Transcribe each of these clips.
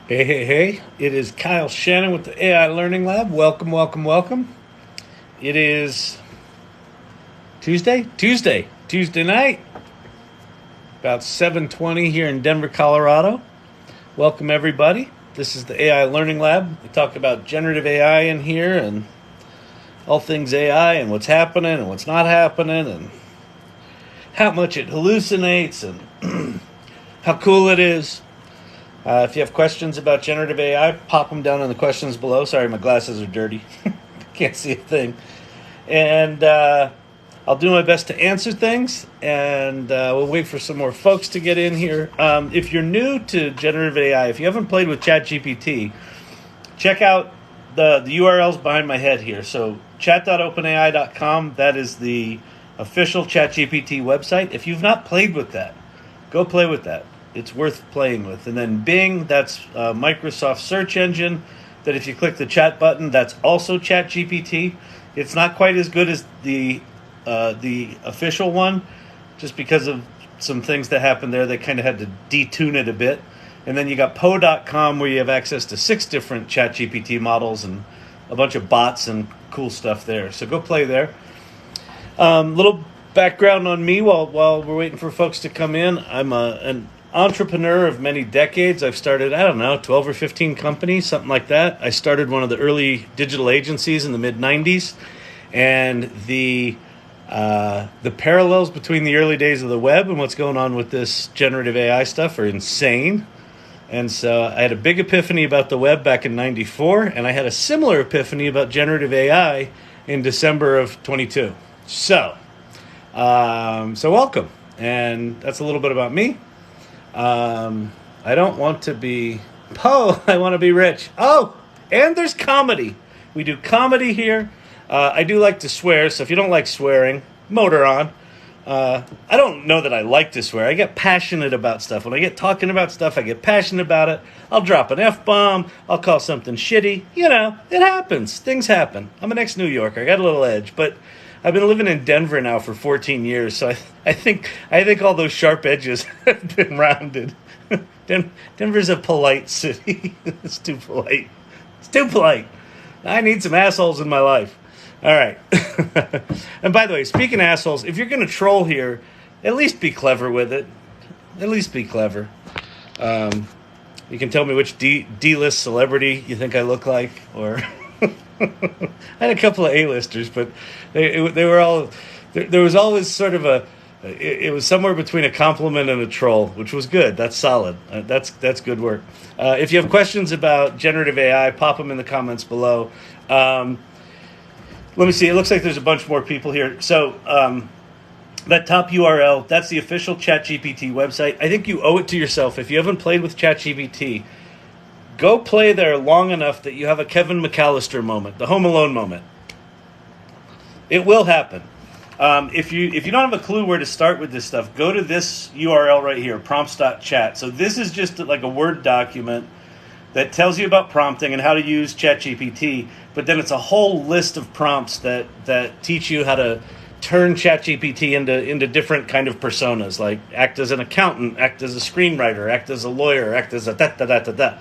Hey, hey, hey. It is Kyle Shannon with the AI Learning Lab. Welcome, welcome, welcome. It is Tuesday night, about 7:20 here in Denver, Colorado. Welcome, everybody. This is the AI Learning Lab. We talk about generative AI in here and all things AI and what's happening and what's not happening and how much it hallucinates and how cool it is. If you have questions about generative AI, pop them down in the questions below. Sorry, my glasses are dirty. Can't see a thing. And I'll do my best to answer things, and we'll wait for some more folks to get in here. If you're new to generative AI, if you haven't played with ChatGPT, check out the URLs behind my head here. So chat.openai.com, that is the official ChatGPT website. If you've not played with that, go play with that. It's worth playing with. And then Bing, that's Microsoft search engine, that if you click the chat button, that's also ChatGPT. It's not quite as good as the official one, just because of some things that happened there. They kind of had to detune it a bit. And then you got Poe.com, where you have access to 6 different ChatGPT models and a bunch of bots and cool stuff there. So go play there. Little background on me while we're waiting for folks to come in. I'm an entrepreneur of many decades. I've started, 12 or 15 companies, something like that. I started one of the early digital agencies in the mid-90s, and the parallels between the early days of the web and what's going on with this generative AI stuff are insane. And so I had a big epiphany about the web back in 94, and I had a similar epiphany about generative AI in December of 22. So welcome. And that's a little bit about me. I don't want to be Poe. I want to be rich. Oh, and there's comedy. We do comedy here. I do like to swear, so if you don't like swearing, motor on. I don't know that I like to swear. I get passionate about stuff. When I get talking about stuff, I get passionate about it. I'll drop an F-bomb. I'll call something shitty. You know, it happens. Things happen. I'm an ex-New Yorker. I got a little edge, but I've been living in Denver now for 14 years, so I think all those sharp edges have been rounded. Denver's a polite city. It's too polite. It's too polite. I need some assholes in my life. All right. And by the way, speaking of assholes, if you're going to troll here, at least be clever with it. At least be clever. You can tell me which D-list celebrity you think I look like, or I had a couple of A-listers, but they were all, there was always sort of it was somewhere between a compliment and a troll, which was good. That's solid. That's good work. If you have questions about generative AI, pop them in the comments below. Let me see. It looks like there's a bunch more people here. So that top URL, that's the official ChatGPT website. I think you owe it to yourself. If you haven't played with ChatGPT, go play there long enough that you have a Kevin McAllister moment, the Home Alone moment. It will happen. If you don't have a clue where to start with this stuff, go to this URL right here, prompts.chat. So this is just like a Word document that tells you about prompting and how to use ChatGPT, but then it's a whole list of prompts that teach you how to turn ChatGPT into different kind of personas, like act as an accountant, act as a screenwriter, act as a lawyer, act as a da-da-da-da-da.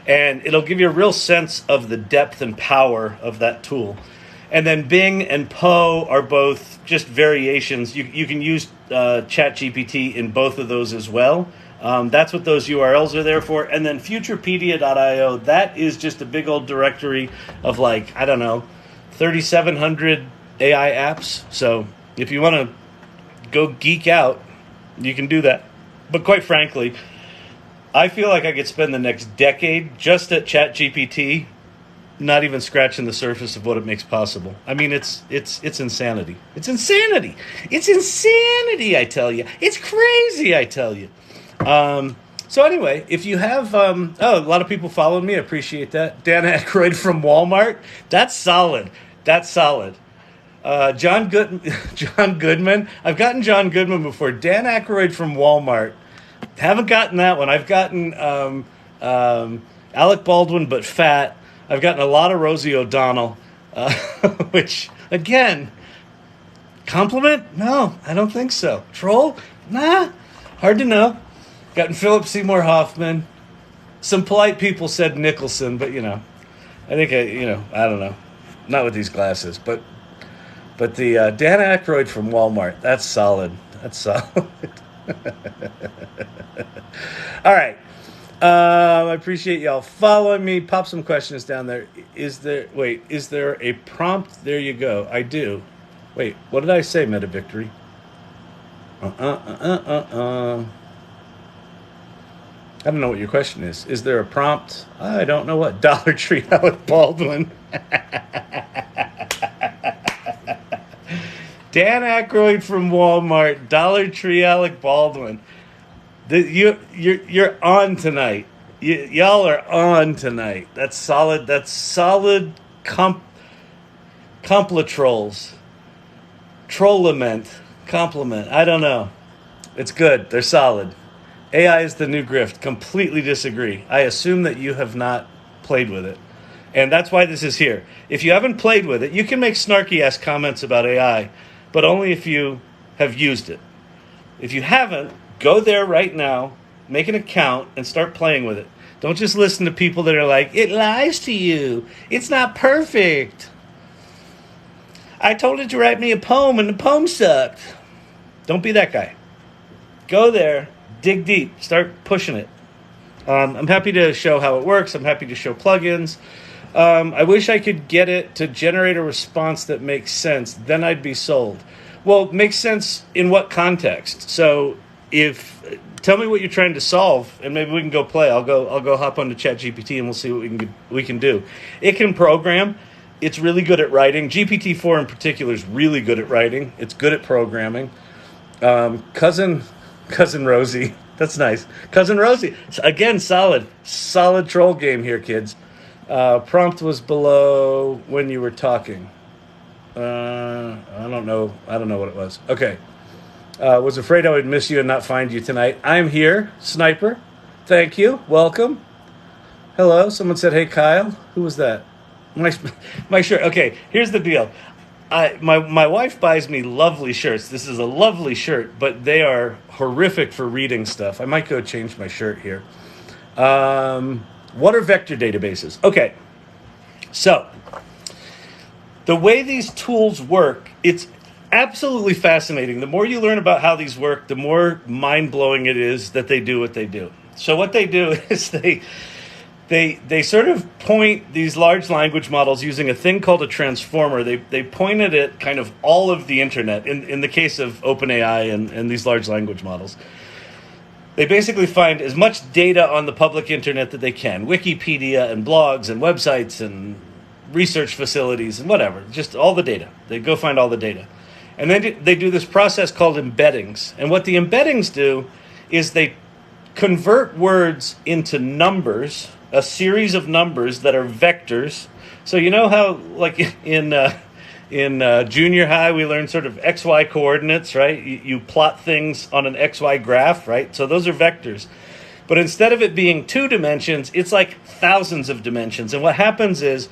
And it'll give you a real sense of the depth and power of that tool. And then Bing and Poe are both just variations. You can use ChatGPT in both of those as well. That's what those URLs are there for. And then Futurepedia.io, that is just a big old directory of 3,700 AI apps. So if you want to go geek out, you can do that. But quite frankly, I feel like I could spend the next decade just at ChatGPT, not even scratching the surface of what it makes possible. I mean, it's insanity. It's insanity. It's insanity, I tell you. It's crazy, I tell you. So anyway, if you have, a lot of people following me. I appreciate that. Dan Aykroyd from Walmart. That's solid. That's solid. John Goodman. I've gotten John Goodman before. Dan Aykroyd from Walmart. Haven't gotten that one. I've gotten Alec Baldwin, but fat. I've gotten a lot of Rosie O'Donnell, which, again, compliment? No, I don't think so. Troll? Nah, hard to know. Gotten Philip Seymour Hoffman. Some polite people said Nicholson, but I think I don't know, not with these glasses, but the Dan Aykroyd from Walmart. That's solid. That's solid. All right. I appreciate y'all following me. Pop some questions down there. Is there a prompt? There you go. I do. Wait, what did I say, Meta Victory? I don't know what your question is. Is there a prompt? I don't know what. Dollar Tree, Alec Baldwin. Dan Aykroyd from Walmart. Dollar Tree, Alec Baldwin. You're on tonight. Y'all are on tonight. That's solid. That's solid. Complatrolls. Trollament. Compliment. I don't know. It's good. They're solid. AI is the new grift. Completely disagree. I assume that you have not played with it. And that's why this is here. If you haven't played with it, you can make snarky-ass comments about AI, but only if you have used it. If you haven't, go there right now, make an account, and start playing with it. Don't just listen to people that are like, it lies to you. It's not perfect. I told it to write me a poem, and the poem sucked. Don't be that guy. Go there. Dig deep. Start pushing it. I'm happy to show how it works. I'm happy to show plugins. I wish I could get it to generate a response that makes sense. Then I'd be sold. Well, makes sense in what context? So tell me what you're trying to solve, and maybe we can go play. I'll go hop onto ChatGPT and we'll see what we can do. It can program. It's really good at writing. GPT-4 in particular is really good at writing. It's good at programming. Cousin Rosie. That's nice. Cousin Rosie. Again, solid troll game here, kids. Prompt was below when you were talking. I don't know what it was. Okay. Was afraid I would miss you and not find you tonight. I'm here, Sniper. Thank you. Welcome. Hello. Someone said, hey, Kyle. Who was that? My shirt. Okay, here's the deal. My wife buys me lovely shirts. This is a lovely shirt, but they are horrific for reading stuff. I might go change my shirt here. What are vector databases? Okay, so the way these tools work, it's absolutely fascinating. The more you learn about how these work, the more mind-blowing it is that they do what they do. So what they do is they sort of point these large language models using a thing called a transformer. They pointed at kind of all of the internet in the case of OpenAI and these large language models. They basically find as much data on the public internet that they can. Wikipedia and blogs and websites and research facilities and whatever. Just all the data. They go find all the data. And then they do this process called embeddings. And what the embeddings do is they convert words into numbers, a series of numbers that are vectors. So you know how, like in junior high, we learned sort of XY coordinates, right? You plot things on an XY graph, right? So those are vectors. But instead of it being 2 dimensions, it's like thousands of dimensions. And what happens is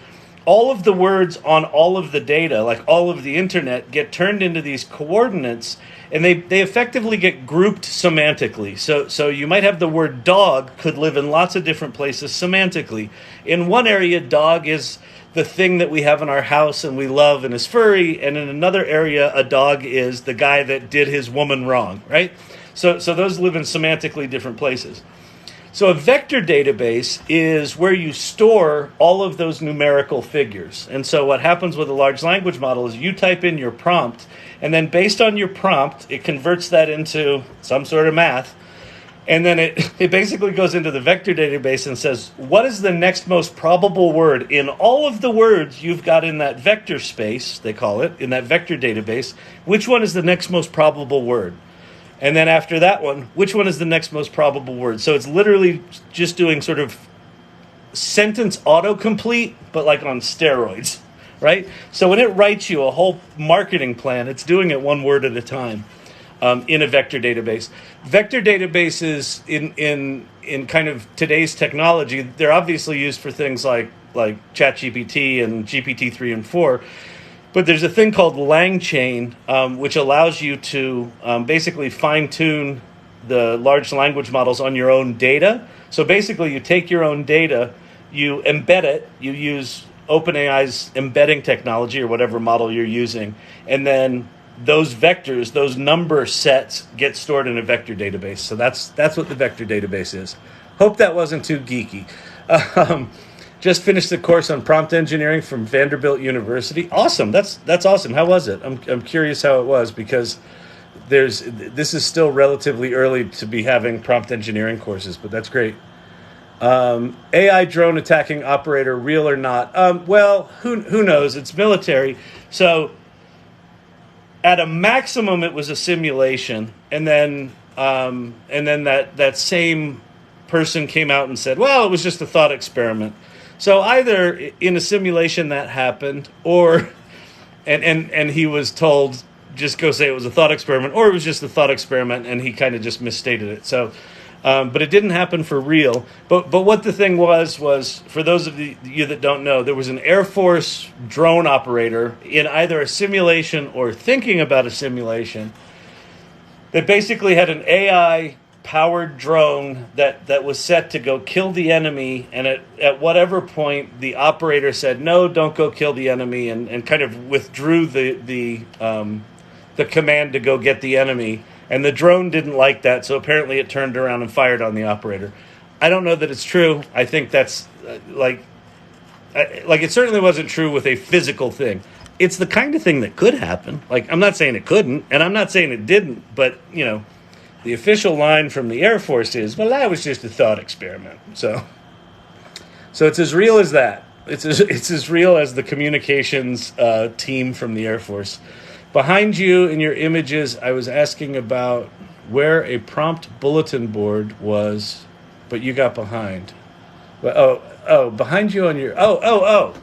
all of the words on all of the data, like all of the internet, get turned into these coordinates, and they effectively get grouped semantically. So you might have the word dog could live in lots of different places semantically. In one area, dog is the thing that we have in our house and we love and is furry, and in another area, a dog is the guy that did his woman wrong, right? So those live in semantically different places. So a vector database is where you store all of those numerical figures. And so what happens with a large language model is you type in your prompt, and then based on your prompt, it converts that into some sort of math. And then it basically goes into the vector database and says, what is the next most probable word in all of the words you've got in that vector space, they call it, in that vector database, which one is the next most probable word? And then after that one, which one is the next most probable word? So it's literally just doing sort of sentence autocomplete, but like on steroids, right? So when it writes you a whole marketing plan, it's doing it one word at a time in a vector database. Vector databases in kind of today's technology, they're obviously used for things like ChatGPT and GPT-3 and 4. But there's a thing called LangChain, which allows you to basically fine-tune the large language models on your own data. So basically, you take your own data, you embed it, you use OpenAI's embedding technology or whatever model you're using, and then those vectors, those number sets, get stored in a vector database. So that's what the vector database is. Hope that wasn't too geeky. Just finished the course on prompt engineering from Vanderbilt University. Awesome. That's awesome. How was it? I'm curious how it was, because this is still relatively early to be having prompt engineering courses, but that's great. AI drone attacking operator, real or not? Well, who knows? It's military, so at a maximum, it was a simulation, and then that same person came out and said, "Well, it was just a thought experiment." So either in a simulation that happened, or and he was told, just go say it was a thought experiment, or it was just a thought experiment, and he kind of just misstated it. So. But it didn't happen for real. But what the thing was for those of you that don't know, there was an Air Force drone operator in either a simulation or thinking about a simulation that basically had an AI-powered drone that was set to go kill the enemy. And at whatever point, the operator said, "No, don't go kill the enemy," and kind of withdrew the command to go get the enemy. And the drone didn't like that, so apparently it turned around and fired on the operator. I don't know that it's true. I think that's like it certainly wasn't true with a physical thing. It's the kind of thing that could happen. Like, I'm not saying it couldn't, and I'm not saying it didn't, but the official line from the Air Force is, "Well, that was just a thought experiment." So it's as real as that. It's as real as the communications team from the Air Force. Behind you in your images, I was asking about where a prompt bulletin board was, but you got behind. Well, behind you on your... Oh,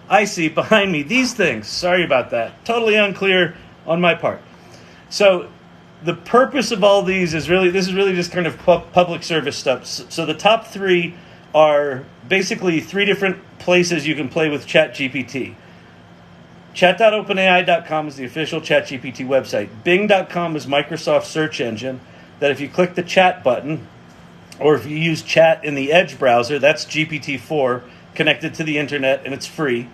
I see, behind me. These things. Sorry about that. Totally unclear on my part. So the purpose of all these is really just kind of public service stuff. So the top three are basically three different places you can play with ChatGPT. Chat.openai.com is the official ChatGPT website. Bing.com is Microsoft's search engine that if you click the chat button, or if you use chat in the Edge browser, that's GPT-4 connected to the internet, and it's free.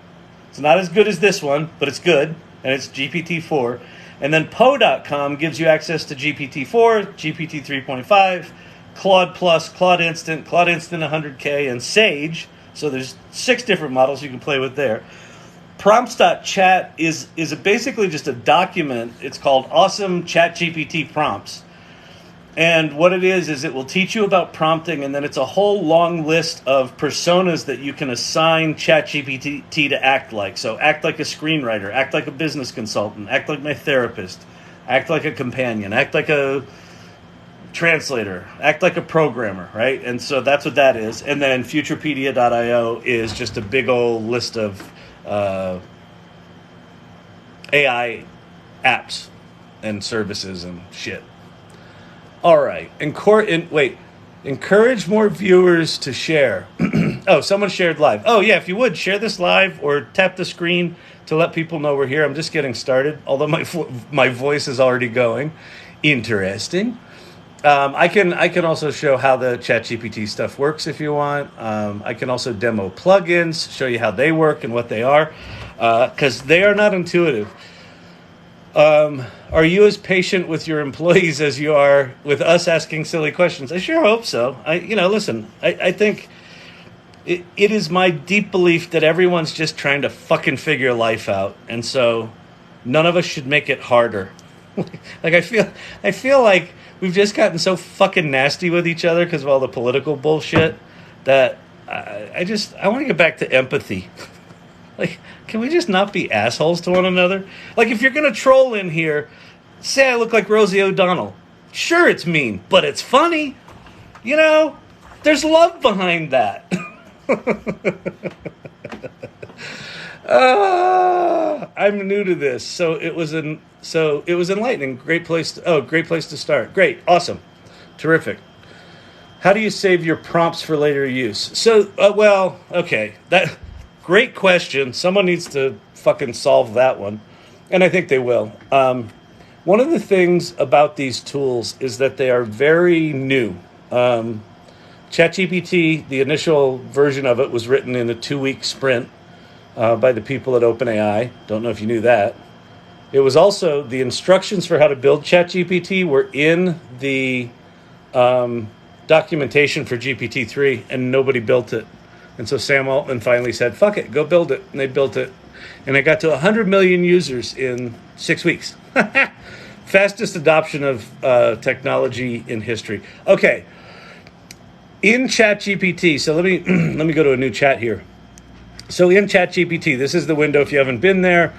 It's not as good as this one, but it's good, and it's GPT-4. And then Poe.com gives you access to GPT-4, GPT 3.5, Claude Plus, Claude Instant 100K, and Sage. So there's 6 different models you can play with there. Prompts.chat is basically just a document. It's called Awesome ChatGPT Prompts. And what it is it will teach you about prompting, and then it's a whole long list of personas that you can assign ChatGPT to act like. So act like a screenwriter, act like a business consultant, act like my therapist, act like a companion, act like a translator, act like a programmer, right? And so that's what that is. And then Futurepedia.io is just a big old list of AI apps and services and shit. All right. Encourage more viewers to share. Oh, someone shared live. Oh, yeah, if you would, share this live or tap the screen to let people know we're here. I'm just getting started, although my voice is already going. Interesting. I can also show how the ChatGPT stuff works if you want. I can also demo plugins, show you how they work and what they are, because they are not intuitive. Are you as patient with your employees as you are with us asking silly questions? I sure hope so. I think it is my deep belief that everyone's just trying to fucking figure life out, and so none of us should make it harder. Like I feel like we've just gotten so fucking nasty with each other because of all the political bullshit that I want to get back to empathy. Like, can we just not be assholes to one another? Like, if you're going to troll in here, say I look like Rosie O'Donnell. Sure, it's mean, but it's funny. There's love behind that. I'm new to this, so it was enlightening. Great place to start. Great, awesome, terrific. How do you save your prompts for later use? So, that great question. Someone needs to fucking solve that one, and I think they will. One of the things about these tools is that they are very new. ChatGPT, the initial version of it was written in a 2-week sprint by the people at OpenAI. Don't know if you knew that. It was also, the instructions for how to build ChatGPT were in the documentation for GPT-3, and nobody built it. And so Sam Altman finally said, fuck it, go build it. And they built it. And it got to 100 million users in 6 weeks. Fastest adoption of technology in history. Okay. In ChatGPT, so let me go to a new chat here. So in ChatGPT, this is the window if you haven't been there.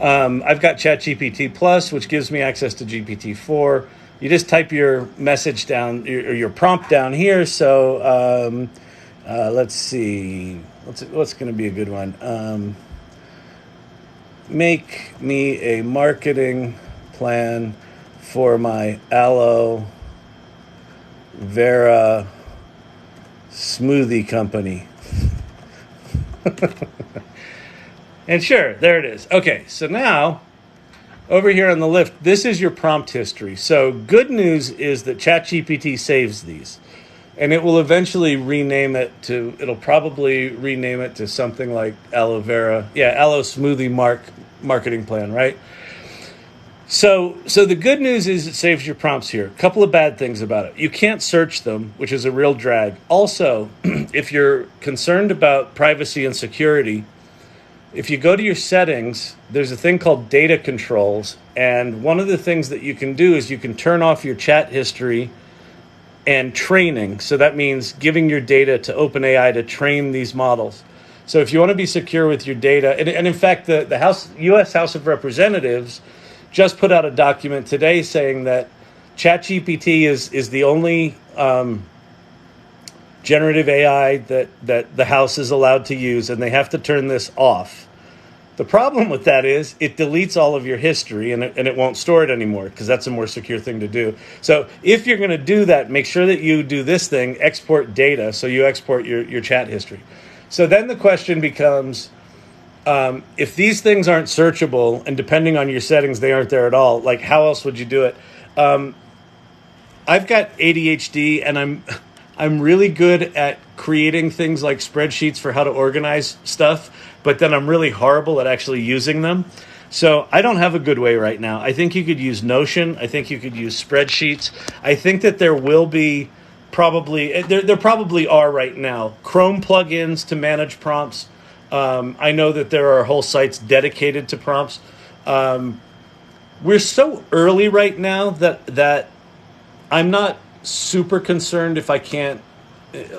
I've got ChatGPT Plus, which gives me access to GPT-4. You just type your message down, or your prompt down here. So let's see, what's going to be a good one? Make me a marketing plan for my aloe vera smoothie company. And sure, there it is. Okay, so now over here on the left, this is your prompt history. So good news is that ChatGPT saves these, and it will eventually rename it to, it'll probably rename it to something like aloe vera. Yeah, aloe smoothie marketing plan, right? So the good news is it saves your prompts here. A couple of bad things about it. You can't search them, which is a real drag. Also, if you're concerned about privacy and security, if you go to your settings, there's a thing called data controls. And one of the things that you can do is you can turn off your chat history and training. So that means giving your data to OpenAI to train these models. So if you want to be secure with your data, and in fact, the U.S. House of Representatives just put out a document today saying that ChatGPT is the only generative AI that the House is allowed to use, and they have to turn this off. The problem with that is it deletes all of your history, and it won't store it anymore, because that's a more secure thing to do. So if you're going to do that, make sure that you do this thing, export data, so you export your chat history. So then the question becomes, if these things aren't searchable, and depending on your settings, they aren't there at all, like how else would you do it? I've got ADHD, and I'm really good at creating things like spreadsheets for how to organize stuff, but then I'm really horrible at actually using them. So I don't have a good way right now. I think you could use Notion. I think you could use spreadsheets. I think that there will be there probably are right now Chrome plugins to manage prompts. I know that there are whole sites dedicated to prompts. We're so early right now that I'm not super concerned if I can't,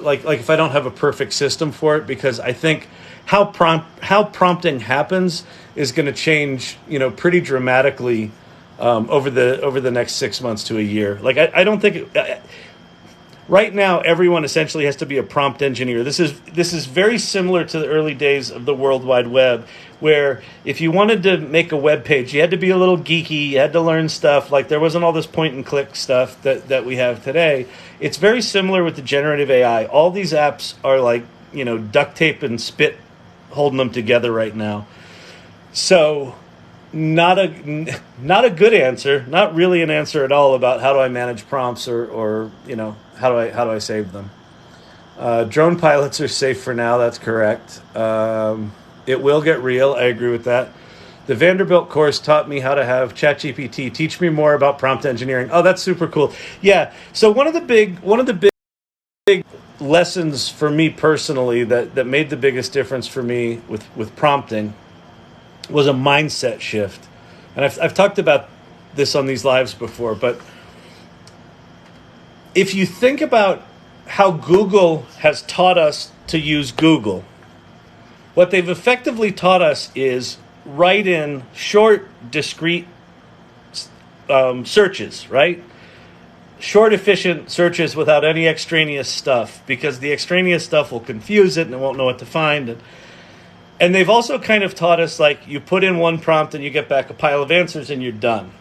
like if I don't have a perfect system for it, because I think how prompting happens is going to change, pretty dramatically over the next 6 months to a year. Like I don't think right now everyone essentially has to be a prompt engineer. This is very similar to the early days of the World Wide Web, where if you wanted to make a web page, you had to be a little geeky, you had to learn stuff. Like there wasn't all this point and click stuff that we have today. It's very similar with the generative AI. All these apps are like, duct tape and spit holding them together right now. So not a good answer, not really an answer at all about how do I manage prompts or how do I save them. Drone pilots are safe for now. That's correct. It will get real. I agree with that. The Vanderbilt course taught me how to have ChatGPT teach me more about prompt engineering. Oh, that's super cool. Yeah. So one of the big lessons for me personally that made the biggest difference for me with prompting was a mindset shift. And I've talked about this on these lives before, but if you think about how Google has taught us to use Google, what they've effectively taught us is write in short, discrete searches, right? Short, efficient searches without any extraneous stuff, because the extraneous stuff will confuse it and it won't know what to find. And they've also kind of taught us, like, you put in one prompt and you get back a pile of answers and you're done.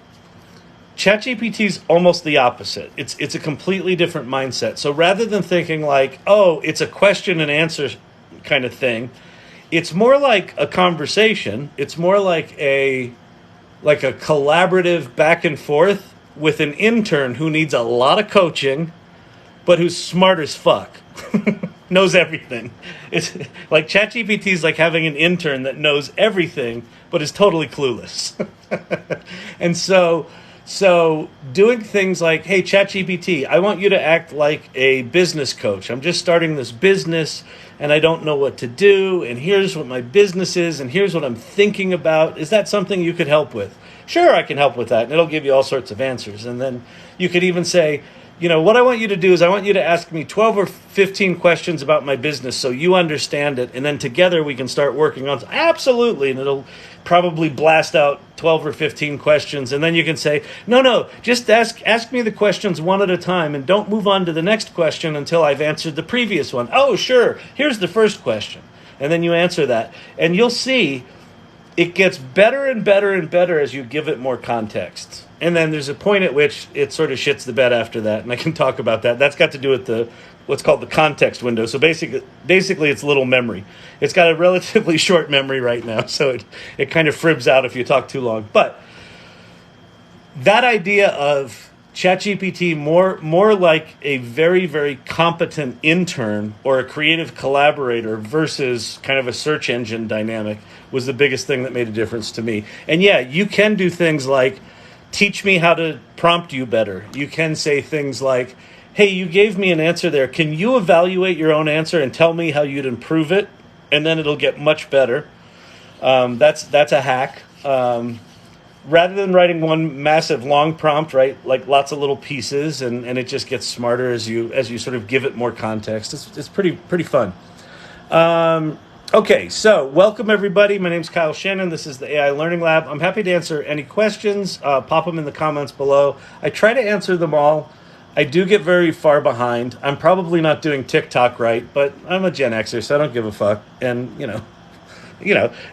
ChatGPT is almost the opposite. It's a completely different mindset. So rather than thinking like, oh, it's a question and answer kind of thing, it's more like a conversation. It's more like a collaborative back and forth with an intern who needs a lot of coaching, but who's smart as fuck. knows everything. It's like ChatGPT is like having an intern that knows everything, but is totally clueless. And so doing things like, hey, ChatGPT, I want you to act like a business coach. I'm just starting this business and I don't know what to do. And here's what my business is. And here's what I'm thinking about. Is that something you could help with? Sure, I can help with that. And it'll give you all sorts of answers. And then you could even say, what I want you to do is I want you to ask me 12 or 15 questions about my business so you understand it. And then together we can start working on it. Absolutely. And it'll probably blast out 12 or 15 questions. And then you can say, no, just ask me the questions one at a time and don't move on to the next question until I've answered the previous one. Oh, sure. Here's the first question. And then you answer that. And you'll see it gets better and better and better as you give it more context. And then there's a point at which it sort of shits the bed after that, and I can talk about that. That's got to do with what's called the context window. So basically it's little memory. It's got a relatively short memory right now, so it kind of fribs out if you talk too long. But that idea of ChatGPT more like a very, very competent intern or a creative collaborator versus kind of a search engine dynamic was the biggest thing that made a difference to me. And yeah, you can do things like teach me how to prompt you better. You can say things like, hey, you gave me an answer there. Can you evaluate your own answer and tell me how you'd improve it? And then it'll get much better. That's a hack. Rather than writing one massive long prompt, right, like lots of little pieces, and it just gets smarter as you sort of give it more context. It's pretty fun. Okay, so welcome everybody. My name's Kyle Shannon. This is the AI Learning Lab. I'm happy to answer any questions. Pop them in the comments below. I try to answer them all. I do get very far behind. I'm probably not doing TikTok right, but I'm a Gen Xer, so I don't give a fuck. And,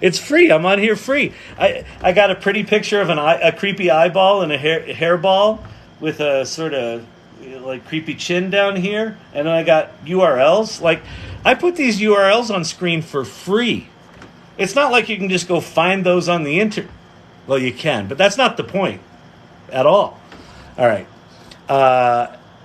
it's free. I'm on here free. I got a pretty picture of a creepy eyeball and a hairball with a sort of like creepy chin down here. And then I got URLs. Like, I put these URLs on screen for free. It's not like you can just go find those on the internet. Well, you can, but that's not the point at all. All right.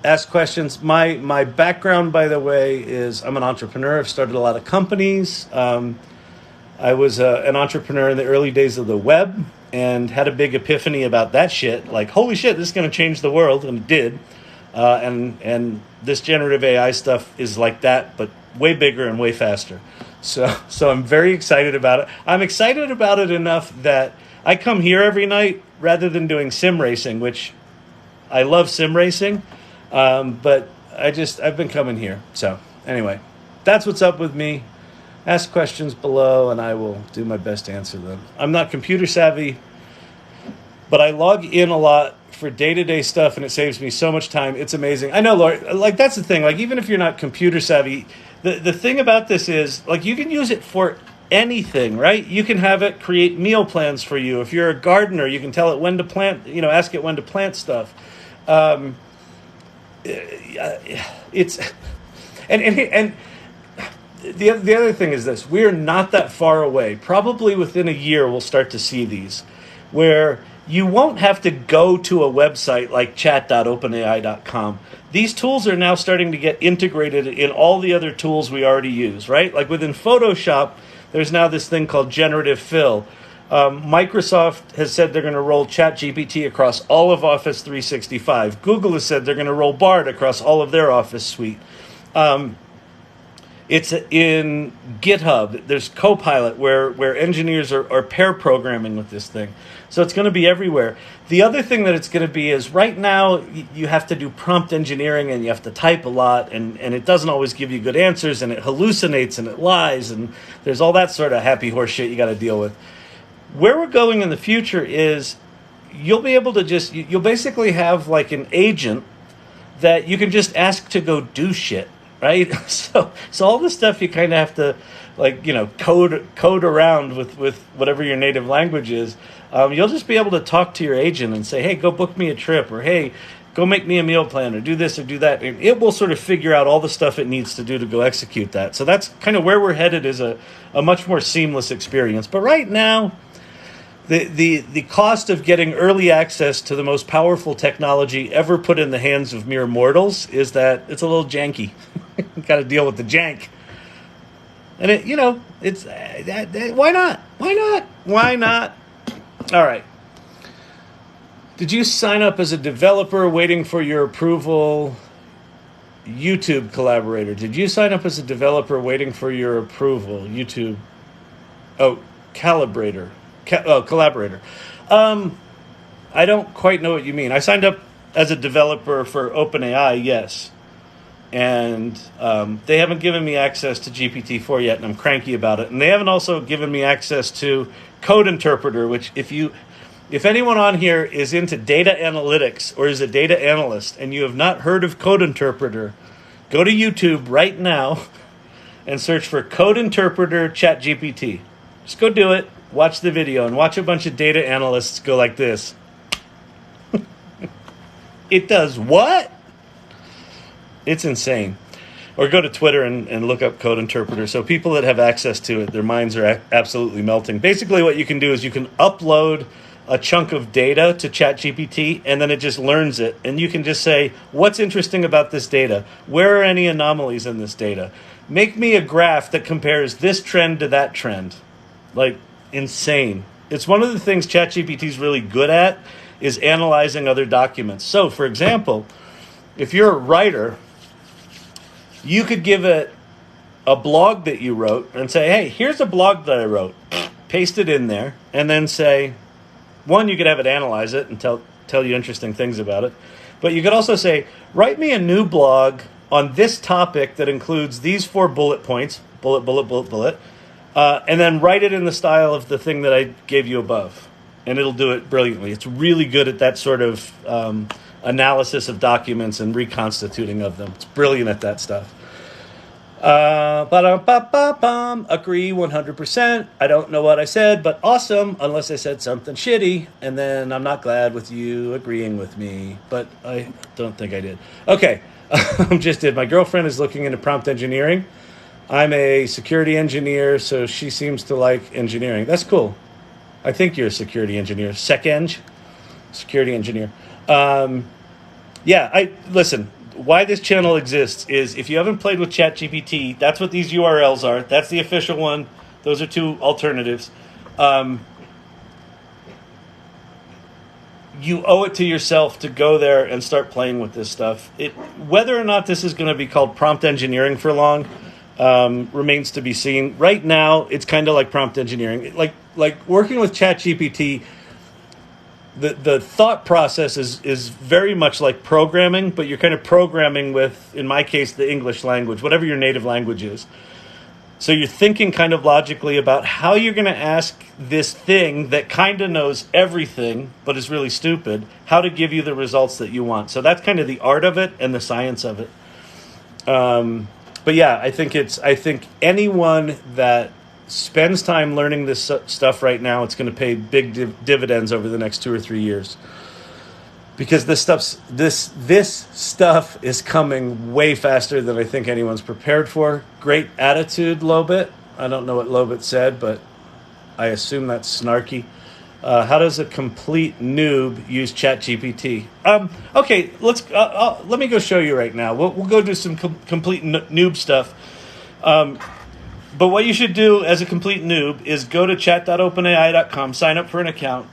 Ask questions. My background, by the way, is I'm an entrepreneur. I've started a lot of companies. I was an entrepreneur in the early days of the web and had a big epiphany about that shit. Like, holy shit, this is going to change the world, and it did. And this generative AI stuff is like that, but way bigger and way faster. So I'm very excited about it. I'm excited about it enough that I come here every night rather than doing sim racing, which I love sim racing, but I've been coming here. So anyway, that's what's up with me. Ask questions below and I will do my best to answer them. I'm not computer savvy, but I log in a lot for day-to-day stuff and it saves me so much time. It's amazing. I know, Laura, like that's the thing. Like even if you're not computer savvy, the thing about this is like you can use it for anything, right? You can have it create meal plans for you. If you're a gardener, you can tell it when to plant, ask it when to plant stuff. It's and the other thing is this: we are not that far away. Probably within a year, we'll start to see these, where you won't have to go to a website like chat.openai.com. These tools are now starting to get integrated in all the other tools we already use, right? Like within Photoshop, there's now this thing called generative fill. Microsoft has said they're going to roll ChatGPT across all of Office 365. Google has said they're going to roll Bard across all of their Office suite. It's in GitHub. There's Copilot where engineers are pair programming with this thing. So it's going to be everywhere. The other thing that it's going to be is right now you have to do prompt engineering and you have to type a lot and it doesn't always give you good answers and it hallucinates and it lies and there's all that sort of happy horse shit you got to deal with. Where we're going in the future is you'll be able to you'll basically have like an agent that you can just ask to go do shit. Right, so all this stuff you kind of have to, code around with whatever your native language is. You'll just be able to talk to your agent and say, hey, go book me a trip, or hey, go make me a meal plan, or do this or do that. And it will sort of figure out all the stuff it needs to do to go execute that. So that's kind of where we're headed, is a much more seamless experience. But right now, The cost of getting early access to the most powerful technology ever put in the hands of mere mortals is that it's a little janky. You got to deal with the jank. And it's why not? Why not? Why not? All right. Did you sign up as a developer waiting for your approval? YouTube collaborator. Did you sign up as a developer waiting for your approval? YouTube. Oh, collaborator. I don't quite know what you mean. I signed up as a developer for OpenAI, yes. And they haven't given me access to GPT-4 yet, and I'm cranky about it. And they haven't also given me access to Code Interpreter, which if anyone on here is into data analytics or is a data analyst and you have not heard of Code Interpreter, go to YouTube right now and search for Code Interpreter ChatGPT. Just go do it, watch the video, and watch a bunch of data analysts go like this. It does what? It's insane. Or go to Twitter and look up Code Interpreter. So people that have access to it, their minds are absolutely melting. Basically what you can do is you can upload a chunk of data to ChatGPT, and then it just learns it. And you can just say, what's interesting about this data? Where are any anomalies in this data? Make me a graph that compares this trend to that trend. Like, insane. It's one of the things ChatGPT is really good at, is analyzing other documents. So, for example, if you're a writer, you could give it a blog that you wrote and say, hey, here's a blog that I wrote. Paste it in there, and then say, one, you could have it analyze it and tell you interesting things about it. But you could also say, write me a new blog on this topic that includes these 4 bullet points, bullet, bullet, bullet, bullet, and then write it in the style of the thing that I gave you above. And it'll do it brilliantly. It's really good at that sort of analysis of documents and reconstituting of them. It's brilliant at that stuff. Agree 100%. I don't know what I said, but awesome, unless I said something shitty, and then I'm not glad with you agreeing with me, but I don't think I did. Okay, just did. My girlfriend is looking into prompt engineering. I'm a security engineer, so she seems to like engineering. That's cool. I think you're a security engineer. Sec-eng? Security engineer. Listen. Why this channel exists is if you haven't played with ChatGPT, that's what these URLs are. That's the official one. Those are 2 alternatives. You owe it to yourself to go there and start playing with this stuff. Whether or not this is going to be called prompt engineering for long remains to be seen. Right now, it's kind of like prompt engineering. Like working with ChatGPT, the thought process is very much like programming, but you're kind of programming with, in my case, the English language, whatever your native language is. So you're thinking kind of logically about how you're going to ask this thing that kind of knows everything, but is really stupid, how to give you the results that you want. So that's kind of the art of it and the science of it. But yeah, I think anyone that spends time learning this stuff right now, it's going to pay big dividends over the next 2 or 3 years, because this stuff is coming way faster than I think anyone's prepared for. Great attitude, Lobit. I don't know what Lobit said, but I assume that's snarky. How does a complete noob use ChatGPT? Okay, let me go show you right now. We'll go do some complete noob stuff. But what you should do as a complete noob is go to chat.openai.com, sign up for an account.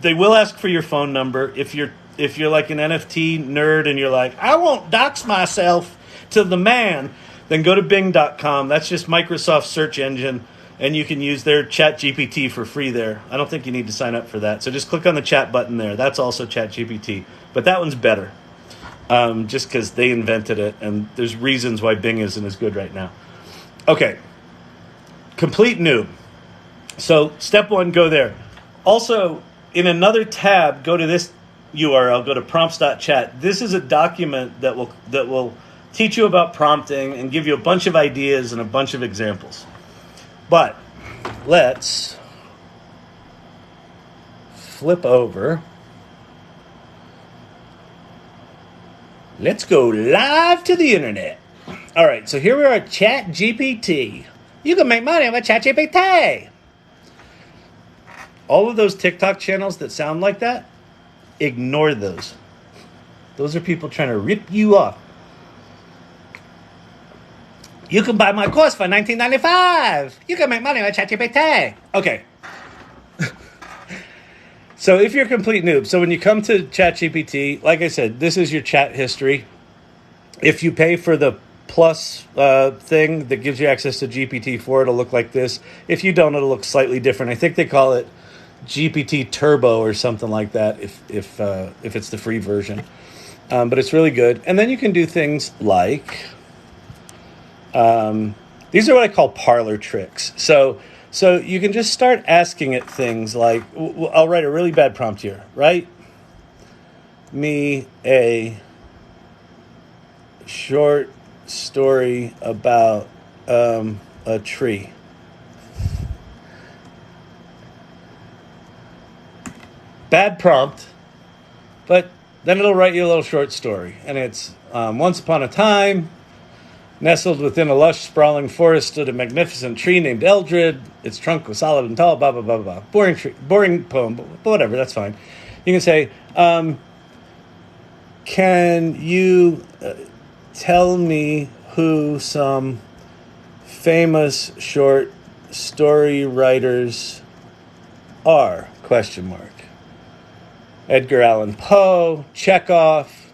They will ask for your phone number. If you're like an NFT nerd and you're like, I won't dox myself to the man, then go to bing.com. That's just Microsoft's search engine, and you can use their ChatGPT for free there. I don't think you need to sign up for that. So just click on the chat button there. That's also ChatGPT. But that one's better, just because they invented it, and there's reasons why Bing isn't as good right now. Okay, complete noob. So step 1, go there. Also, in another tab, go to this URL, go to prompts.chat. This is a document that will teach you about prompting and give you a bunch of ideas and a bunch of examples. But let's flip over. Let's go live to the internet. All right, so here we are at ChatGPT. You can make money with ChatGPT. all of those TikTok channels that sound like that, ignore those. Those are people trying to rip you off. You can buy my course for $19.95. You can make money with ChatGPT. Okay. So if you're a complete noob, so when you come to ChatGPT, like I said, this is your chat history. If you pay for the plus thing that gives you access to GPT-4, it'll look like this. If you don't, it'll look slightly different. I think they call it GPT Turbo or something like that if it's the free version. But it's really good. And then you can do things like, these are what I call parlor tricks. So you can just start asking it things like, I'll write a really bad prompt here. Write me a short story about a tree. Bad prompt, but then it'll write you a little short story. And it's, once upon a time, nestled within a lush, sprawling forest stood a magnificent tree named Eldred. Its trunk was solid and tall, blah, blah, blah, blah. Boring poem, but whatever, that's fine. You can say, can you tell me who some famous short story writers are? Question mark. Edgar Allan Poe, Chekhov,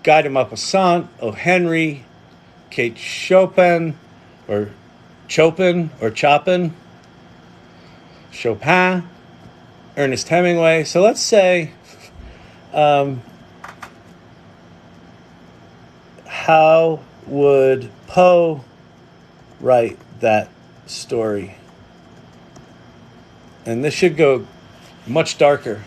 Guy de Maupassant, O. Henry, Kate Chopin, or Chopin, Ernest Hemingway. So let's say, how would Poe write that story? And this should go much darker,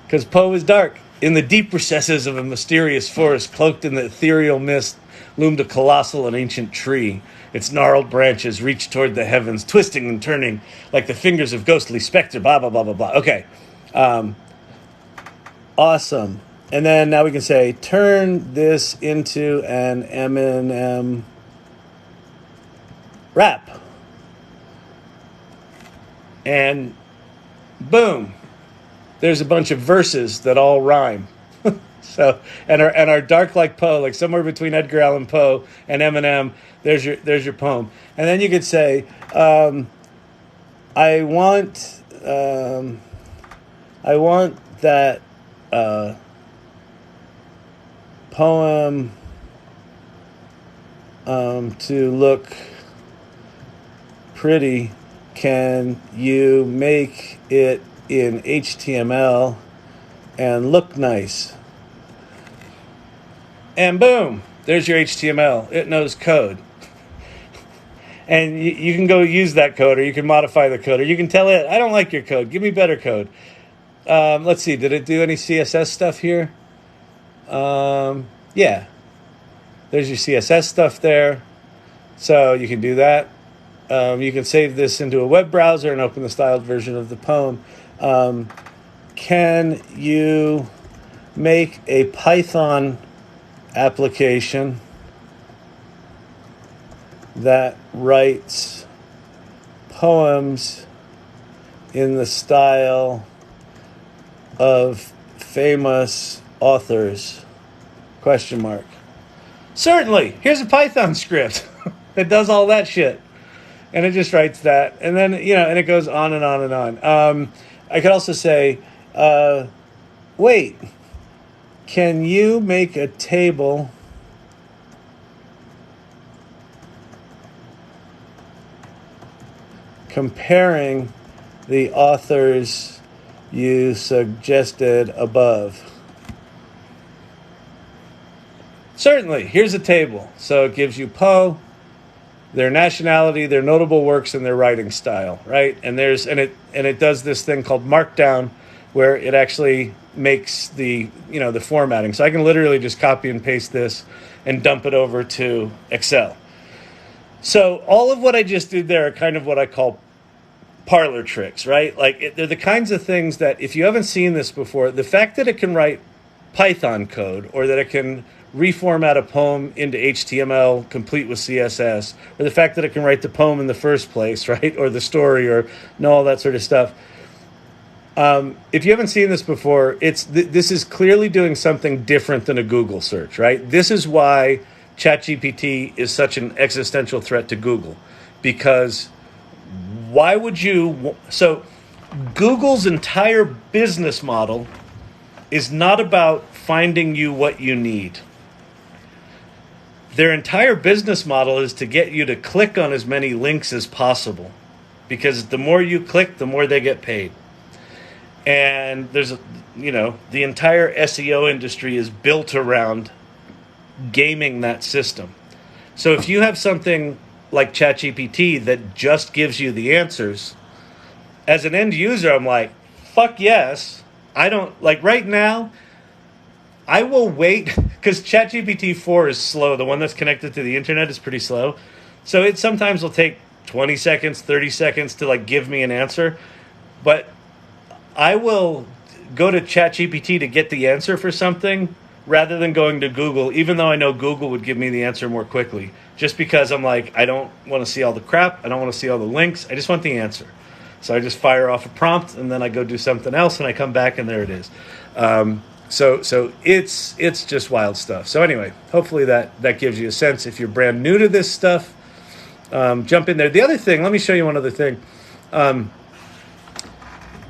because Poe is dark. In the deep recesses of a mysterious forest, cloaked in the ethereal mist, loomed a colossal and ancient tree. Its gnarled branches reached toward the heavens, twisting and turning like the fingers of ghostly specter, blah, blah, blah, blah, blah. Okay. Awesome. And then now we can say, turn this into an Eminem rap. And boom. There's a bunch of verses that all rhyme. So and are dark like Poe, like somewhere between Edgar Allan Poe and Eminem. There's your poem. And then you could say, I want that poem to look pretty. Can you make it in HTML and look nice? And boom, there's your HTML. It knows code. And you can go use that code, or you can modify the code, or you can tell it, I don't like your code. Give me better code. Let's see. Did it do any CSS stuff here? Yeah. There's your CSS stuff there. So you can do that. You can save this into a web browser and open the styled version of the poem. Can you make a Python application that writes poems in the style of famous authors? Question mark. Certainly. Here's a Python script that does all that shit. And it just writes that. And then, and it goes on and on and on. I could also say, wait, can you make a table comparing the authors you suggested above? Certainly. Here's a table. So it gives you Poe, their nationality, their notable works, and their writing style, right? And it does this thing called Markdown, where it actually makes the formatting. So I can literally just copy and paste this and dump it over to Excel. So all of what I just did there are kind of what I call parlor tricks, right? Like they're the kinds of things that if you haven't seen this before, the fact that it can write Python code, or that it can reformat a poem into HTML complete with CSS, or the fact that it can write the poem in the first place, right? Or the story, or all that sort of stuff. If you haven't seen this before, this is clearly doing something different than a Google search, right? This is why ChatGPT is such an existential threat to Google, because why would you? So Google's entire business model is not about finding you what you need. Their entire business model is to get you to click on as many links as possible, because the more you click, the more they get paid. And there's, the entire SEO industry is built around gaming that system. So if you have something like ChatGPT that just gives you the answers, as an end user, I'm like, fuck yes. I don't, like right now, I will wait, because ChatGPT 4 is slow. The one that's connected to the internet is pretty slow. So it sometimes will take 20 seconds, 30 seconds to give me an answer. But I will go to ChatGPT to get the answer for something rather than going to Google, even though I know Google would give me the answer more quickly. Just because I'm like, I don't want to see all the crap. I don't want to see all the links. I just want the answer. So I just fire off a prompt, and then I go do something else, and I come back, and there it is. So it's just wild stuff. So anyway, hopefully that gives you a sense. If you're brand new to this stuff, jump in there. The other thing, let me show you one other thing.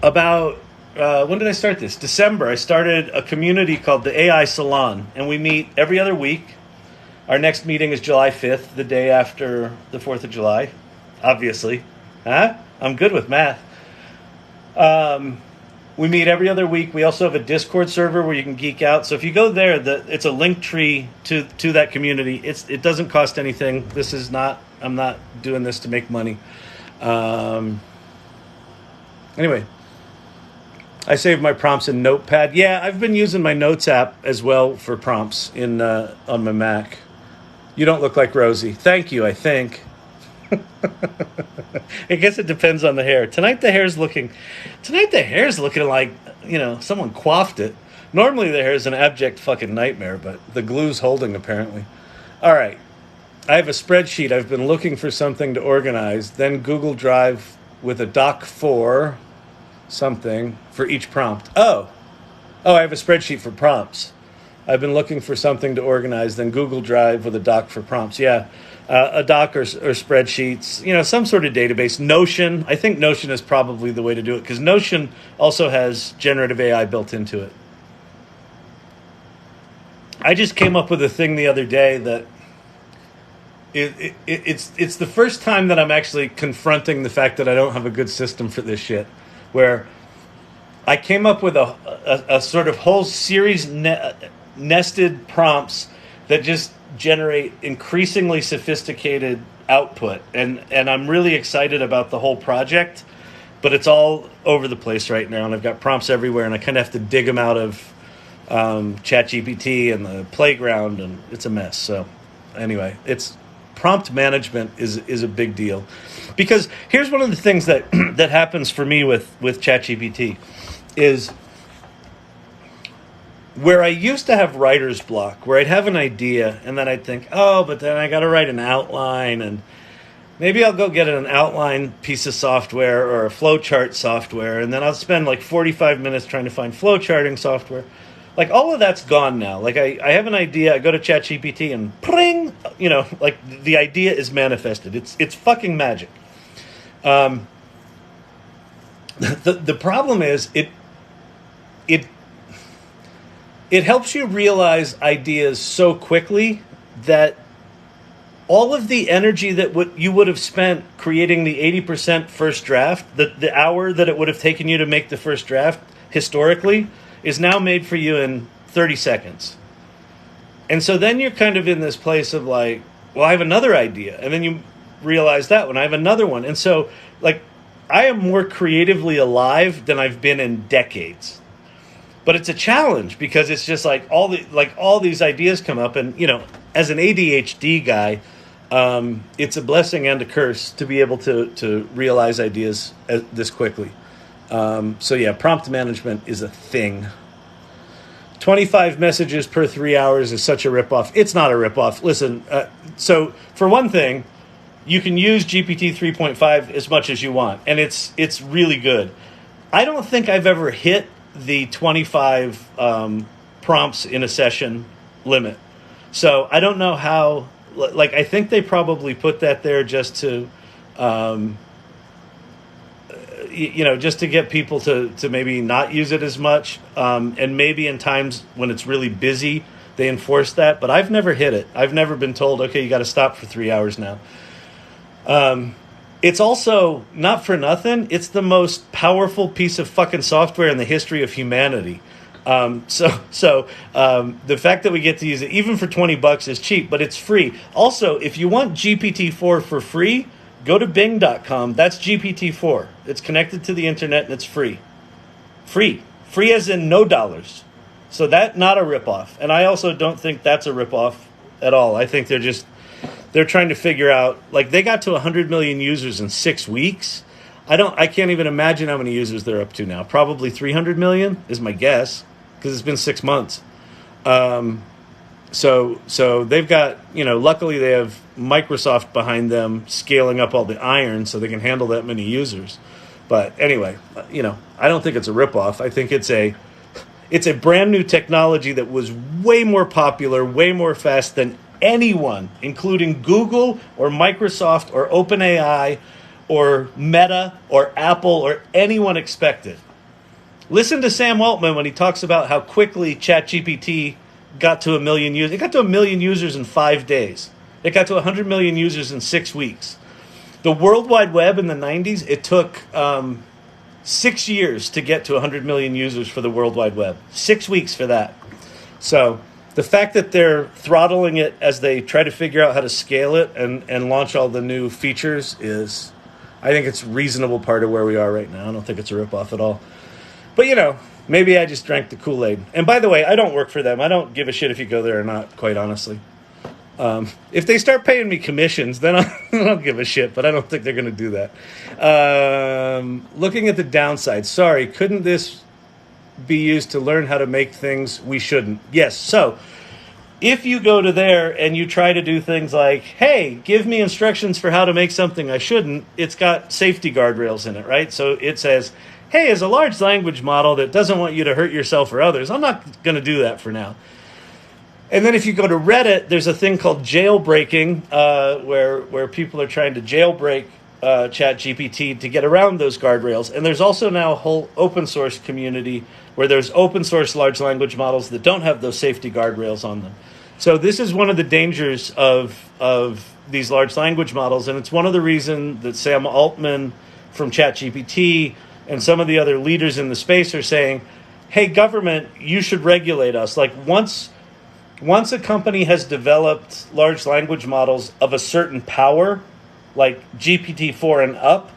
About when did I start this? December. I started a community called the AI Salon, and we meet every other week. Our next meeting is July 5th, the day after the 4th of July, obviously. Huh? I'm good with math. We meet every other week. We also have a Discord server where you can geek out. So if you go there, it's a link tree to that community. It doesn't cost anything. I'm not doing this to make money. Anyway, I save my prompts in Notepad. Yeah, I've been using my Notes app as well for prompts on my Mac. You don't look like Rosie. Thank you, I think. I guess it depends on the hair. Tonight the hair's looking like, someone coiffed it. Normally the hair is an abject fucking nightmare, but the glue's holding apparently. All right. I have a spreadsheet. I've been looking for something to organize. Then Google Drive with a doc for something for each prompt. Oh, I have a spreadsheet for prompts. I've been looking for something to organize. Then Google Drive with a doc for prompts. Yeah. A doc or spreadsheets, some sort of database. Notion. I think Notion is probably the way to do it, because Notion also has generative AI built into it. I just came up with a thing the other day that it's the first time that I'm actually confronting the fact that I don't have a good system for this shit, where I came up with a sort of whole series nested prompts that just generate increasingly sophisticated output, and I'm really excited about the whole project, but it's all over the place right now, and I've got prompts everywhere, and I kind of have to dig them out of ChatGPT and the playground, and it's a mess. So anyway, it's prompt management is a big deal, because here's one of the things that happens for me with ChatGPT is, where I used to have writer's block, where I'd have an idea and then I'd think, but then I got to write an outline, and maybe I'll go get an outline piece of software or a flowchart software, and then I'll spend 45 minutes trying to find flowcharting software. All of that's gone now. I have an idea, I go to ChatGPT and pring, the idea is manifested. It's fucking magic. The problem is it helps you realize ideas so quickly that all of the energy that you would have spent creating the 80% first draft, the hour that it would have taken you to make the first draft historically, is now made for you in 30 seconds. And so then you're kind of in this place of I have another idea. And then you realize that one, I have another one. And so I am more creatively alive than I've been in decades. But it's a challenge, because it's just all these ideas come up, and as an ADHD guy, it's a blessing and a curse to be able to realize ideas this quickly. So yeah, prompt management is a thing. 25 messages per 3 hours is such a ripoff. It's not a ripoff. Listen, so for one thing, you can use GPT 3.5 as much as you want, and it's really good. I don't think I've ever hit the 25 prompts in a session limit. So I don't know how, like, I think they probably put that there just to, just to get people to maybe not use it as much. And maybe in times when it's really busy, they enforce that. But I've never hit it. I've never been told, okay, you got to stop for 3 hours now. It's also, not for nothing, it's the most powerful piece of fucking software in the history of humanity. So the fact that we get to use it, even for $20 is cheap, but it's free. Also, if you want GPT-4 for free, go to Bing.com. That's GPT-4. It's connected to the internet and it's free. Free as in no dollars. So that, not a ripoff. And I also don't think that's a ripoff at all. I think they're trying to figure out, like, they got to 100 million users in 6 weeks. I can't even imagine how many users they're up to now. Probably 300 million is my guess, because it's been 6 months. So they've got, luckily they have Microsoft behind them scaling up all the iron so they can handle that many users. But anyway, I don't think it's a ripoff. I think it's a brand new technology that was way more popular, way more fast than anyone, including Google or Microsoft or OpenAI or Meta or Apple or anyone expected. Listen to Sam Altman when he talks about how quickly ChatGPT got to 1 million users. It got to 1 million users in 5 days. It got to 100 million users in 6 weeks. The World Wide Web in the 90s, it took 6 years to get to 100 million users for the World Wide Web. 6 weeks for that. So the fact that they're throttling it as they try to figure out how to scale it and launch all the new features is, I think it's a reasonable part of where we are right now. I don't think it's a ripoff at all. But, maybe I just drank the Kool-Aid. And by the way, I don't work for them. I don't give a shit if you go there or not, quite honestly. If they start paying me commissions, then I don't give a shit, but I don't think they're going to do that. Looking at the downside, sorry, couldn't this be used to learn how to make things we shouldn't? Yes, so if you go to there and you try to do things like, hey, give me instructions for how to make something I shouldn't, it's got safety guardrails in it, right? So it says, hey, as a large language model that doesn't want you to hurt yourself or others, I'm not going to do that for now. And then if you go to Reddit, there's a thing called jailbreaking, where people are trying to jailbreak ChatGPT to get around those guardrails. And there's also now a whole open source community where there's open source large language models that don't have those safety guardrails on them. So this is one of the dangers of these large language models, and it's one of the reasons that Sam Altman from ChatGPT and some of the other leaders in the space are saying, hey, government, you should regulate us. Like, once a company has developed large language models of a certain power, like GPT-4 and up,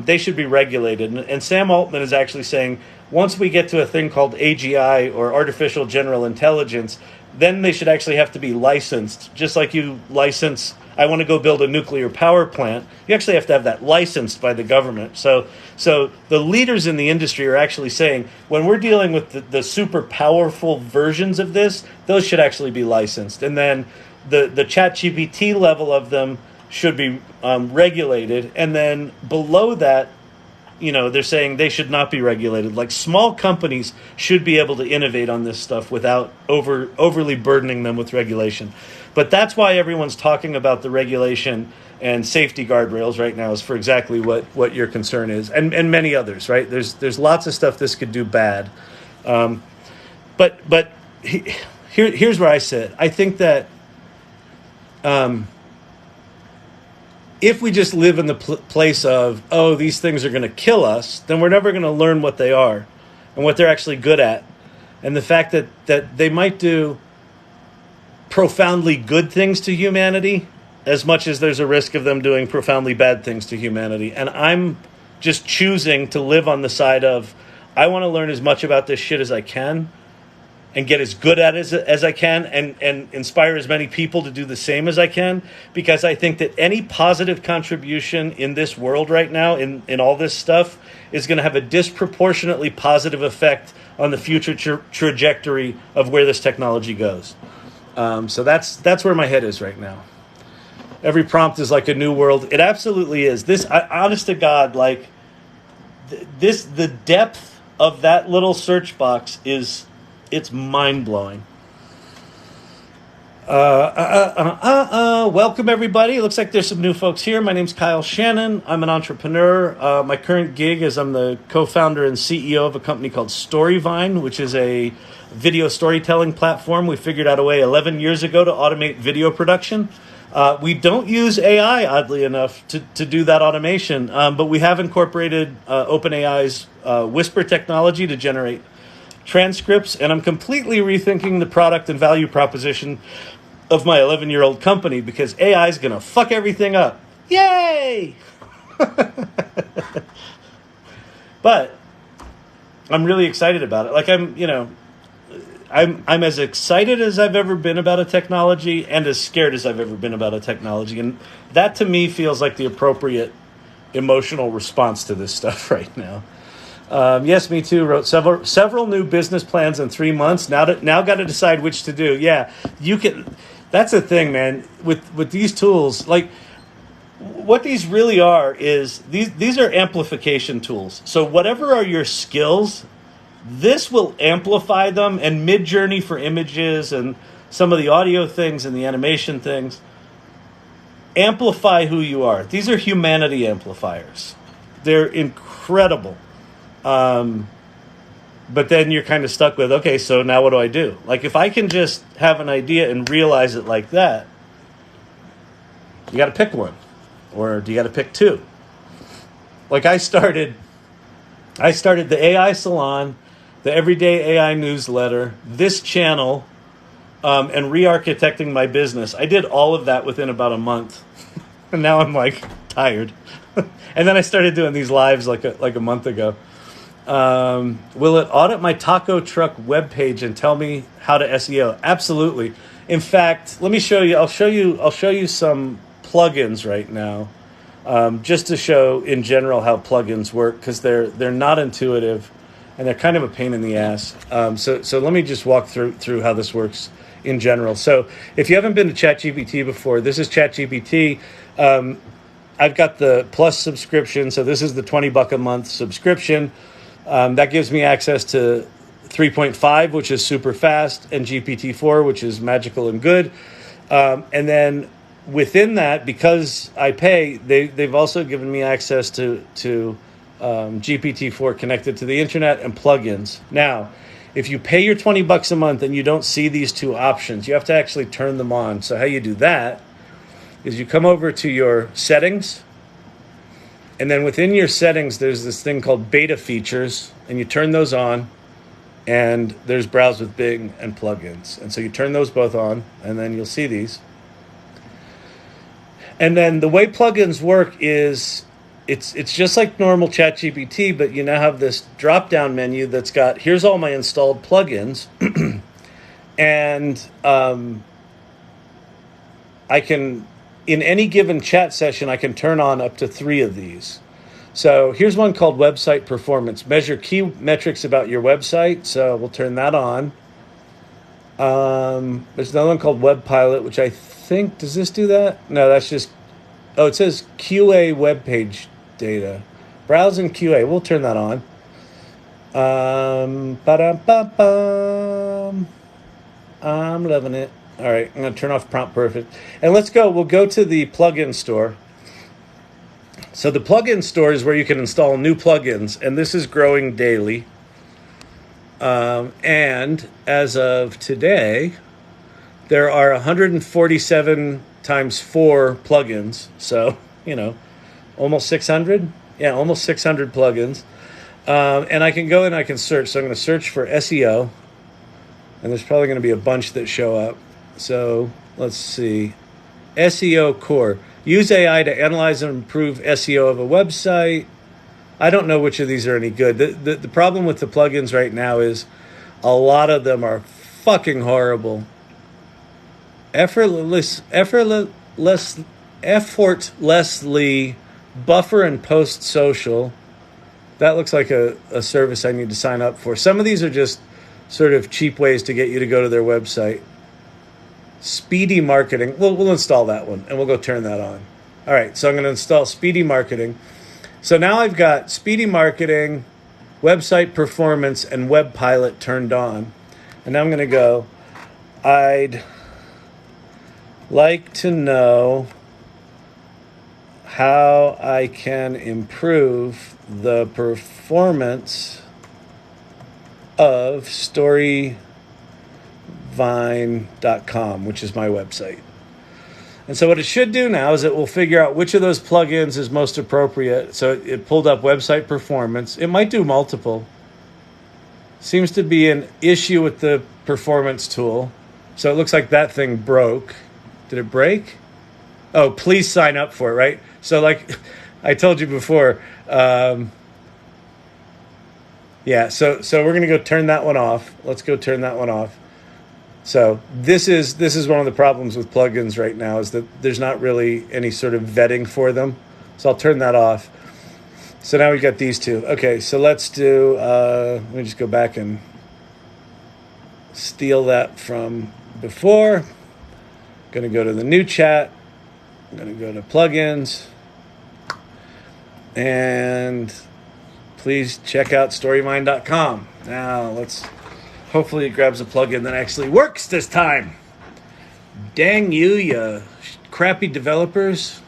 they should be regulated. And Sam Altman is actually saying, once we get to a thing called AGI, or artificial general intelligence, then they should actually have to be licensed. Just like you license, I want to go build a nuclear power plant, you actually have to have that licensed by the government. So the leaders in the industry are actually saying, when we're dealing with the super powerful versions of this, those should actually be licensed. And then the ChatGPT level of them should be regulated. And then below that, they're saying they should not be regulated. Like, small companies should be able to innovate on this stuff without overly burdening them with regulation. But that's why everyone's talking about the regulation and safety guardrails right now, is for exactly what your concern is, and many others, right? There's lots of stuff this could do bad. But here's where I sit. I think that if we just live in the place of, oh, these things are going to kill us, then we're never going to learn what they are and what they're actually good at. And the fact that they might do profoundly good things to humanity as much as there's a risk of them doing profoundly bad things to humanity. And I'm just choosing to live on the side of, I want to learn as much about this shit as I can and get as good at it as I can, and inspire as many people to do the same as I can, because I think that any positive contribution in this world right now, in all this stuff, is going to have a disproportionately positive effect on the future trajectory of where this technology goes. So that's where my head is right now. Every prompt is like a new world. It absolutely is. Honest to God, like the depth of that little search box it's mind-blowing. Welcome, everybody. It looks like there's some new folks here. My name's Kyle Shannon. I'm an entrepreneur. My current gig is I'm the co-founder and CEO of a company called Storyvine, which is a video storytelling platform. We figured out a way 11 years ago to automate video production. We don't use AI, oddly enough, to do that automation, but we have incorporated OpenAI's Whisper technology to generate transcripts, and I'm completely rethinking the product and value proposition of my 11-year-old company because AI is going to fuck everything up. Yay! But I'm really excited about it. Like I'm as excited as I've ever been about a technology and as scared as I've ever been about a technology. And that to me feels like the appropriate emotional response to this stuff right now. Yes, me too. Wrote several new business plans in 3 months. Now got to decide which to do. Yeah, you can. That's the thing, man. With these tools, like what these really are is these are amplification tools. So whatever are your skills, this will amplify them. And Mid-Journey for images and some of the audio things and the animation things amplify who you are. These are humanity amplifiers. They're incredible. But then you're kind of stuck with, okay, so now what do I do? Like if I can just have an idea and realize it like that, you got to pick one, or do you got to pick two? Like I started the AI Salon, the Everyday AI newsletter, this channel, and re-architecting my business. I did all of that within about a month, and now I'm like tired. And then I started doing these lives like a month ago. Will it audit my taco truck webpage and tell me how to SEO? Absolutely. In fact, let me show you. I'll show you some plugins right now, just to show in general how plugins work, because they're not intuitive and they're kind of a pain in the ass. So let me just walk through how this works in general. So if you haven't been to ChatGPT before, this is ChatGPT. I've got the Plus subscription, so this is the $20 a month subscription. That gives me access to 3.5, which is super fast, and GPT-4, which is magical and good. And then within that, because I pay, they've also given me access to GPT-4 connected to the internet and plugins. Now, if you pay your $20 a month and you don't see these two options, you have to actually turn them on. So how you do that is you come over to your settings, and then within your settings, there's this thing called beta features, and you turn those on, and there's browse with Bing and plugins. And so you turn those both on, and then you'll see these. And then the way plugins work is it's just like normal ChatGPT, but you now have this drop-down menu that's got, here's all my installed plugins, and I can, in any given chat session, I can turn on up to 3 of these. So here's one called Website Performance. Measure key metrics about your website. So we'll turn that on. There's another one called Web Pilot, which I think, does this do that? No, that's just, it says QA web page data. Browse and QA. We'll turn that on. I'm loving it. All right, I'm going to turn off Prompt Perfect. And let's go. We'll go to the plugin store. So the plugin store is where you can install new plugins, and this is growing daily. And as of today, there are 147 times 4 plugins. So, almost 600. Yeah, almost 600 plugins. And I can go and I can search. So I'm going to search for SEO. And there's probably going to be a bunch that show up. So let's see. SEO core. Use AI to analyze and improve SEO of a website. I don't know which of these are any good. The problem with the plugins right now is a lot of them are fucking horrible. Effortlessly buffer and post social. That looks like a service I need to sign up for. Some of these are just sort of cheap ways to get you to go to their website. Speedy marketing. We'll install that one, and we'll go turn that on. All right, so I'm going to install speedy marketing. So now I've got speedy marketing, website performance, and web pilot turned on. And now I'm going to go, I'd like to know how I can improve the performance of storyvine.com, which is my website. And so what it should do now is it will figure out which of those plugins is most appropriate. So it pulled up website performance. It might do multiple. Seems to be an issue with the performance tool. So it looks like that thing broke. Did it break? Oh, please sign up for it, right? So like I told you before, so we're going to go turn that one off. Let's go turn that one off. So this is one of the problems with plugins right now, is that there's not really any sort of vetting for them. So I'll turn that off. So now we've got these two. Okay, so let's do, let me just go back and steal that from before. Going to go to the new chat. I'm going to go to plugins. And please check out storyvine.com. Now hopefully it grabs a plugin that actually works this time. Dang you crappy developers.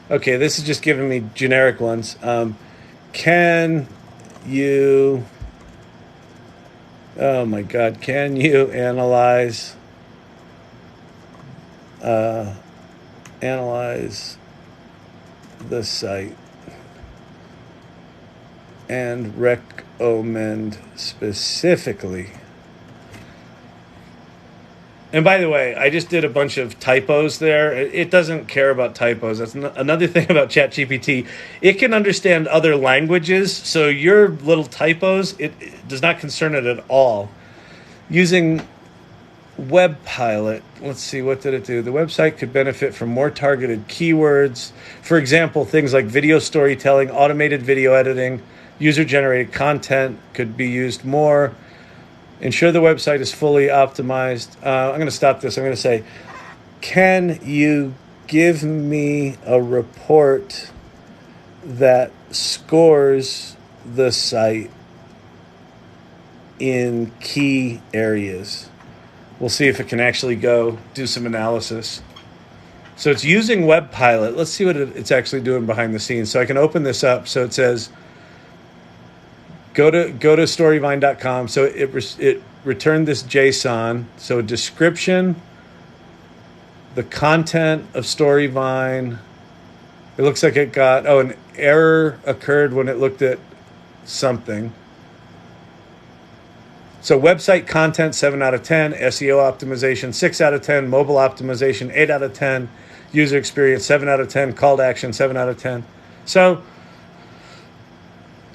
Okay, this is just giving me generic ones. Can you analyze the site and recommend specifically? And by the way, I just did a bunch of typos there. It doesn't care about typos. That's another thing about ChatGPT. It can understand other languages, so your little typos, it does not concern it at all. Using Web Pilot, let's see, what did it do? The website could benefit from more targeted keywords. For example, things like video storytelling, automated video editing, user-generated content could be used more. Ensure the website is fully optimized. I'm going to stop this. I'm going to say, can you give me a report that scores the site in key areas? We'll see if it can actually go do some analysis. So it's using Web Pilot. Let's see what it's actually doing behind the scenes. So I can open this up. So it says, go to storyvine.com. So it returned this JSON. So a description, the content of Storyvine. It looks like it got, an error occurred when it looked at something. So website content, 7 out of 10. SEO optimization, 6 out of 10. Mobile optimization, 8 out of 10. User experience, 7 out of 10. Call to action, 7 out of 10. So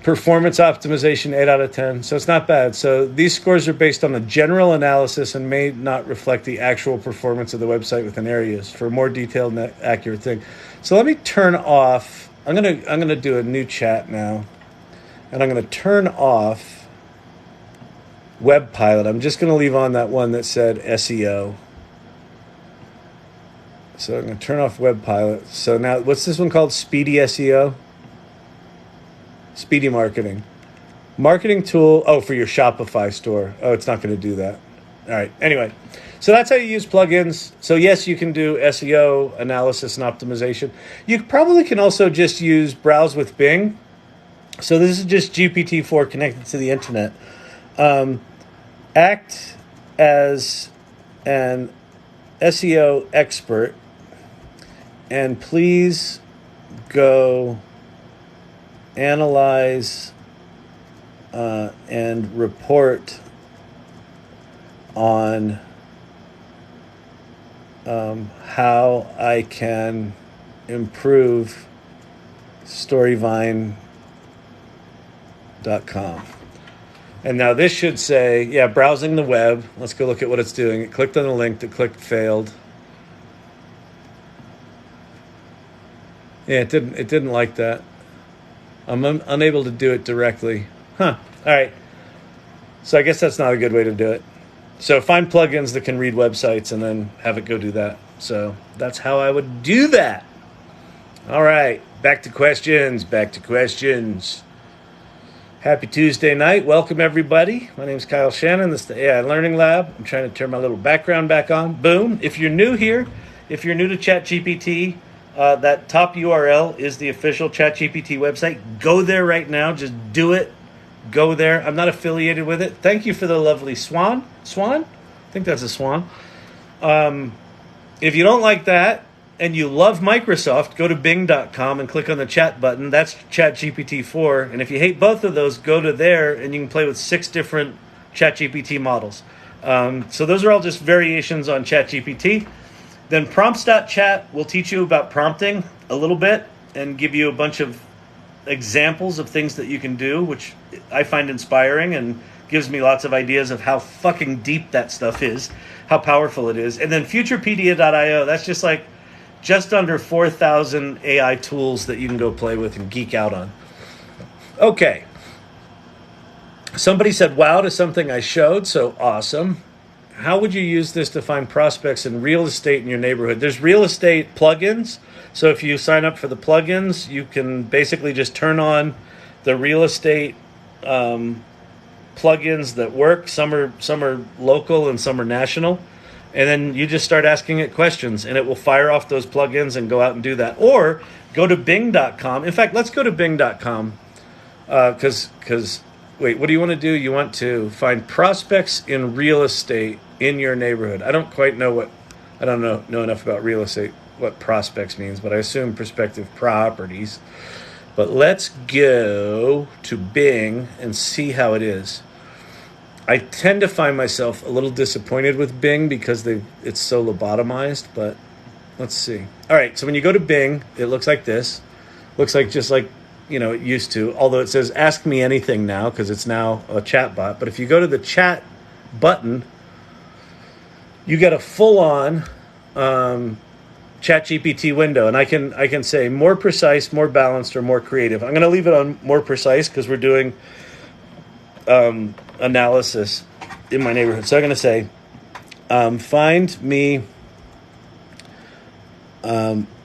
performance optimization, 8 out of 10. So it's not bad. So these scores are based on a general analysis and may not reflect the actual performance of the website within areas. For a more detailed and accurate thing. So let me turn off. I'm gonna do a new chat now, and I'm gonna turn off Web Pilot. I'm just gonna leave on that one that said SEO. So I'm gonna turn off Web Pilot. So now, what's this one called? Speedy SEO. Speedy marketing. Marketing tool, for your Shopify store. It's not going to do that. All right. Anyway, so that's how you use plugins. So yes, you can do SEO analysis and optimization. You probably can also just use Browse with Bing. So this is just GPT-4 connected to the internet. Act as an SEO expert and please go analyze and report on how I can improve storyvine.com. And now this should say, yeah, browsing the web. Let's go look at what it's doing. It clicked on the link, the click failed. Yeah, it didn't like that. I'm unable to do it directly. Huh. All right. So I guess that's not a good way to do it. So find plugins that can read websites and then have it go do that. So that's how I would do that. All right. Back to questions. Happy Tuesday night. Welcome, everybody. My name is Kyle Shannon. This is the AI Learning Lab. I'm trying to turn my little background back on. Boom. If you're new here, if you're new to ChatGPT, that top URL is the official ChatGPT website. Go there right now. Just do it. Go there. I'm not affiliated with it. Thank you for the lovely swan. Swan? I think that's a swan. If you don't like that and you love Microsoft, go to bing.com and click on the chat button. That's ChatGPT 4. And if you hate both of those, go to there and you can play with 6 different ChatGPT models. So those are all just variations on ChatGPT. Then prompts.chat will teach you about prompting a little bit and give you a bunch of examples of things that you can do, which I find inspiring and gives me lots of ideas of how fucking deep that stuff is, how powerful it is. And then futurepedia.io, that's just under 4,000 AI tools that you can go play with and geek out on. Okay. Somebody said wow to something I showed, so awesome. How would you use this to find prospects in real estate in your neighborhood? There's real estate plugins. So if you sign up for the plugins, you can basically just turn on the real estate plugins that work. Some are local and some are national. And then you just start asking it questions and it will fire off those plugins and go out and do that. Or go to bing.com. In fact, let's go to bing.com because wait, what do you want to do? You want to find prospects in real estate in your neighborhood. I don't know enough about real estate, what prospects means, but I assume prospective properties. But let's go to Bing and see how it is. I tend to find myself a little disappointed with Bing because it's so lobotomized, but let's see. All right, so when you go to Bing, it looks like this. Looks like just like it used to, although it says ask me anything now because it's now a chat bot. But if you go to the chat button, you get a full-on ChatGPT window, and I can say more precise, more balanced, or more creative. I'm going to leave it on more precise because we're doing analysis in my neighborhood. So I'm going to say, find me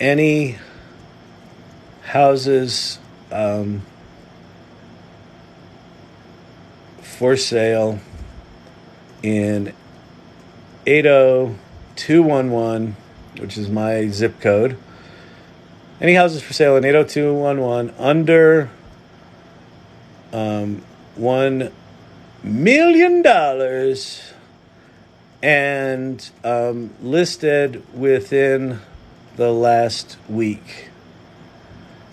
any houses for sale in 80211, which is my zip code. Any houses for sale in 80211 under $1 million and listed within the last week.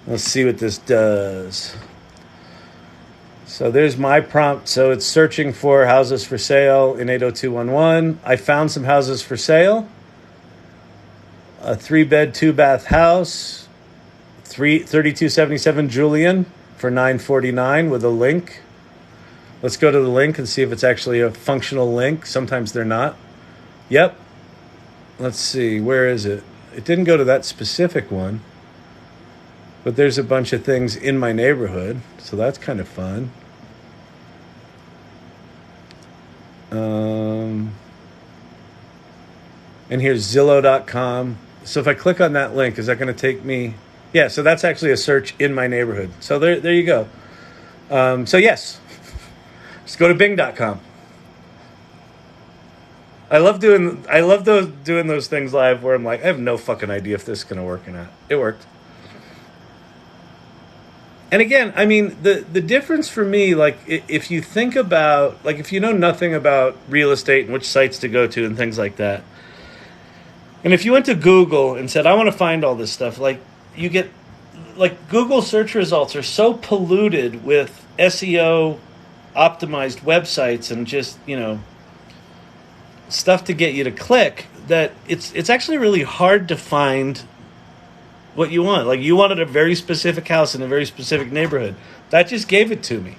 Let's see what this does. So there's my prompt. So it's searching for houses for sale in 80211. I found some houses for sale. A 3-bed, 2-bath house, 3277 Julian for $949 with a link. Let's go to the link and see if it's actually a functional link. Sometimes they're not. Yep. Let's see. Where is it? It didn't go to that specific one. But there's a bunch of things in my neighborhood, so that's kind of fun. And here's Zillow.com. So if I click on that link, is that going to take me? Yeah, so that's actually a search in my neighborhood. So there you go. So yes, just go to Bing.com. I love doing those things live where I'm like, I have no fucking idea if this is going to work or not. It worked. And again, I mean, the difference for me, like, if you think about, like, if you know nothing about real estate and which sites to go to and things like that, and if you went to Google and said, I want to find all this stuff, like, you get, like, Google search results are so polluted with SEO optimized websites and just, stuff to get you to click that it's actually really hard to find what you want. Like, you wanted a very specific house in a very specific neighborhood. That just gave it to me.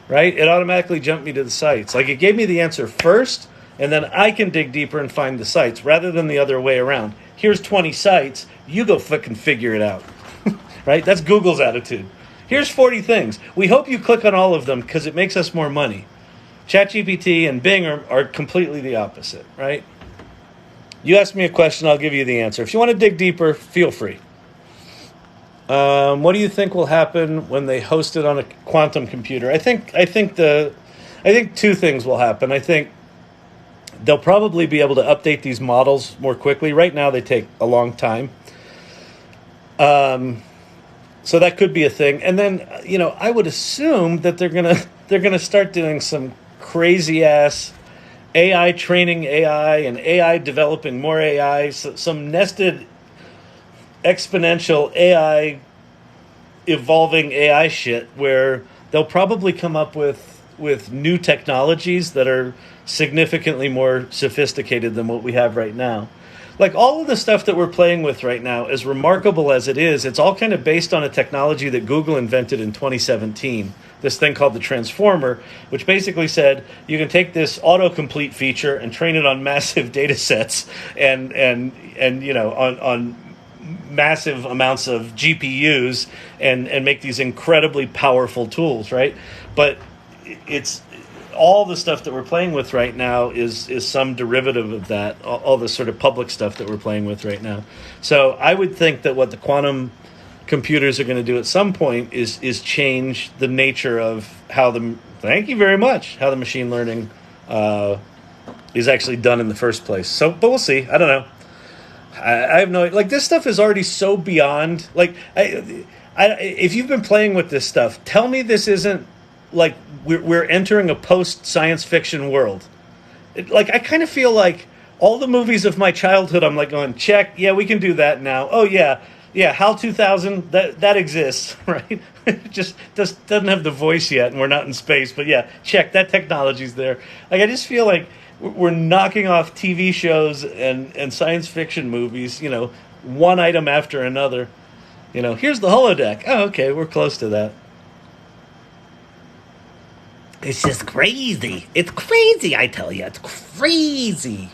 right? It automatically jumped me to the sites. Like, it gave me the answer first, and then I can dig deeper and find the sites rather than the other way around. Here's 20 sites. You go fucking figure it out, right? That's Google's attitude. Here's 40 things. We hope you click on all of them because it makes us more money. ChatGPT and Bing are completely the opposite, right? You ask me a question, I'll give you the answer. If you want to dig deeper, feel free. What do you think will happen when they host it on a quantum computer? I think two things will happen. I think they'll probably be able to update these models more quickly. Right now, they take a long time. So that could be a thing. And then, I would assume that they're gonna start doing some crazy ass AI training AI and AI developing more AI, some nested exponential AI evolving AI shit where they'll probably come up with new technologies that are significantly more sophisticated than what we have right now. Like, all of the stuff that we're playing with right now, as remarkable as it is, it's all kind of based on a technology that Google invented in 2017. This thing called the transformer, which basically said you can take this autocomplete feature and train it on massive data sets and on massive amounts of GPUs and make these incredibly powerful tools, right? But it's all the stuff that we're playing with right now is some derivative of that, all the sort of public stuff that we're playing with right now. So I would think that what the quantum computers are going to do at some point is change the nature of how thank you very much, how the machine learning is actually done in the first place. So, but we'll see. I don't know. I have no, like, this stuff is already so beyond, like, if you've been playing with this stuff, tell me this isn't like we're entering a post-science fiction world. I kind of feel like all the movies of my childhood, I'm like going, check, yeah, we can do that now. Oh, yeah, HAL 2000, that exists, right? It just doesn't have the voice yet, and we're not in space. But yeah, check, that technology's there. Like, I just feel like we're knocking off TV shows and science fiction movies, one item after another. Here's the holodeck. Oh, okay, we're close to that. It's just crazy. It's crazy, I tell you. It's crazy.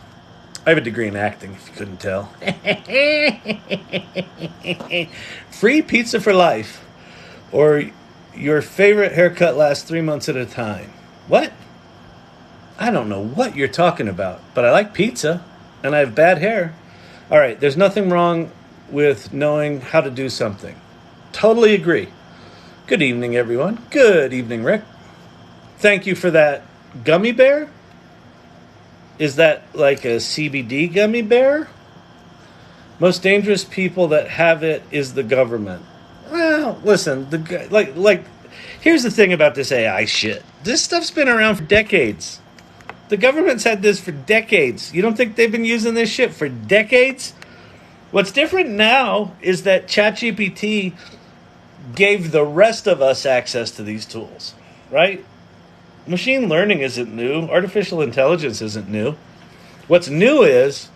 I have a degree in acting, if you couldn't tell. Free pizza for life. Or your favorite haircut lasts 3 months at a time. What? I don't know what you're talking about, but I like pizza, and I have bad hair. All right, there's nothing wrong with knowing how to do something. Totally agree. Good evening, everyone. Good evening, Rick. Thank you for that gummy bear. Is that like a CBD gummy bear? Most dangerous people that have it is the government. Well, listen, here's the thing about this AI shit. This stuff's been around for decades. The government's had this for decades. You don't think they've been using this shit for decades? What's different now is that ChatGPT gave the rest of us access to these tools, right? Machine learning isn't new. Artificial intelligence isn't new. What's new is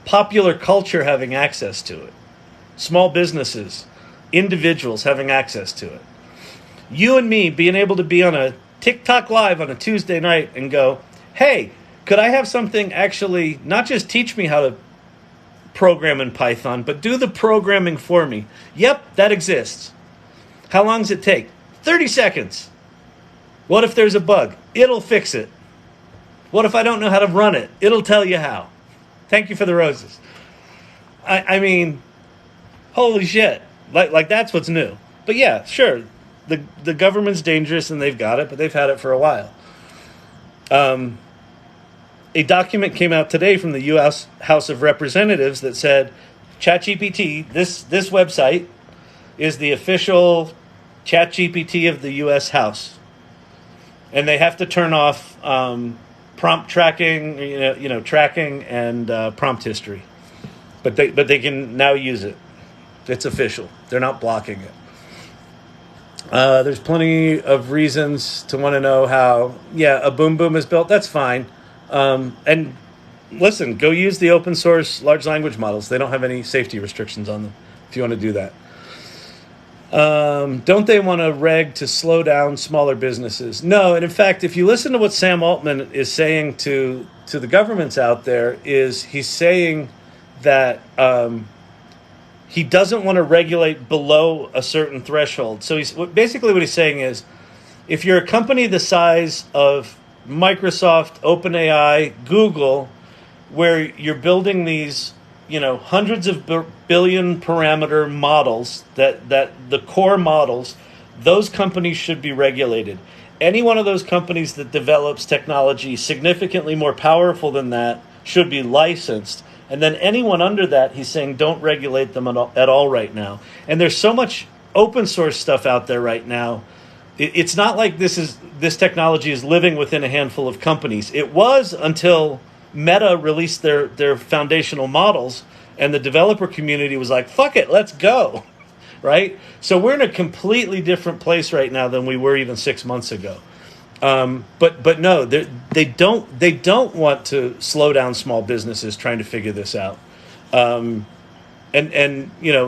popular culture having access to it. Small businesses, individuals having access to it. You and me being able to be on a TikTok live on a Tuesday night and go, hey, could I have something actually not just teach me how to program in Python, but do the programming for me? Yep, that exists. How long does it take? 30 seconds. What if there's a bug? It'll fix it. What if I don't know how to run it? It'll tell you how. Thank you for the roses. I mean, holy shit. Like that's what's new. But yeah, sure, the government's dangerous and they've got it, but they've had it for a while. A document came out today from the U.S. House of Representatives that said ChatGPT, this website, is the official ChatGPT of the U.S. House. And they have to turn off prompt tracking, tracking and prompt history. But they can now use it. It's official. They're not blocking it. There's plenty of reasons to want to know how, a boom boom is built. That's fine. And listen, go use the open source large language models. They don't have any safety restrictions on them if you want to do that. Don't they want to reg to slow down smaller businesses? No, and in fact, if you listen to what Sam Altman is saying to the governments out there, is he's saying that he doesn't want to regulate below a certain threshold. So basically what he's saying is, if you're a company the size of Microsoft, OpenAI, Google, where you're building these, hundreds of billion parameter models, that the core models, those companies should be regulated. Any one of those companies that develops technology significantly more powerful than that should be licensed. And then anyone under that, he's saying, don't regulate them at all right now. And there's so much open source stuff out there right now. It's not like this technology is living within a handful of companies. It was until Meta released their foundational models, and the developer community was like, fuck it, let's go, right? So we're in a completely different place right now than we were even 6 months ago. But no, they don't want to slow down small businesses trying to figure this out. And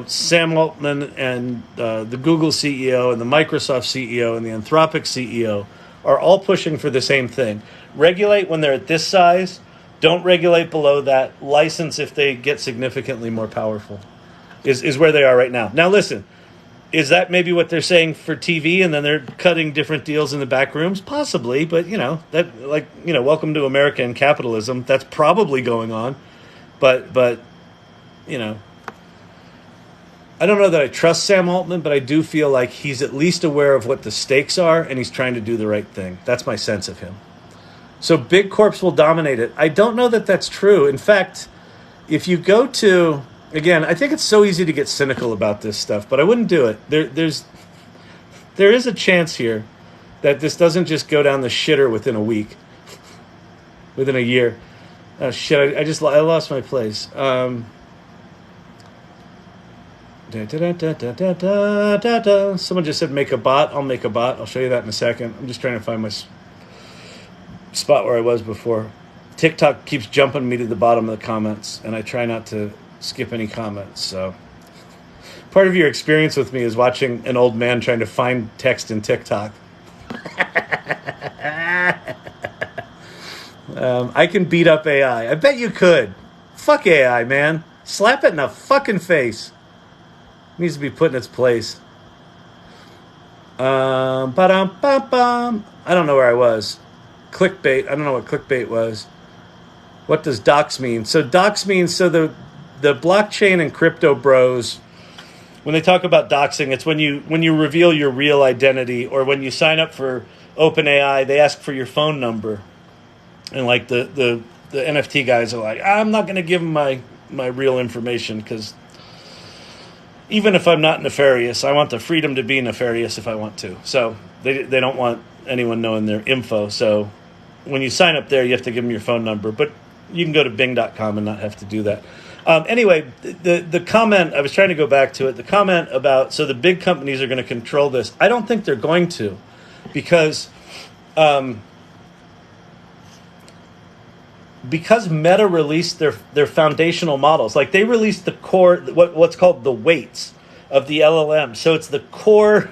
Sam Altman and the Google CEO and the Microsoft CEO and the Anthropic CEO are all pushing for the same thing. Regulate when they're at this size. Don't regulate below that. License if they get significantly more powerful, is where they are right now. Now, listen, is that maybe what they're saying for TV, and then they're cutting different deals in the back rooms? Possibly, but welcome to America and capitalism. That's probably going on, but I don't know that I trust Sam Altman, but I do feel like he's at least aware of what the stakes are, and he's trying to do the right thing. That's my sense of him. So big corps will dominate it. I don't know that that's true. In fact, if you go to, again, I think it's so easy to get cynical about this stuff, but I wouldn't do it. There is a chance here that this doesn't just go down the shitter within a week, within a year. Oh shit! I lost my place. Someone just said make a bot. I'll make a bot. I'll show you that in a second. I'm just trying to find my spot where I was before. TikTok keeps jumping me to the bottom of the comments, and I try not to skip any comments. So part of your experience with me is watching an old man trying to find text in TikTok. I can beat up AI. I bet you could. Fuck AI, man. Slap it in the fucking face. It needs to be put in its place. Ba-dum-bum-bum. I don't know where I was. Clickbait. I don't know what clickbait was. What does docs mean? So docs means, so the blockchain and crypto bros, when they talk about doxing, it's when you reveal your real identity, or when you sign up for OpenAI, they ask for your phone number. And like the NFT guys are like, I'm not going to give them my real information, because even if I'm not nefarious, I want the freedom to be nefarious if I want to. So they don't want anyone knowing their info. So when you sign up there, you have to give them your phone number. But you can go to bing.com and not have to do that. Anyway, the comment, I was trying to go back to it, the comment about, so the big companies are going to control this. I don't think they're going to, because Meta released their foundational models. Like, they released the core, what's called the weights of the LLM. So it's the core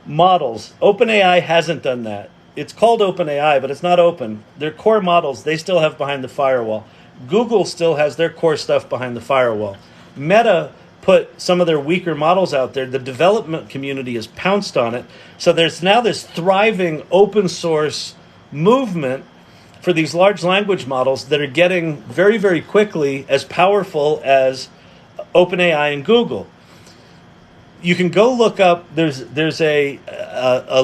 models. OpenAI hasn't done that. It's called OpenAI, but it's not open. Their core models, they still have behind the firewall. Google still has their core stuff behind the firewall. Meta put some of their weaker models out there. The development community has pounced on it. So there's now this thriving open source movement for these large language models that are getting very, very quickly as powerful as OpenAI and Google. You can go look up, there's a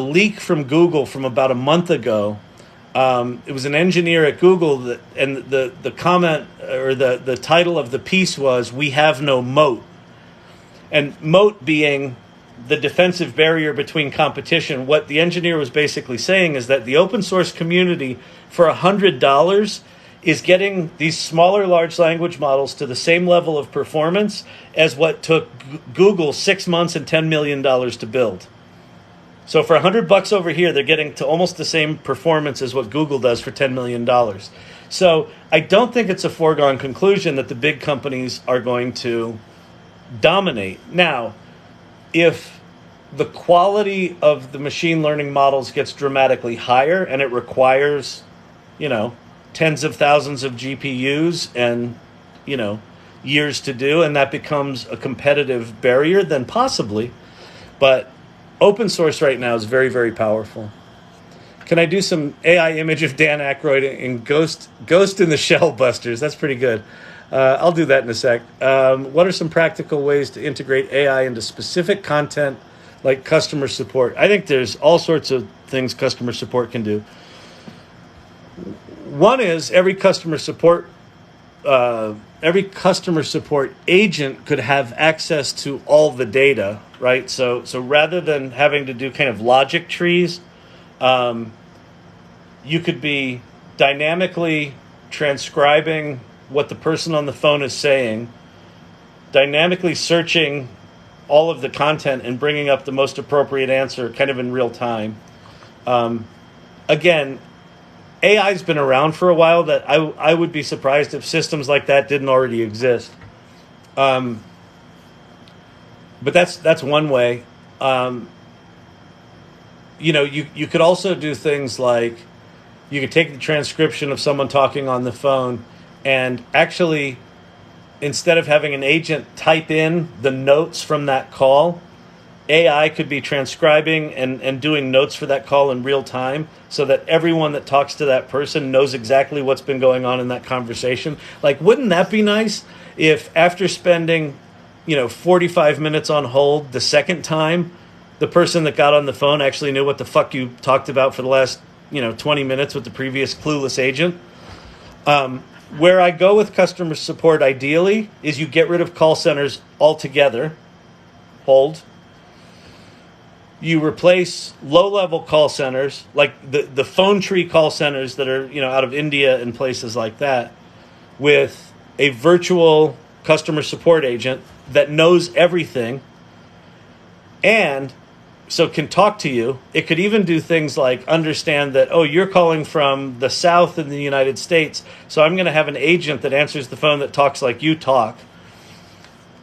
leak from Google from about a month ago. It was an engineer at Google, and the comment, or the title of the piece was, "We have no moat." And moat being the defensive barrier between competition. What the engineer was basically saying is that the open source community, for $100, is getting these smaller large language models to the same level of performance as what took Google 6 months and $10 million to build. So for $100 over here, they're getting to almost the same performance as what Google does for $10 million. So I don't think it's a foregone conclusion that the big companies are going to dominate. Now, if the quality of the machine learning models gets dramatically higher, and it requires, tens of thousands of GPUs and, years to do, and that becomes a competitive barrier, then possibly. But open source right now is very, very powerful. Can I do some AI image of Dan Aykroyd in Ghost in the Shell Busters? That's pretty good. I'll do that in a sec. What are some practical ways to integrate AI into specific content like customer support? I think there's all sorts of things customer support can do. One is every customer support agent could have access to all the data, right? So rather than having to do kind of logic trees, you could be dynamically transcribing what the person on the phone is saying, dynamically searching all of the content and bringing up the most appropriate answer kind of in real time. Again, AI's been around for a while. That I would be surprised if systems like that didn't already exist. But that's one way. You could also do things like you could take the transcription of someone talking on the phone and actually, instead of having an agent type in the notes from that call, AI could be transcribing and doing notes for that call in real time so that everyone that talks to that person knows exactly what's been going on in that conversation. Like, wouldn't that be nice if after spending, 45 minutes on hold the second time, the person that got on the phone actually knew what the fuck you talked about for the last, 20 minutes with the previous clueless agent? Where I go with customer support ideally is you get rid of call centers altogether. Hold. You replace low-level call centers, like the phone tree call centers that are, out of India and places like that, with a virtual customer support agent that knows everything and so can talk to you. It could even do things like understand that, oh, you're calling from the South in the United States, so I'm going to have an agent that answers the phone that talks like you talk.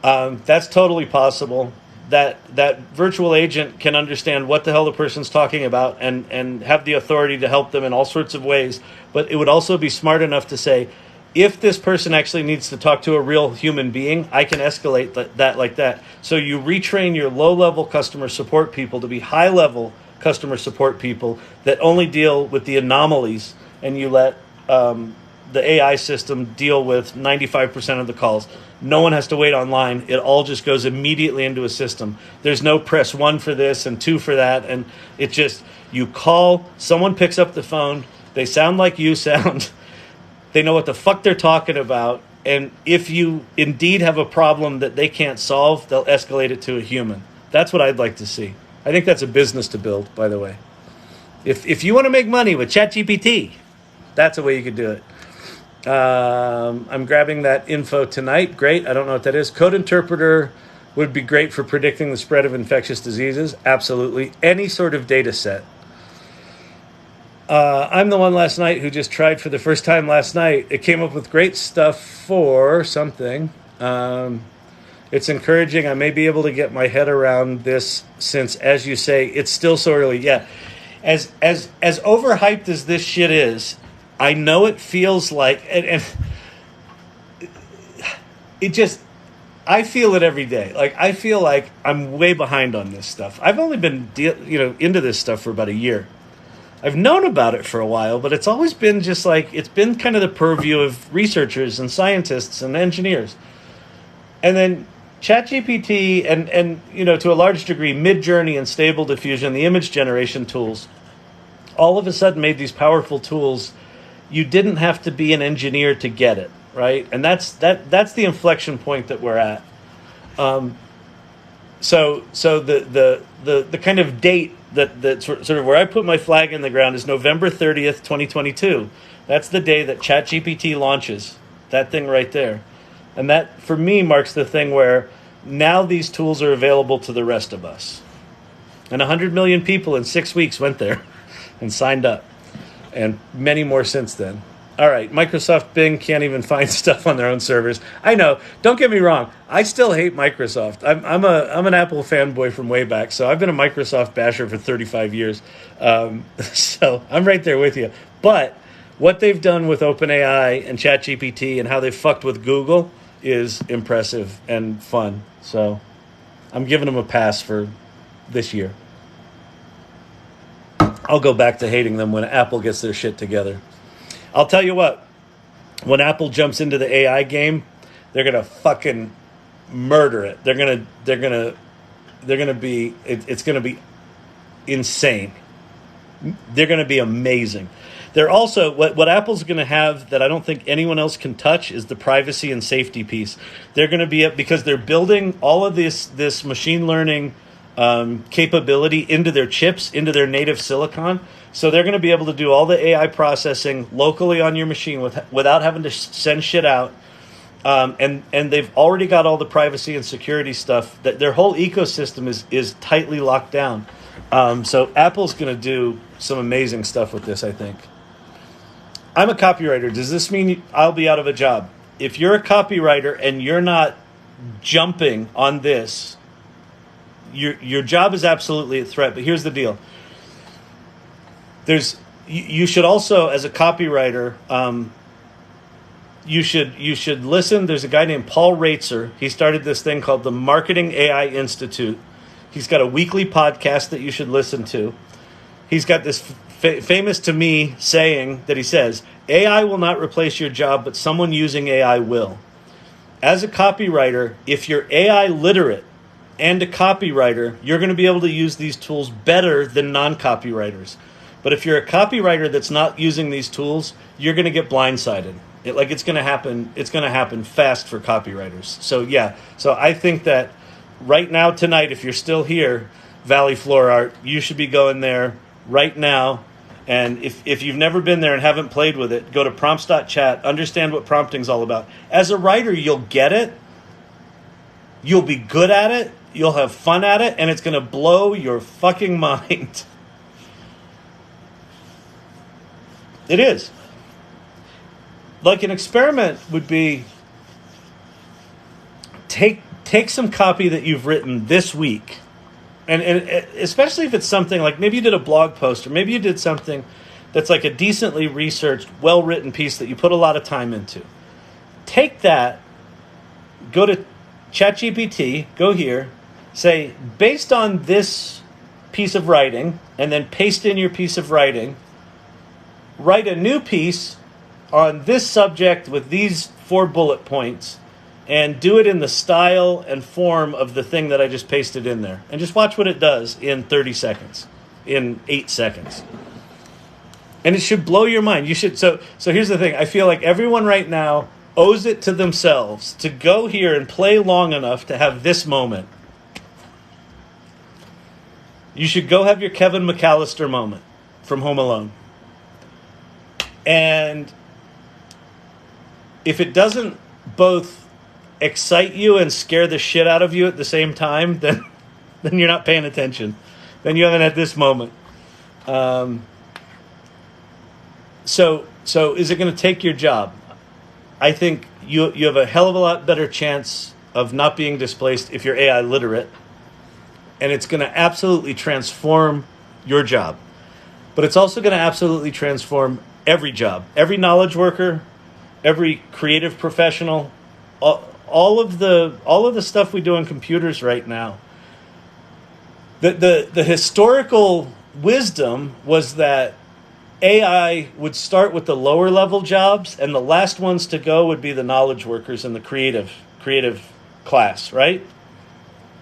That's totally possible. That virtual agent can understand what the hell the person's talking about and have the authority to help them in all sorts of ways. But it would also be smart enough to say, if this person actually needs to talk to a real human being, I can escalate that like that. So you retrain your low-level customer support people to be high-level customer support people that only deal with the anomalies, and you let the AI system deal with 95% of the calls. No one has to wait online. It all just goes immediately into a system. There's no press 1 for this and 2 for that. And it just, you call, someone picks up the phone, they sound like you sound, they know what the fuck they're talking about. And if you indeed have a problem that they can't solve, they'll escalate it to a human. That's what I'd like to see. I think that's a business to build, by the way. If you want to make money with ChatGPT, that's a way you could do it. I'm grabbing that info tonight. Great. I don't know what that is. Code interpreter would be great for predicting the spread of infectious diseases. Absolutely. Any sort of data set. I'm the one last night who just tried for the first time last night. It came up with great stuff for something. It's encouraging. I may be able to get my head around this since, as you say, it's still so early. Yeah. As overhyped as this shit is, I know it feels like, and it just, I feel it every day. Like, I feel like I'm way behind on this stuff. I've only been, into this stuff for about a year. I've known about it for a while, but it's always been just like, it's been kind of the purview of researchers and scientists and engineers. And then ChatGPT and to a large degree, Midjourney and Stable Diffusion, the image generation tools, all of a sudden made these powerful tools. You didn't have to be an engineer to get it, right? And that's the inflection point that we're at. So the kind of date that sort of where I put my flag in the ground is November 30th, 2022. That's the day that ChatGPT launches. That thing right there. And that, for me, marks the thing where now these tools are available to the rest of us. And 100 million people in 6 weeks went there and signed up. And many more since then. All right, Microsoft Bing can't even find stuff on their own servers. I know. Don't get me wrong. I still hate Microsoft. I'm an Apple fanboy from way back, so I've been a Microsoft basher for 35 years. So I'm right there with you. But what they've done with OpenAI and ChatGPT and how they've fucked with Google is impressive and fun. So I'm giving them a pass for this year. I'll go back to hating them when Apple gets their shit together. I'll tell you what, when Apple jumps into the AI game, they're gonna fucking murder it. It's gonna be insane. They're gonna be amazing. They're also, what Apple's gonna have that I don't think anyone else can touch is the privacy and safety piece. They're gonna be, because they're building all of this machine learning capability into their chips, into their native silicon. So they're going to be able to do all the AI processing locally on your machine without having to send shit out. And they've already got all the privacy and security stuff. That their whole ecosystem is tightly locked down. So Apple's going to do some amazing stuff with this, I think. I'm a copywriter. Does this mean I'll be out of a job? If you're a copywriter and you're not jumping on this, your job is absolutely at threat. But here's the deal. You should also, as a copywriter, you should listen. There's a guy named Paul Raitzer. He started this thing called the Marketing AI Institute. He's got a weekly podcast that you should listen to. He's got this famous to me saying that he says, AI will not replace your job, but someone using AI will. As a copywriter, if you're AI literate and a copywriter, you're going to be able to use these tools better than non-copywriters. But if you're a copywriter that's not using these tools, you're going to get blindsided. It's going to happen. It's going to happen fast for copywriters. So yeah. So I think that right now, tonight, if you're still here, Valley Floor Art, you should be going there right now. And if you've never been there and haven't played with it, go to prompts.chat, understand what prompting's all about. As a writer, you'll get it. You'll be good at it. You'll have fun at it. And it's going to blow your fucking mind. It is. Like an experiment would be take some copy that you've written this week. And especially if it's something like maybe you did a blog post or maybe you did something that's like a decently researched, well-written piece that you put a lot of time into. Take that, go to ChatGPT, go here, say, based on this piece of writing, and then paste in your piece of writing, write a new piece on this subject with these 4 bullet points, and do it in the style and form of the thing that I just pasted in there. And just watch what it does in 30 seconds, in 8 seconds. And it should blow your mind. You should. So here's the thing. I feel like everyone right now owes it to themselves to go here and play long enough to have this moment. You should go have your Kevin McAllister moment from Home Alone. And if it doesn't both excite you and scare the shit out of you at the same time, then you're not paying attention. Then you haven't had this moment. So is it going to take your job? I think you have a hell of a lot better chance of not being displaced if you're AI literate. And it's going to absolutely transform your job. But it's also going to absolutely transform every job. Every knowledge worker, every creative professional, all of the stuff we do on computers right now. The historical wisdom was that AI would start with the lower level jobs, and the last ones to go would be the knowledge workers and the creative class, right?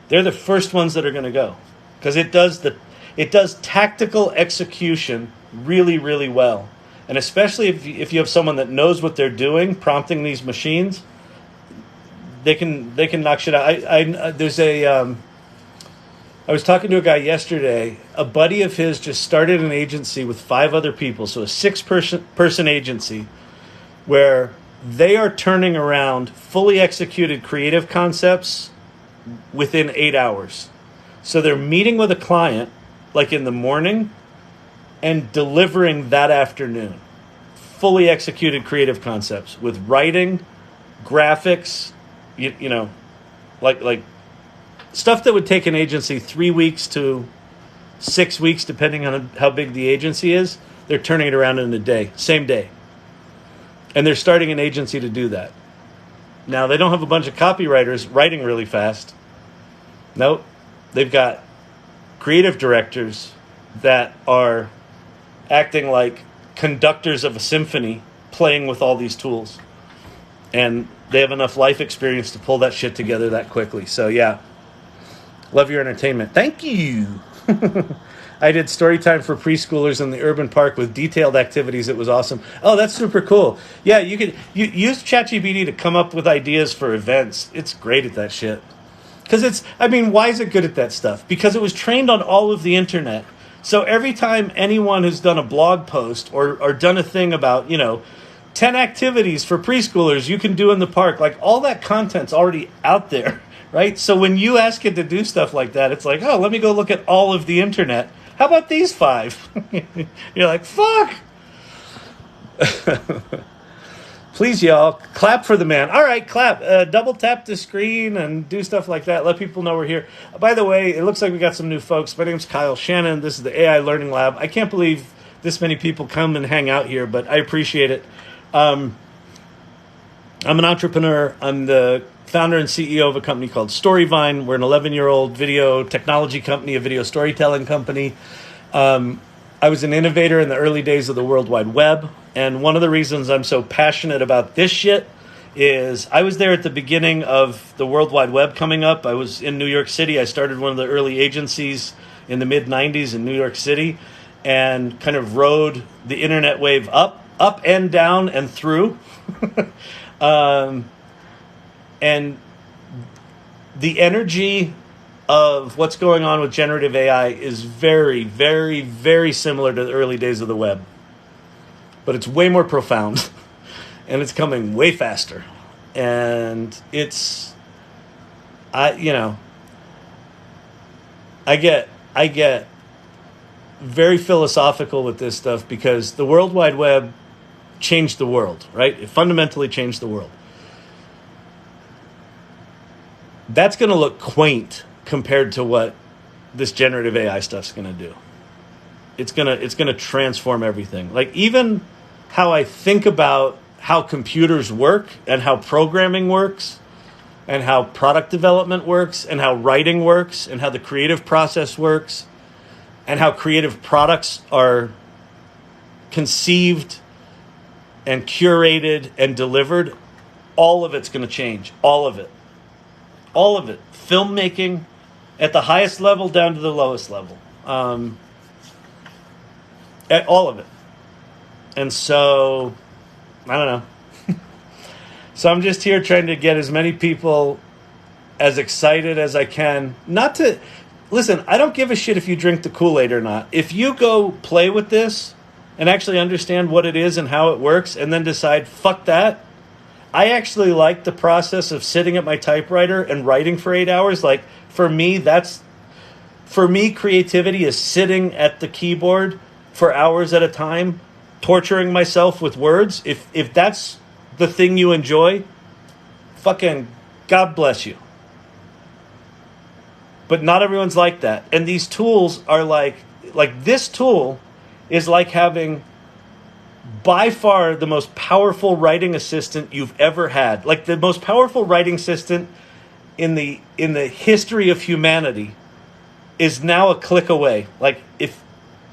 They're the first ones that are going to go because it does tactical execution really, really well. And especially if you have someone that knows what they're doing, prompting these machines, they can knock shit out. I was talking to a guy yesterday. A buddy of his just started an agency with 5 other people, so a 6-person agency, where they are turning around fully executed creative concepts within 8 hours. So they're meeting with a client like in the morning and delivering that afternoon. fully executed creative concepts with writing, graphics, you know, like stuff that would take an agency 3 weeks to 6 weeks, depending on how big the agency is. They're turning it around in a day, same day. And they're starting an agency to do that. Now, they don't have a bunch of copywriters writing really fast. Nope. They've got creative directors that are acting like conductors of a symphony, playing with all these tools. And they have enough life experience to pull that shit together that quickly. So, yeah. Love your entertainment. Thank you. I did story time for preschoolers in the urban park with detailed activities. It was awesome. Oh, that's super cool. Yeah, you use ChatGPT to come up with ideas for events. It's great at that shit. Because why is it good at that stuff? Because it was trained on all of the internet. So every time anyone who's done a blog post or done a thing about, 10 activities for preschoolers you can do in the park, like all that content's already out there, right? So when you ask it to do stuff like that, it's like, oh, let me go look at all of the internet. How about these 5? You're like, fuck. Please, y'all, clap for the man. All right, clap. Double tap the screen and do stuff like that. Let people know we're here. By the way, it looks like we got some new folks. My name's Kyle Shannon. This is the AI Learning Lab. I can't believe this many people come and hang out here, but I appreciate it. I'm an entrepreneur. I'm the founder and CEO of a company called Storyvine. We're an 11-year-old video technology company, a video storytelling company. I was an innovator in the early days of the World Wide Web. And one of the reasons I'm so passionate about this shit is I was there at the beginning of the World Wide Web coming up. I was in New York City. I started one of the early agencies in the mid-90s in New York City and kind of rode the internet wave up and down and through. And the energy of what's going on with generative AI is very, very, very similar to the early days of the web. But it's way more profound, and it's coming way faster. And I get very philosophical with this stuff because the World Wide Web changed the world, right? It fundamentally changed the world. That's going to look quaint compared to what this generative AI stuff's going to do. It's going to transform everything. Like even how I think about how computers work and how programming works and how product development works and how writing works and how the creative process works and how creative products are conceived and curated and delivered, all of it's going to change. All of it. All of it. Filmmaking at the highest level down to the lowest level. At all of it. And so, I don't know. So I'm just here trying to get as many people as excited as I can. Listen, I don't give a shit if you drink the Kool-Aid or not. If you go play with this and actually understand what it is and how it works and then decide, fuck that. I actually like the process of sitting at my typewriter and writing for 8 hours. Like, for me, creativity is sitting at the keyboard for hours at a time, torturing myself with words. If that's the thing you enjoy, fucking God bless you. But not everyone's like that. And these tools are like this tool is like having by far the most powerful writing assistant you've ever had. Like the most powerful writing assistant in the history of humanity is now a click away. Like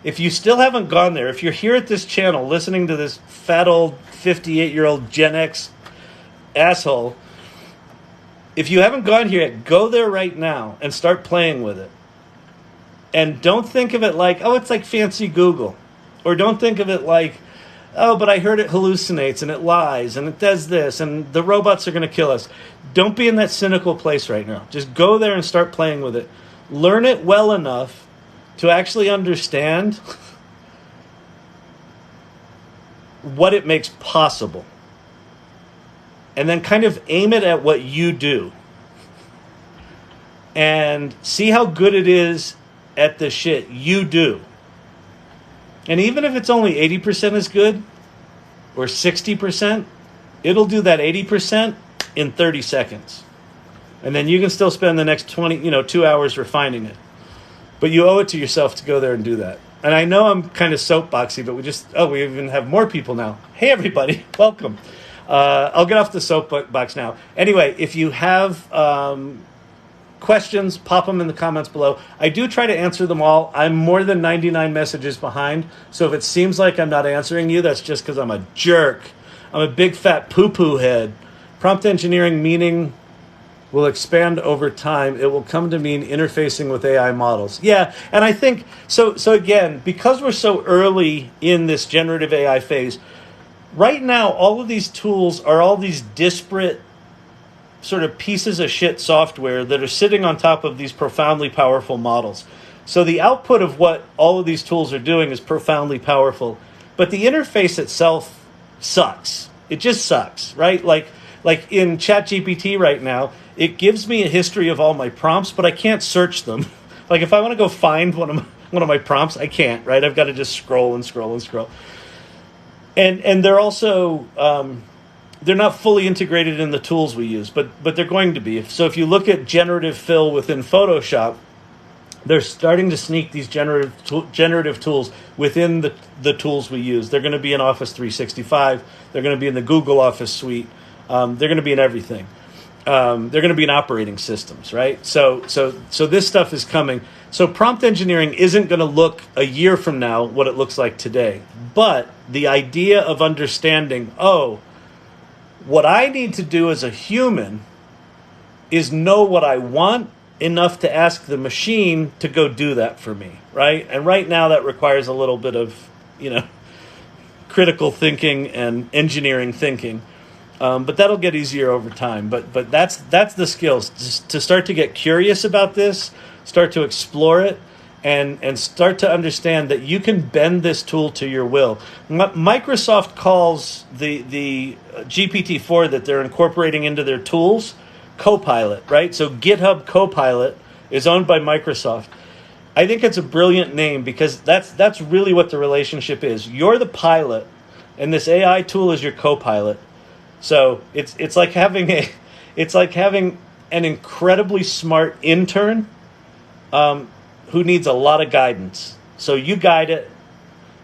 if you still haven't gone there, if you're here at this channel listening to this fat old 58-year-old Gen X asshole, if you haven't gone here yet, go there right now and start playing with it. And don't think of it like, oh, it's like fancy Google. Or don't think of it like, oh, but I heard it hallucinates and it lies and it does this and the robots are going to kill us. Don't be in that cynical place right now. Just go there and start playing with it. Learn it well enough to actually understand what it makes possible. And then kind of aim it at what you do. And see how good it is at the shit you do. And even if it's only 80% as good, or 60%, it'll do that 80% in 30 seconds. And then you can still spend the next 2 hours refining it. But you owe it to yourself to go there and do that. And I know I'm kind of soapboxy, but we even have more people now. Hey, everybody, welcome. I'll get off the soapbox now. Anyway, if you have questions, pop them in the comments below. I do try to answer them all. I'm more than 99 messages behind. So if it seems like I'm not answering you, that's just because I'm a jerk. I'm a big fat poo-poo head. Prompt engineering meaning will expand over time. It will come to mean interfacing with AI models. Yeah, and I think, so again, because we're so early in this generative AI phase, right now, all of these tools are all these disparate sort of pieces of shit software that are sitting on top of these profoundly powerful models. So the output of what all of these tools are doing is profoundly powerful, but the interface itself sucks. It just sucks, right? Like in ChatGPT right now, it gives me a history of all my prompts, but I can't search them. Like if I want to go find one of my prompts, I can't, right? I've got to just scroll and scroll and scroll. And they're also they're not fully integrated in the tools we use, but they're going to be. So if you look at generative fill within Photoshop, they're starting to sneak these generative tools within the tools we use. They're going to be in Office 365. They're going to be in the Google Office suite. They're going to be in everything. They're going to be in operating systems, right? So this stuff is coming. So prompt engineering isn't going to look a year from now what it looks like today. But the idea of understanding, what I need to do as a human is know what I want enough to ask the machine to go do that for me, right? And right now that requires a little bit of, critical thinking and engineering thinking. But that'll get easier over time. But that's the skills, just to start to get curious about this, start to explore it, and start to understand that you can bend this tool to your will. Microsoft calls the GPT-4 that they're incorporating into their tools Copilot, right? So GitHub Copilot is owned by Microsoft. I think it's a brilliant name because that's really what the relationship is. You're the pilot, and this AI tool is your co-pilot. So it's like having an incredibly smart intern who needs a lot of guidance. So you guide it,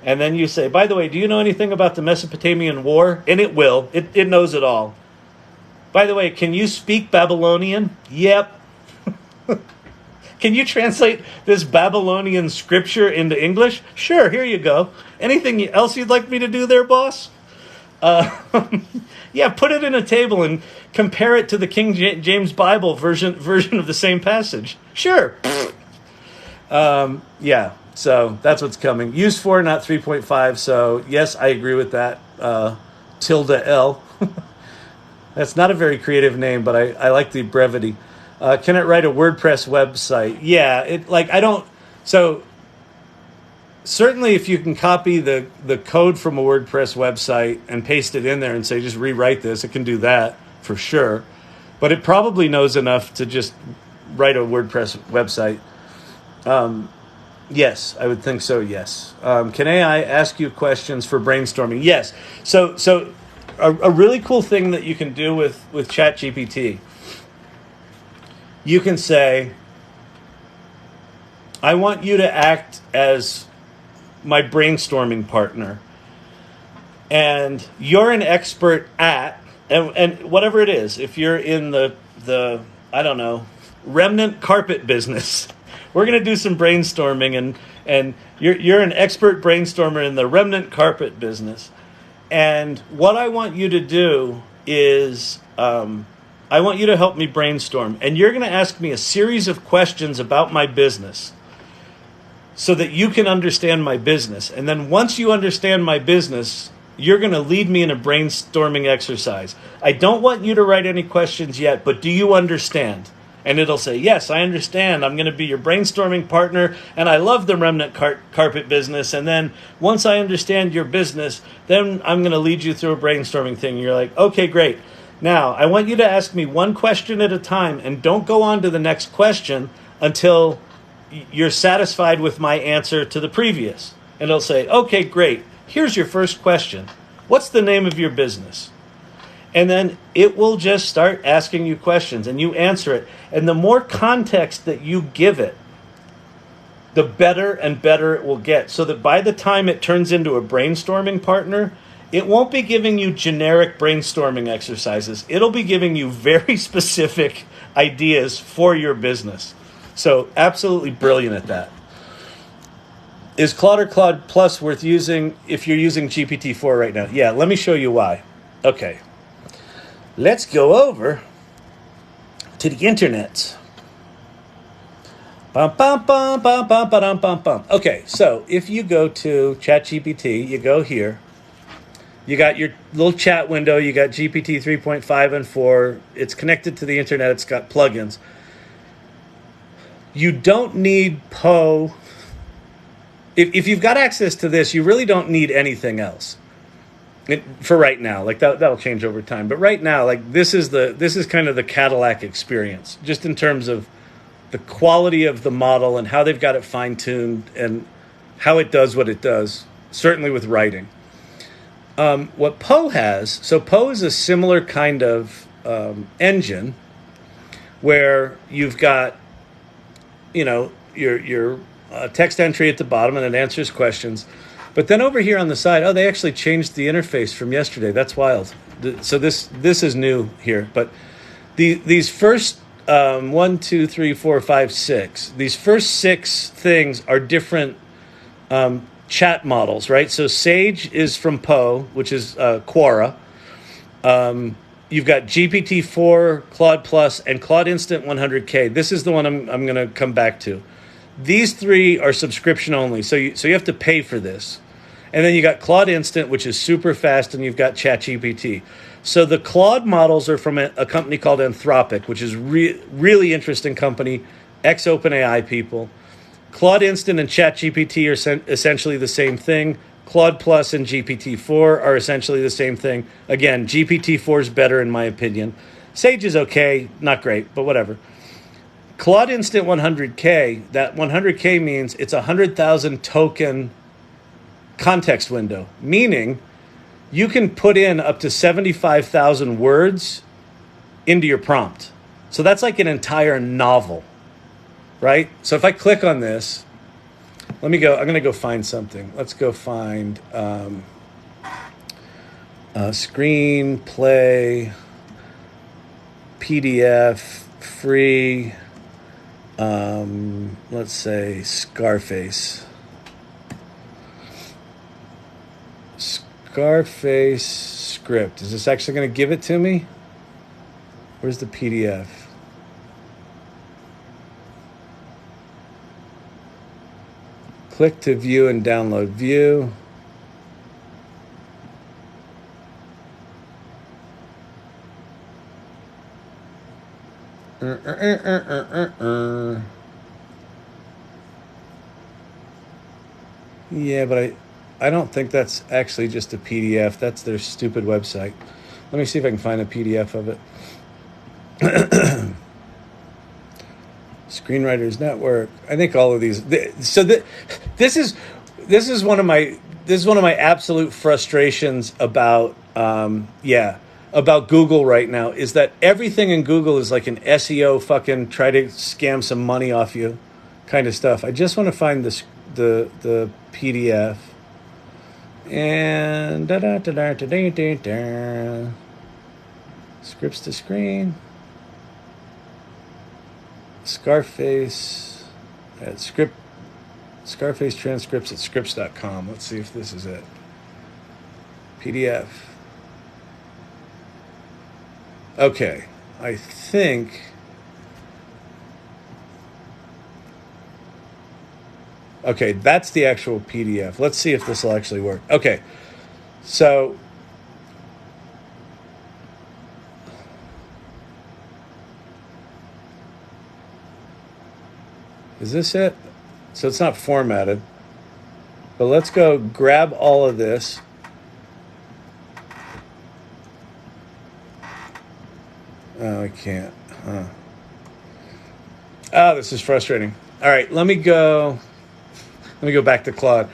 and then you say, by the way, do you know anything about the Mesopotamian War? And it will. It knows it all. By the way, can you speak Babylonian? Yep. Can you translate this Babylonian scripture into English? Sure, here you go. Anything else you'd like me to do there, boss? Yeah, put it in a table and compare it to the King James Bible version of the same passage. Sure. Yeah, so that's what's coming. Use 4, not 3.5. So yes, I agree with that. Tilde L. That's not a very creative name, but I like the brevity. Can it write a WordPress website? Yeah, so certainly if you can copy the code from a WordPress website and paste it in there and say, just rewrite this, it can do that for sure. But it probably knows enough to just write a WordPress website. Yes, I would think so, yes. Can AI ask you questions for brainstorming? Yes. So a really cool thing that you can do with ChatGPT, you can say, I want you to act as my brainstorming partner. And you're an expert at, and whatever it is, if you're in the I don't know, remnant carpet business, we're going to do some brainstorming, and you're an expert brainstormer in the remnant carpet business. And what I want you to do is, I want you to help me brainstorm. And you're going to ask me a series of questions about my business so that you can understand my business. And then once you understand my business, you're going to lead me in a brainstorming exercise. I don't want you to write any questions yet, but do you understand? And it'll say, yes, I understand. I'm going to be your brainstorming partner, and I love the remnant carpet business. And then once I understand your business, then I'm going to lead you through a brainstorming thing. And you're like, okay, great. Now, I want you to ask me one question at a time, and don't go on to the next question until you're satisfied with my answer to the previous. And it'll say, okay, great. Here's your first question. What's the name of your business? And then it will just start asking you questions and you answer it. And the more context that you give it, the better and better it will get. So that by the time it turns into a brainstorming partner, it won't be giving you generic brainstorming exercises. It'll be giving you very specific ideas for your business. So absolutely brilliant at that. Is Claude or Claude Plus worth using if you're using GPT-4 right now? Yeah, let me show you why. Okay. Let's go over to the internet. Bum, bum, bum, bum, bum, bum, bum, bum. Okay, so if you go to ChatGPT, you go here. You got your little chat window. You got GPT 3.5 and 4. It's connected to the internet. It's got plugins. You don't need Poe. If you've got access to this, you really don't need anything else. For right now, like that'll change over time. But right now, like this is kind of the Cadillac experience, just in terms of the quality of the model and how they've got it fine-tuned and how it does what it does, certainly with writing. What Poe has, so Poe is a similar kind of engine where you've got, your text entry at the bottom and it answers questions. But then over here on the side, they actually changed the interface from yesterday. That's wild. So this is new here. But these first 1, 2, 3, 4, 5, 6. These first 6 things are different chat models, right? So Sage is from Poe, which is Quora. You've got GPT-4, Claude Plus, and Claude Instant 100K. This is the one I'm going to come back to. These 3 are subscription only, so you have to pay for this. And then you got Claude Instant, which is super fast, and you've got ChatGPT. So the Claude models are from a company called Anthropic, which is really interesting company, ex-OpenAI people. Claude Instant and ChatGPT are essentially the same thing. Claude Plus and GPT-4 are essentially the same thing. Again, GPT-4 is better in my opinion. Sage is okay, not great, but whatever. Claude Instant 100K, that 100K means it's a 100,000 token context window, meaning you can put in up to 75,000 words into your prompt. So that's like an entire novel, right? So if I click on this, I'm going to go find something. Let's go find screenplay, PDF, free, let's say Scarface. Scarface script. Is this actually going to give it to me? Where's the PDF? Click to view and download. View. Yeah, but I don't think that's actually just a PDF. That's their stupid website. Let me see if I can find a PDF of it. Screenwriters Network. I think all of these. So this is one of my absolute frustrations about about Google right now, is that everything in Google is like an SEO fucking try to scam some money off you kind of stuff. I just want to find the PDF. And scripts to screen. Scarface at Scarface transcripts at scripts.com. Let's see if this is it. PDF. Okay, I think. Okay, that's the actual PDF. Let's see if this will actually work. Okay, so is this it? So it's not formatted. But let's go grab all of this. Oh, I can't. Oh, this is frustrating. All right, let me go back to Claude.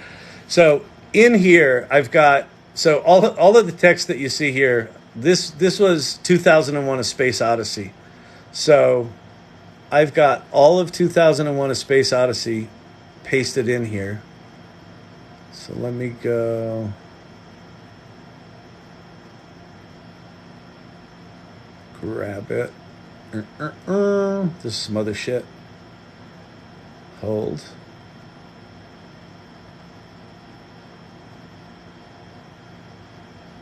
So in here, I've got So all of the text that you see here, this was 2001: A Space Odyssey. So I've got all of 2001: A Space Odyssey pasted in here. So let me go. Grab it. This is some other shit. Hold.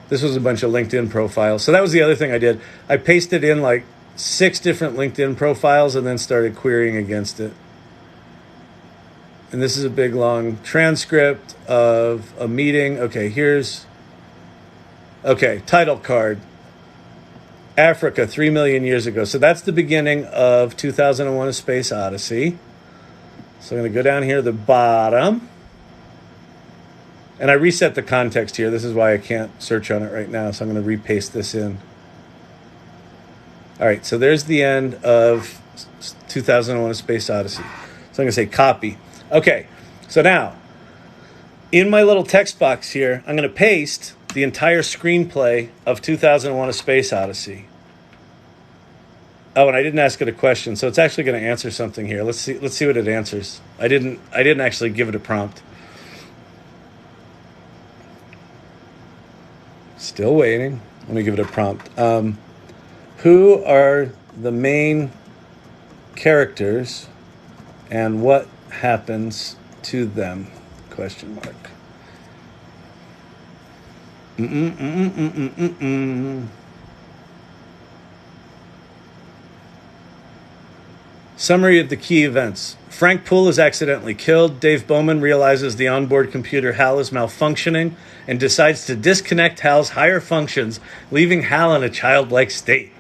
This was a bunch of LinkedIn profiles. So that was the other thing I did. I pasted in like 6 different LinkedIn profiles and then started querying against it. And this is a big, long transcript of a meeting. Okay, title card. Africa, 3 million years ago. So that's the beginning of 2001: A Space Odyssey. So I'm going to go down here to the bottom. And I reset the context here. This is why I can't search on it right now. So I'm going to repaste this in. All right, so there's the end of 2001: A Space Odyssey. So I'm going to say copy. Okay, so now, in my little text box here, I'm going to paste the entire screenplay of 2001: A Space Odyssey. Oh, and I didn't ask it a question, so it's actually going to answer something here. Let's see what it answers. I didn't actually give it a prompt. Still waiting. Let me give it a prompt. Who are the main characters and what happens to them? Question mark. Summary of the key events. Frank Poole is accidentally killed. Dave Bowman realizes the onboard computer HAL is malfunctioning and decides to disconnect HAL's higher functions, leaving HAL in a childlike state.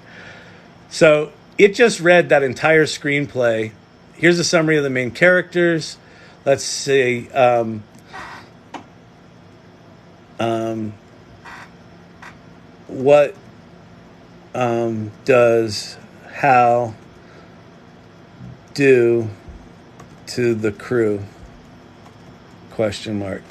So it just read that entire screenplay. Here's a summary of the main characters. Let's see. What does HAL do to the crew? Question mark.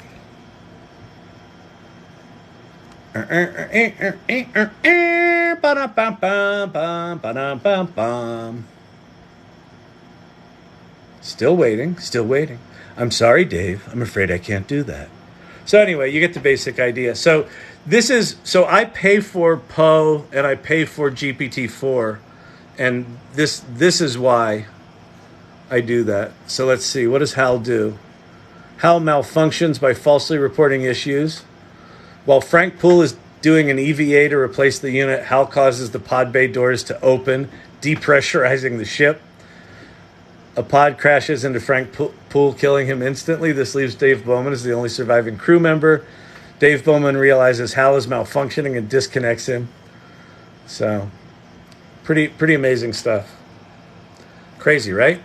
Still waiting. I'm sorry, Dave. I'm afraid I can't do that. So anyway, you get the basic idea. So I pay for Poe and I pay for GPT-4, and this is why I do that. So let's see. What does HAL do? HAL malfunctions by falsely reporting issues. While Frank Poole is doing an EVA to replace the unit, HAL causes the pod bay doors to open, depressurizing the ship. A pod crashes into Frank Poole, killing him instantly. This leaves Dave Bowman as the only surviving crew member. Dave Bowman realizes HAL is malfunctioning and disconnects him. So, pretty amazing stuff. Crazy, right?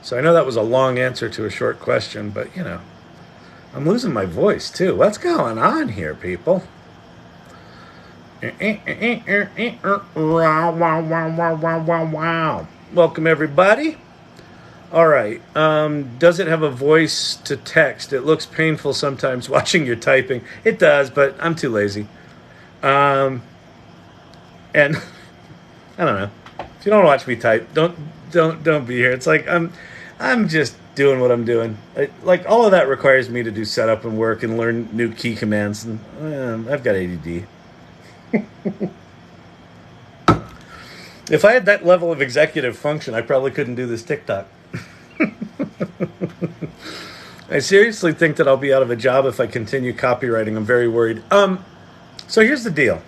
So I know that was a long answer to a short question, but, I'm losing my voice, too. What's going on here, people? Welcome, everybody. All right. Does it have a voice to text? It looks painful sometimes watching your typing. It does, but I'm too lazy. And I don't know. If you don't watch me type, don't be here. It's like I'm just doing what I'm doing. Like all of that requires me to do setup and work and learn new key commands, and I've got ADD. If I had that level of executive function, I probably couldn't do this TikTok. I seriously think that I'll be out of a job if I continue copywriting. I'm very worried. So here's the deal.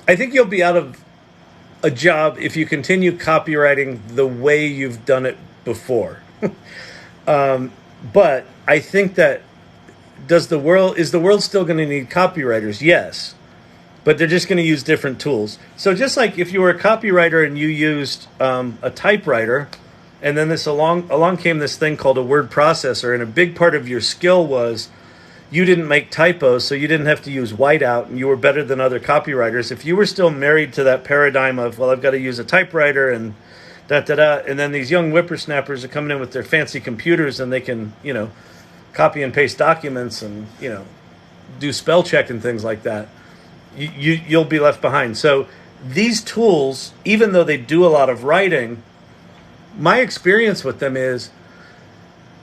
I think you'll be out of a job if you continue copywriting the way you've done it before. But I think that is the world still going to need copywriters? Yes. But they're just going to use different tools. So just like if you were a copywriter and you used a typewriter, and then along came this thing called a word processor, and a big part of your skill was you didn't make typos, so you didn't have to use whiteout, and you were better than other copywriters. If you were still married to that paradigm of, well, I've got to use a typewriter, and da da da, and then these young whippersnappers are coming in with their fancy computers, and they can, copy and paste documents and, do spell check and things like that. You'll be left behind. So these tools, even though they do a lot of writing, my experience with them is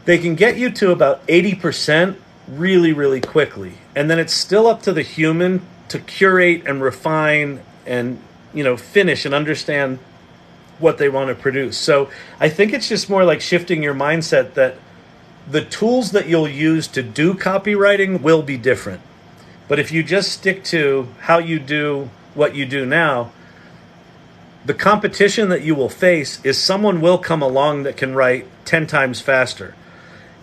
they can get you to about 80% really, really quickly. And then it's still up to the human to curate and refine and, finish and understand what they want to produce. So I think it's just more like shifting your mindset that the tools that you'll use to do copywriting will be different. But if you just stick to how you do what you do now, the competition that you will face is someone will come along that can write 10 times faster.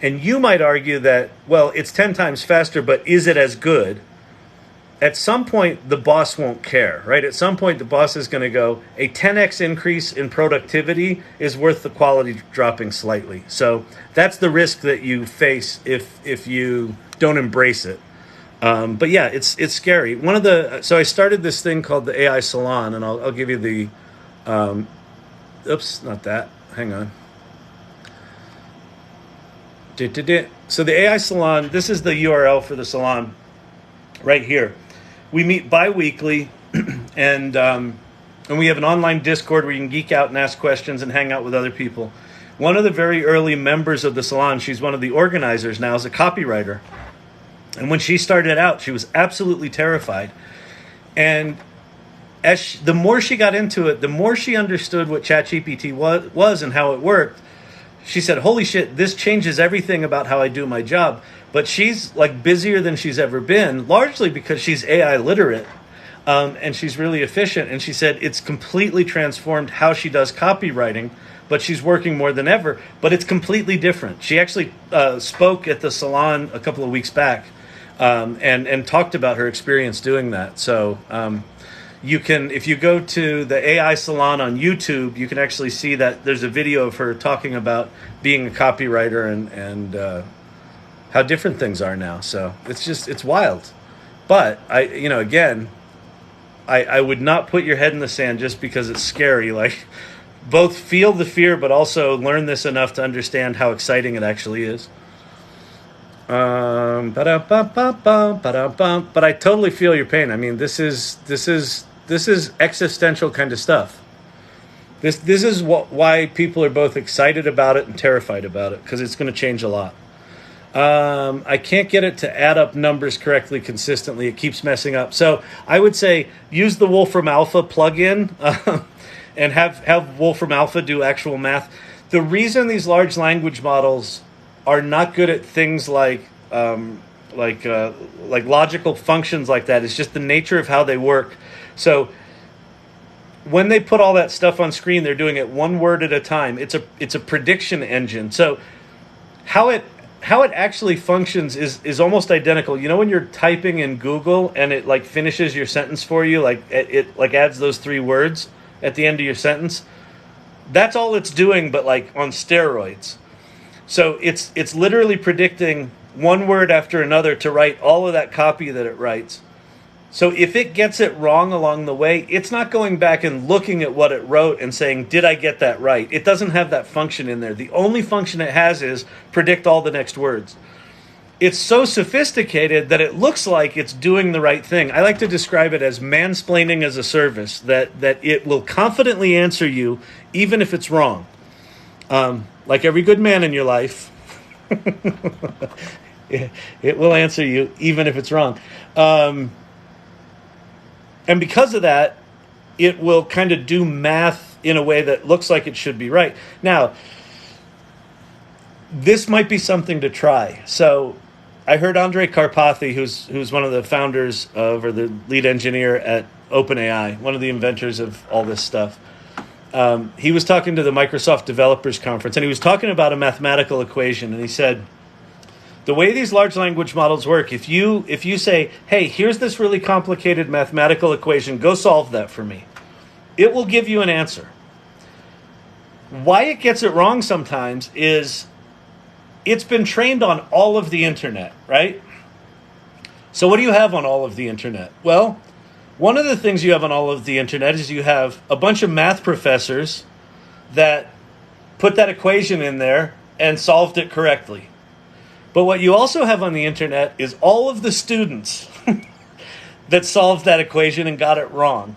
And you might argue that, well, it's 10 times faster, but is it as good? At some point, the boss won't care, right? At some point, the boss is going to go, a 10x increase in productivity is worth the quality dropping slightly. So that's the risk that you face if you don't embrace it. But yeah, it's scary. So I started this thing called the AI Salon, and I'll give you the, oops, not that. Hang on. So the AI Salon, this is the URL for the salon right here. We meet bi-weekly, and we have an online Discord where you can geek out and ask questions and hang out with other people. One of the very early members of the salon, she's one of the organizers now, is a copywriter. And when she started out, she was absolutely terrified. And the more she got into it, the more she understood what ChatGPT was and how it worked. She said, holy shit, this changes everything about how I do my job. But she's like busier than she's ever been, largely because she's AI literate, and she's really efficient. And she said it's completely transformed how she does copywriting, but she's working more than ever. But it's completely different. She actually spoke at the salon a couple of weeks back and talked about her experience doing that. So you can, if you go to the AI Salon on YouTube, you can actually see that there's a video of her talking about being a copywriter and how different things are now. So it's wild. But I would not put your head in the sand just because it's scary. Like, both feel the fear, but also learn this enough to understand how exciting it actually is. But I totally feel your pain. I mean, this is existential kind of stuff. This is why people are both excited about it and terrified about it, because it's going to change a lot. I can't get it to add up numbers correctly consistently. It keeps messing up. So I would say use the Wolfram Alpha plugin and have Wolfram Alpha do actual math. The reason these large language models are not good at things like logical functions like that is just the nature of how they work. So when they put all that stuff on screen, they're doing it one word at a time. It's a prediction engine. So how it actually functions is almost identical. You know, when you're typing in Google and it like finishes your sentence for you, like it like adds those 3 words at the end of your sentence. That's all it's doing, but like on steroids. So it's literally predicting one word after another to write all of that copy that it writes. So if it gets it wrong along the way, it's not going back and looking at what it wrote and saying, did I get that right? It doesn't have that function in there. The only function it has is predict all the next words. It's so sophisticated that it looks like it's doing the right thing. I like to describe it as mansplaining as a service, that it will confidently answer you even if it's wrong. Like every good man in your life, it will answer you even if it's wrong. And because of that, it will kind of do math in a way that looks like it should be right. Now, this might be something to try. So I heard Andrej Karpathy, who's one of the founders of, or the lead engineer at OpenAI, one of the inventors of all this stuff. He was talking to the Microsoft Developers Conference, and he was talking about a mathematical equation, and he said, the way these large language models work, if you say, hey, here's this really complicated mathematical equation, go solve that for me, it will give you an answer. Why it gets it wrong sometimes is it's been trained on all of the internet, right? So what do you have on all of the internet? Well, one of the things you have on all of the internet is you have a bunch of math professors that put that equation in there and solved it correctly. But what you also have on the internet is all of the students that solved that equation and got it wrong.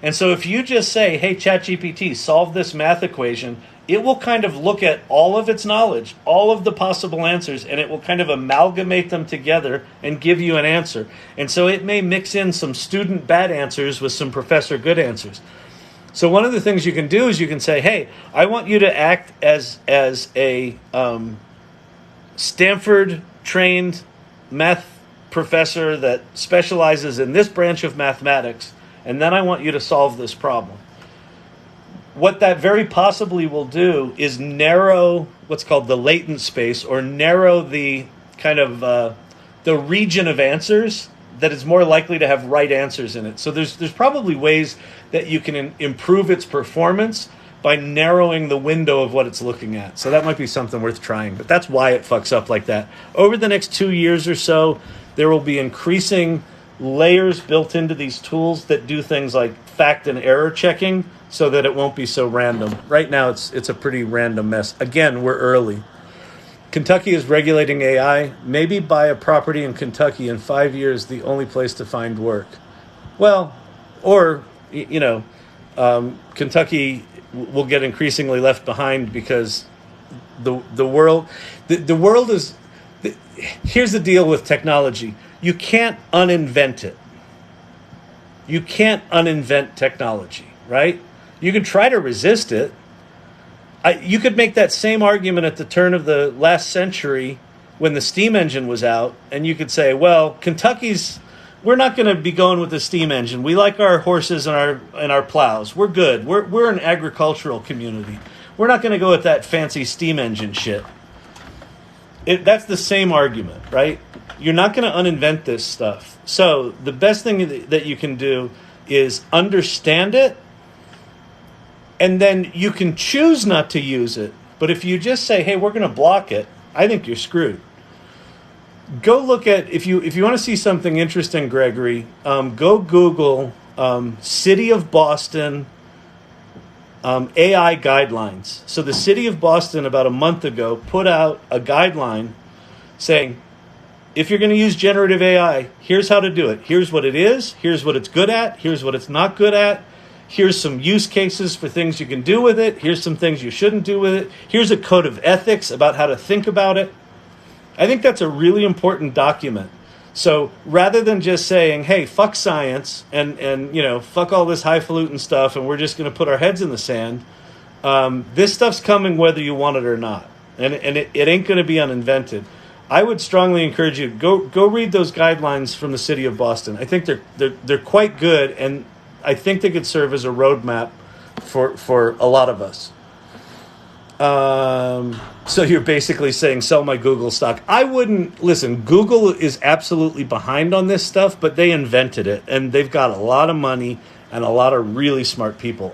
And so if you just say, hey, ChatGPT, solve this math equation, it will kind of look at all of its knowledge, all of the possible answers, and it will kind of amalgamate them together and give you an answer. And so it may mix in some student bad answers with some professor good answers. So one of the things you can do is you can say, hey, I want you to act as a Stanford-trained math professor that specializes in this branch of mathematics, and then I want you to solve this problem. What that very possibly will do is narrow what's called the latent space, or narrow the kind of the region of answers that is more likely to have right answers in it. So there's probably ways that you can improve its performance by narrowing the window of what it's looking at. So that might be something worth trying, but that's why it fucks up like that. Over the next 2 years or so, there will be increasing layers built into these tools that do things like fact and error checking so that it won't be so random. Right now, it's a pretty random mess. Again, we're early. Kentucky is regulating AI. Maybe buy a property in Kentucky in 5 years, the only place to find work. Well, or, Kentucky will get increasingly left behind because the world is... Here's the deal with technology. You can't uninvent it. You can't uninvent technology, right? You can try to resist it. You could make that same argument at the turn of the last century when the steam engine was out, and you could say, well, we're not going to be going with the steam engine. We like our horses and our plows. We're good. We're an agricultural community. We're not going to go with that fancy steam engine shit. That's the same argument, right? You're not going to uninvent this stuff. So the best thing that you can do is understand it, and then you can choose not to use it. But if you just say, hey, we're going to block it, I think you're screwed. Go look at, if you want to see something interesting, Gregory, go Google City of Boston AI guidelines. So the City of Boston about a month ago put out a guideline saying, if you're going to use generative AI, here's how to do it. Here's what it is. Here's what it's good at. Here's what it's not good at. Here's some use cases for things you can do with it. Here's some things you shouldn't do with it. Here's a code of ethics about how to think about it. I think that's a really important document. So rather than just saying, hey, fuck science and fuck all this highfalutin stuff and we're just going to put our heads in the sand, this stuff's coming whether you want it or not. And it ain't going to be uninvented. I would strongly encourage you, go read those guidelines from the City of Boston. I think they're quite good, and I think they could serve as a roadmap for a lot of us. So you're basically saying, sell my Google stock. I wouldn't, listen, Google is absolutely behind on this stuff, but they invented it, and they've got a lot of money and a lot of really smart people,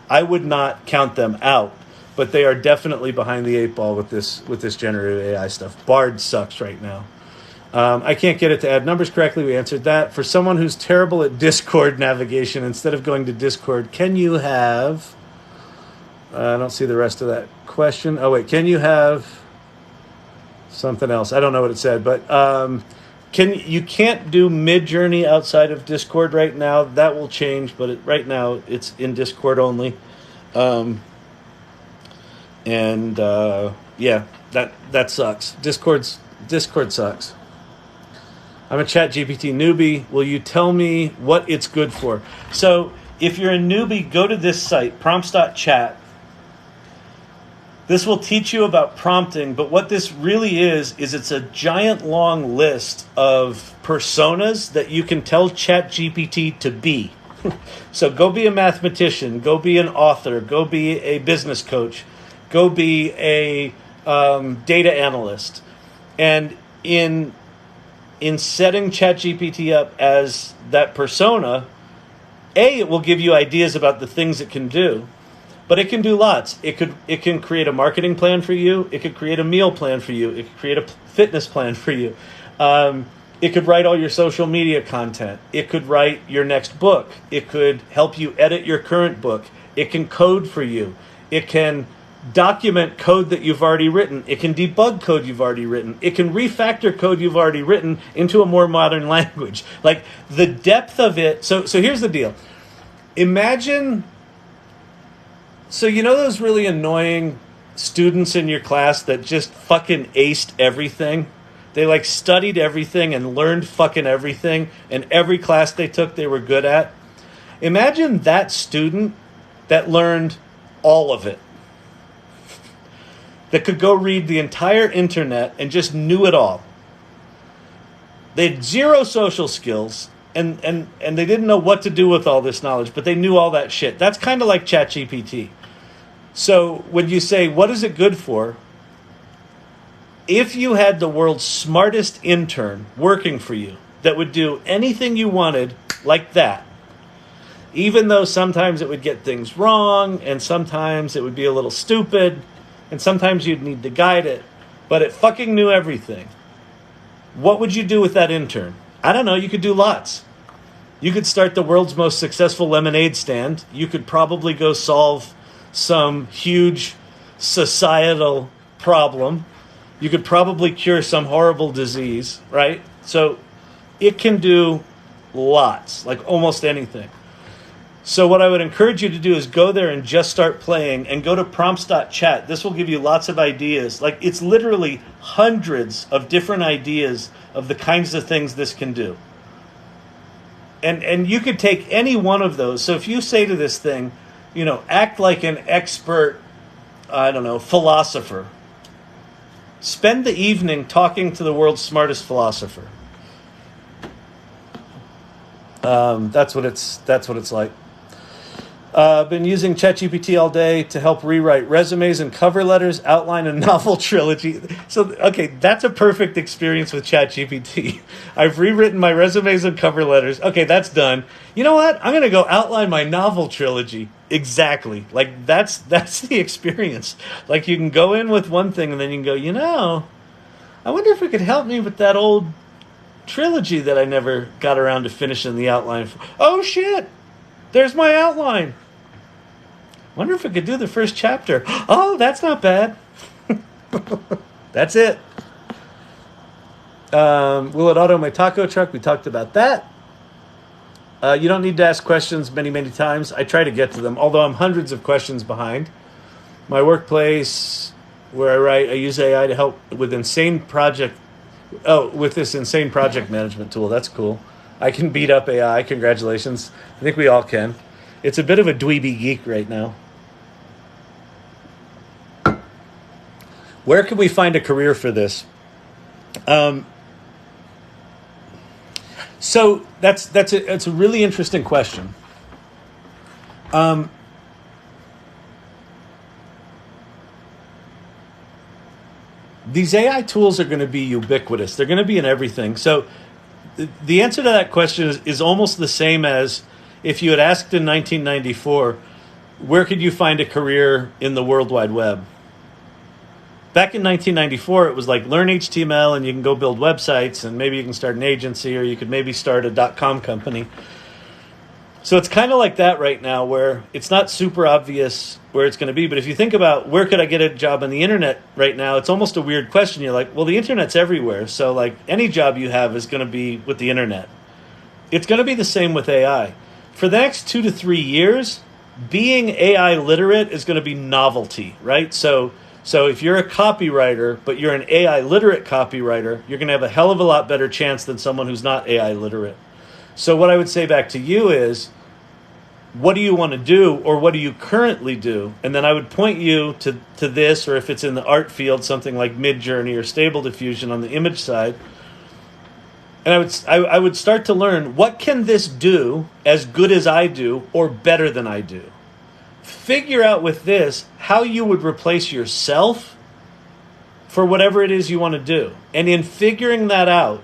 I would not count them out, but they are definitely behind the eight ball with this generative AI stuff. Bard sucks right now. I can't get it to add numbers correctly. We answered that. For someone who's terrible at Discord navigation, instead of going to Discord, can you have... I don't see the rest of that question. Oh, wait. Can you have something else? I don't know what it said, but you can't do Mid-Journey outside of Discord right now. That will change, but right now it's in Discord only. Yeah, that sucks. Discord sucks. I'm a ChatGPT newbie. Will you tell me what it's good for? So if you're a newbie, go to this site, prompts.chat. This will teach you about prompting, but what this really is it's a giant long list of personas that you can tell ChatGPT to be. So go be a mathematician, go be an author, go be a business coach, go be a data analyst. And in setting ChatGPT up as that persona, it will give you ideas about the things it can do. But it can do lots. It can create a marketing plan for you. It could create a meal plan for you. It could create a fitness plan for you. It could write all your social media content. It could write your next book. It could help you edit your current book. It can code for you. It can document code that you've already written. It can debug code you've already written. It can refactor code you've already written into a more modern language. Like the depth of it. So here's the deal. Imagine, so you know those really annoying students in your class that just fucking aced everything? They like studied everything and learned fucking everything, and every class they took they were good at. Imagine that student that learned all of it, that could go read the entire internet and just knew it all. They had zero social skills, and they didn't know what to do with all this knowledge, but they knew all that shit. That's kind of like ChatGPT. So when you say, what is it good for? If you had the world's smartest intern working for you that would do anything you wanted like that, even though sometimes it would get things wrong, and sometimes it would be a little stupid, and sometimes you'd need to guide it, but it fucking knew everything. What would you do with that intern? I don't know, you could do lots. You could start the world's most successful lemonade stand. You could probably go solve some huge societal problem. You could probably cure some horrible disease, right? So it can do lots, like almost anything. So what I would encourage you to do is go there and just start playing, and go to prompts.chat. This will give you lots of ideas. Like, it's literally hundreds of different ideas of the kinds of things this can do. And you could take any one of those. So if you say to this thing, you know, act like an expert, I don't know, philosopher. Spend the evening talking to the world's smartest philosopher. That's what it's like. I've been using ChatGPT all day to help rewrite resumes and cover letters, outline a novel trilogy. So, okay, that's a perfect experience with ChatGPT. I've rewritten my resumes and cover letters. Okay, that's done. You know what? I'm going to go outline my novel trilogy. Exactly. Like, that's the experience. Like, you can go in with one thing, and then you can go, you know, I wonder if it could help me with that old trilogy that I never got around to finishing the outline for. Oh, shit! There's my outline. Wonder if I could do the first chapter. Oh, that's not bad. That's it. Will it auto my taco truck? We talked about that. You don't need to ask questions many, many times. I try to get to them, although I'm hundreds of questions behind. My workplace, where I write, I use AI to help with with this insane project management tool. That's cool. I can beat up AI. Congratulations. I think we all can. It's a bit of a dweeby geek right now. Where can we find a career for this? So it's a really interesting question. These AI tools are going to be ubiquitous. They're going to be in everything. So the answer to that question is almost the same as if you had asked in 1994, where could you find a career in the World Wide Web? Back in 1994, it was like learn HTML and you can go build websites, and maybe you can start an agency, or you could maybe start a .com company. So it's kind of like that right now, where it's not super obvious where it's going to be. But if you think about where could I get a job on the internet right now, it's almost a weird question. You're like, well, the internet's everywhere. So like any job you have is going to be with the internet. It's going to be the same with AI. For the next 2 to 3 years, being AI literate is going to be novelty, right? So if you're a copywriter, but you're an AI literate copywriter, you're going to have a hell of a lot better chance than someone who's not AI literate. So what I would say back to you is, what do you want to do, or what do you currently do? And then I would point you to this, or if it's in the art field, something like Midjourney or Stable Diffusion on the image side. And I would start to learn, what can this do as good as I do or better than I do? Figure out with this how you would replace yourself for whatever it is you want to do. And in figuring that out,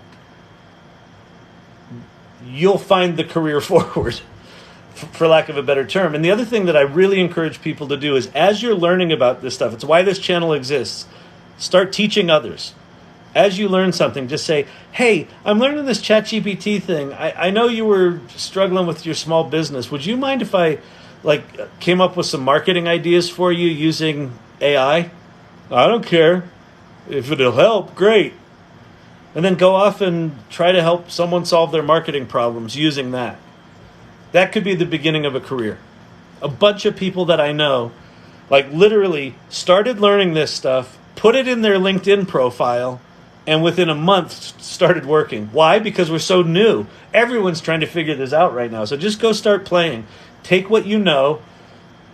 you'll find the career forward, for lack of a better term. And the other thing that I really encourage people to do is, as you're learning about this stuff, it's why this channel exists, start teaching others. As you learn something, just say, hey, I'm learning this ChatGPT thing. I know you were struggling with your small business. Would you mind if I came up with some marketing ideas for you using AI. I don't care. If it'll help, great. And then go off and try to help someone solve their marketing problems using that. That could be the beginning of a career. A bunch of people that I know, like literally started learning this stuff, put it in their LinkedIn profile, and within a month started working. Why? Because we're so new. Everyone's trying to figure this out right now. So just go start playing. Take what you know,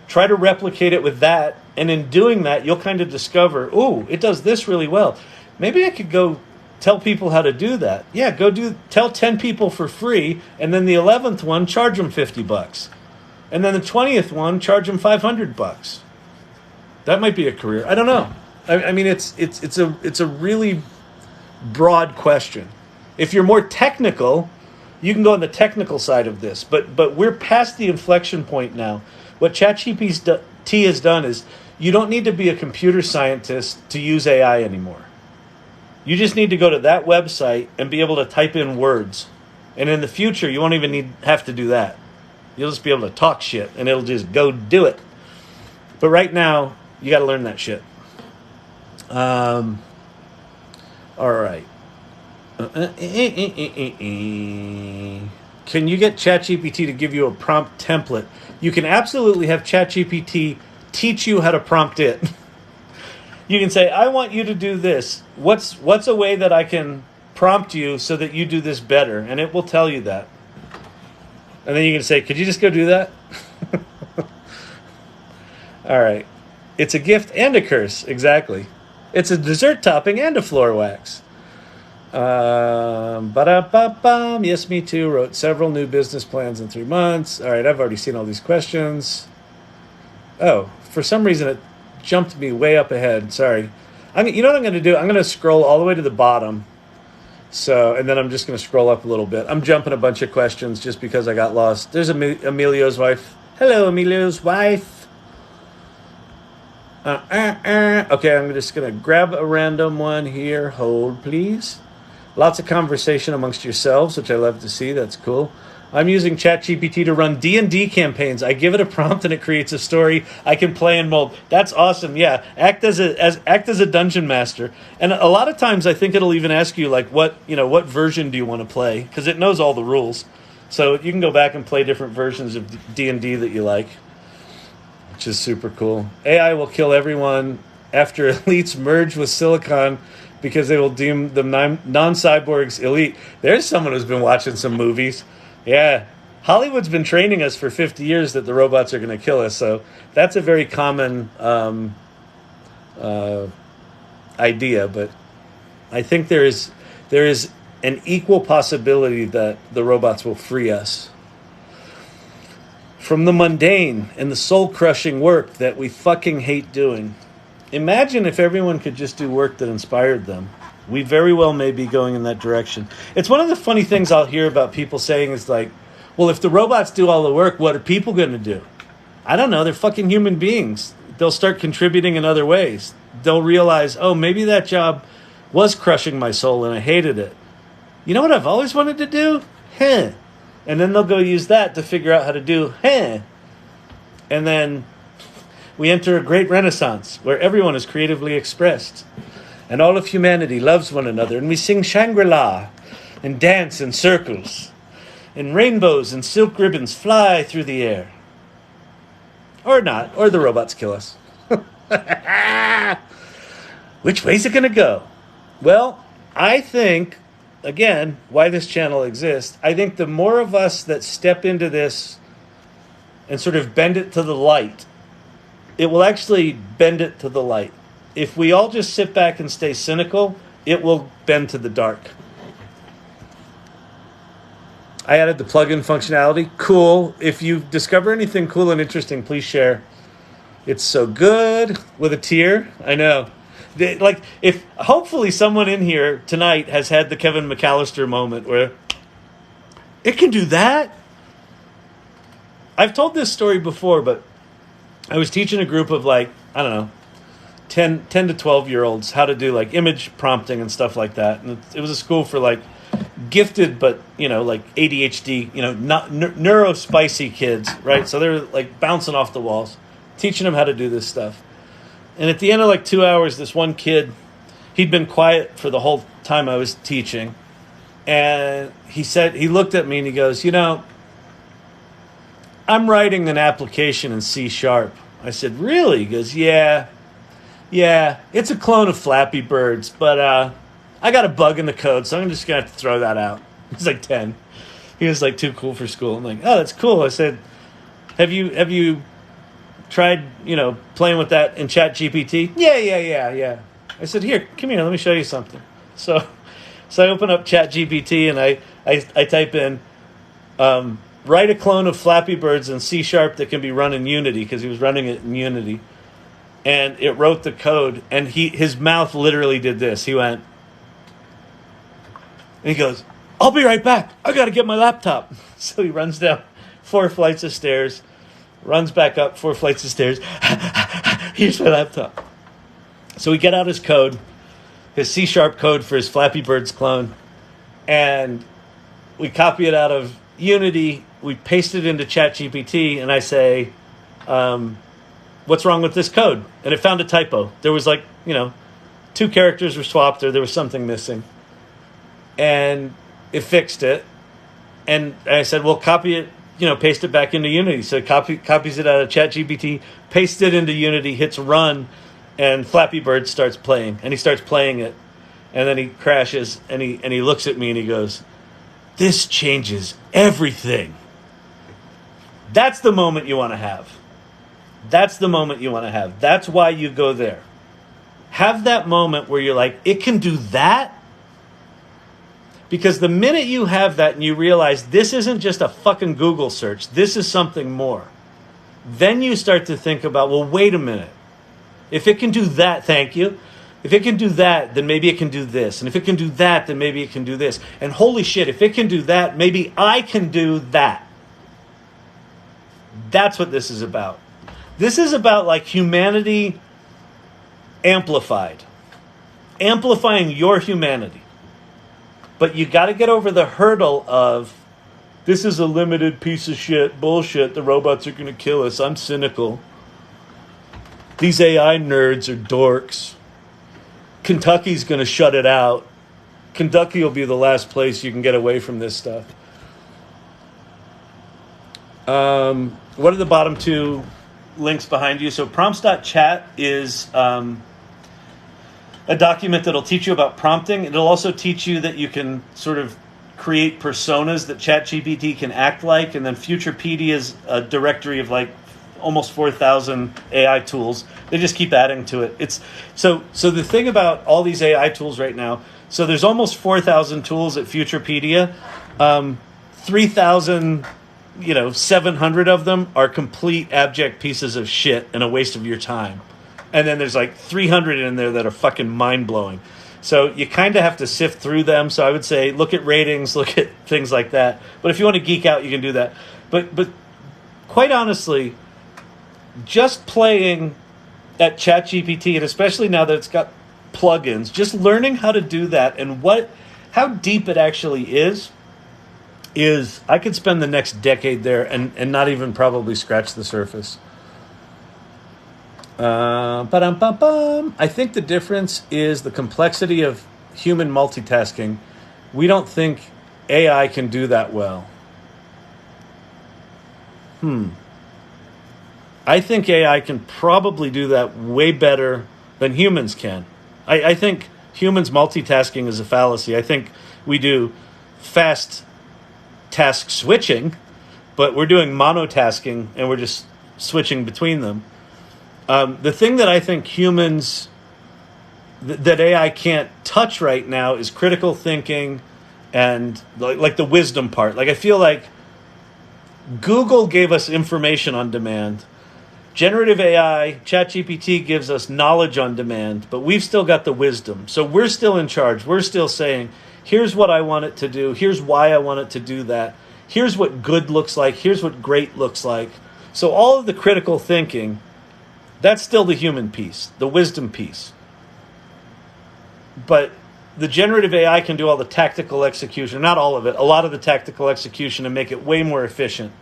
try to replicate it with that, and in doing that, you'll kind of discover, ooh, it does this really well. Maybe I could go tell people how to do that. Yeah, tell 10 people for free, and then the 11th one, charge them $50. And then the 20th one, charge them $500. That might be a career. I don't know. I mean, it's a really broad question. If you're more technical, you can go on the technical side of this. But we're past the inflection point now. What ChatGPT has done is you don't need to be a computer scientist to use AI anymore. You just need to go to that website and be able to type in words. And in the future, you won't even have to do that. You'll just be able to talk shit, and it'll just go do it. But right now, you got to learn that shit. All right. Can you get ChatGPT to give you a prompt template? You can absolutely have ChatGPT teach you how to prompt it. You can say, I want you to do this. What's a way that I can prompt you so that you do this better? And it will tell you that. And then you can say, could you just go do that? All right. It's a gift and a curse. Exactly. It's a dessert topping and a floor wax. Yes, me too. Wrote several new business plans in 3 months. All right. I've already seen all these questions. Oh, for some reason it jumped me way up ahead. Sorry. You know what I'm going to do? I'm going to scroll all the way to the bottom. And then I'm just going to scroll up a little bit. I'm jumping a bunch of questions just because I got lost. There's Emilio's wife. Hello, Emilio's wife. Okay, I'm just going to grab a random one here. Hold, please. Lots of conversation amongst yourselves, which I love to see. That's cool. I'm using ChatGPT to run D&D campaigns. I give it a prompt and it creates a story I can play and mold. That's awesome. Yeah, act as a dungeon master. And a lot of times I think it'll even ask you like what version do you want to play, because it knows all the rules. So you can go back and play different versions of D&D that you like, which is super cool. AI will kill everyone after elites merge with Silicon because they will deem them non-cyborgs elite. There's someone who's been watching some movies. Yeah, Hollywood's been training us for 50 years that the robots are going to kill us. So that's a very common idea. But I think there is an equal possibility that the robots will free us from the mundane and the soul-crushing work that we fucking hate doing. Imagine if everyone could just do work that inspired them. We very well may be going in that direction. It's one of the funny things I'll hear about people saying is like, well, if the robots do all the work, what are people going to do? I don't know. They're fucking human beings. They'll start contributing in other ways. They'll realize, oh, maybe that job was crushing my soul and I hated it. You know what I've always wanted to do? And then they'll go use that to figure out how to do And then we enter a great renaissance where everyone is creatively expressed. And all of humanity loves one another. And we sing Shangri-La and dance in circles. And rainbows and silk ribbons fly through the air. Or not. Or the robots kill us. Which way's it going to go? Well, I think, again, why this channel exists, I think the more of us that step into this and sort of bend it to the light, it will actually bend it to the light. If we all just sit back and stay cynical, it will bend to the dark. I added the plugin functionality. Cool. If you discover anything cool and interesting, please share. It's so good with a tear. I know. If hopefully someone in here tonight has had the Kevin McAllister moment where it can do that. I've told this story before, but I was teaching a group of 10 to 12-year-olds how to do image prompting and stuff like that. And it was a school for gifted, but like ADHD, not neurospicy kids, right? So they're like bouncing off the walls, teaching them how to do this stuff. And at the end of like 2 hours, this one kid, he'd been quiet for the whole time I was teaching. And he looked at me and he goes, I'm writing an application in C#. I said, really? He goes, yeah, it's a clone of Flappy Birds, but I got a bug in the code, so I'm just going to have to throw that out. He's like 10. He was like too cool for school. I'm like, oh, that's cool. I said, have you tried, playing with that in ChatGPT? Yeah. I said, here, come here, let me show you something. So I open up ChatGPT and I type in, write a clone of Flappy Birds in C# that can be run in Unity, because he was running it in Unity. And it wrote the code, and his mouth literally did this. He went, and he goes, I'll be right back. I got to get my laptop. So he runs down 4 flights of stairs, runs back up 4 flights of stairs. Here's my laptop. So we get out his code, his C# code for his Flappy Birds clone, and we copy it out of Unity. We paste it into ChatGPT, and I say, what's wrong with this code? And it found a typo. There was 2 characters were swapped, or there was something missing. And it fixed it. And I said, well, copy it, paste it back into Unity. So it copies it out of ChatGPT, pastes it into Unity, hits run, and Flappy Bird starts playing. And he starts playing it. And then he crashes, and he looks at me and he goes, this changes everything. That's the moment you want to have. That's the moment you want to have. That's why you go there. Have that moment where you're like, it can do that? Because the minute you have that and you realize this isn't just a fucking Google search, this is something more, then you start to think about, well, wait a minute. If it can do that, thank you. If it can do that, then maybe it can do this. And if it can do that, then maybe it can do this. And holy shit, if it can do that, maybe I can do that. That's what this is about. This is about like humanity amplified. Amplifying your humanity. But you got to get over the hurdle of, this is a limited piece of shit, bullshit, the robots are going to kill us, I'm cynical. These AI nerds are dorks. Kentucky's going to shut it out. Kentucky will be the last place you can get away from this stuff. What are the bottom 2 links behind you? So prompts.chat is a document that'll teach you about prompting. It'll also teach you that you can sort of create personas that ChatGPT can act like. And then Futurepedia is a directory of like almost 4,000 AI tools. They just keep adding to it. It's so the thing about all these AI tools right now, so there's almost 4,000 tools at Futurepedia. 3,700 of them are complete abject pieces of shit and a waste of your time. And then there's like 300 in there that are fucking mind-blowing. So you kind of have to sift through them. So I would say look at ratings, look at things like that. But if you want to geek out, you can do that. But quite honestly, just playing at ChatGPT, and especially now that it's got plugins, just learning how to do that and how deep it actually is I could spend the next decade there and not even probably scratch the surface. I think the difference is the complexity of human multitasking. We don't think AI can do that well. I think AI can probably do that way better than humans can. I think humans multitasking is a fallacy. I think we do fast task switching, but we're doing monotasking and we're just switching between them. The thing that I think humans, that AI can't touch right now is critical thinking and like the wisdom part. Like I feel like Google gave us information on demand. Generative AI, ChatGPT gives us knowledge on demand, but we've still got the wisdom. So we're still in charge. We're still saying, here's what I want it to do. Here's why I want it to do that. Here's what good looks like. Here's what great looks like. So all of the critical thinking, that's still the human piece, the wisdom piece. But the generative AI can do all the tactical execution, not all of it, a lot of the tactical execution, and make it way more efficient.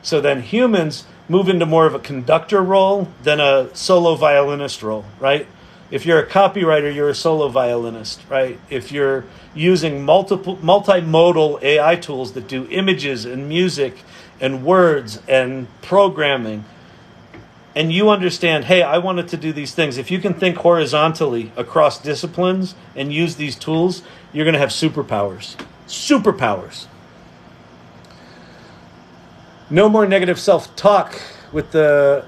So then humans move into more of a conductor role than a solo violinist role, right? If you're a copywriter, you're a solo violinist, right? If you're using multimodal AI tools that do images and music and words and programming, and you understand, hey, I wanted to do these things. If you can think horizontally across disciplines and use these tools, you're going to have superpowers. Superpowers. No more negative self-talk with the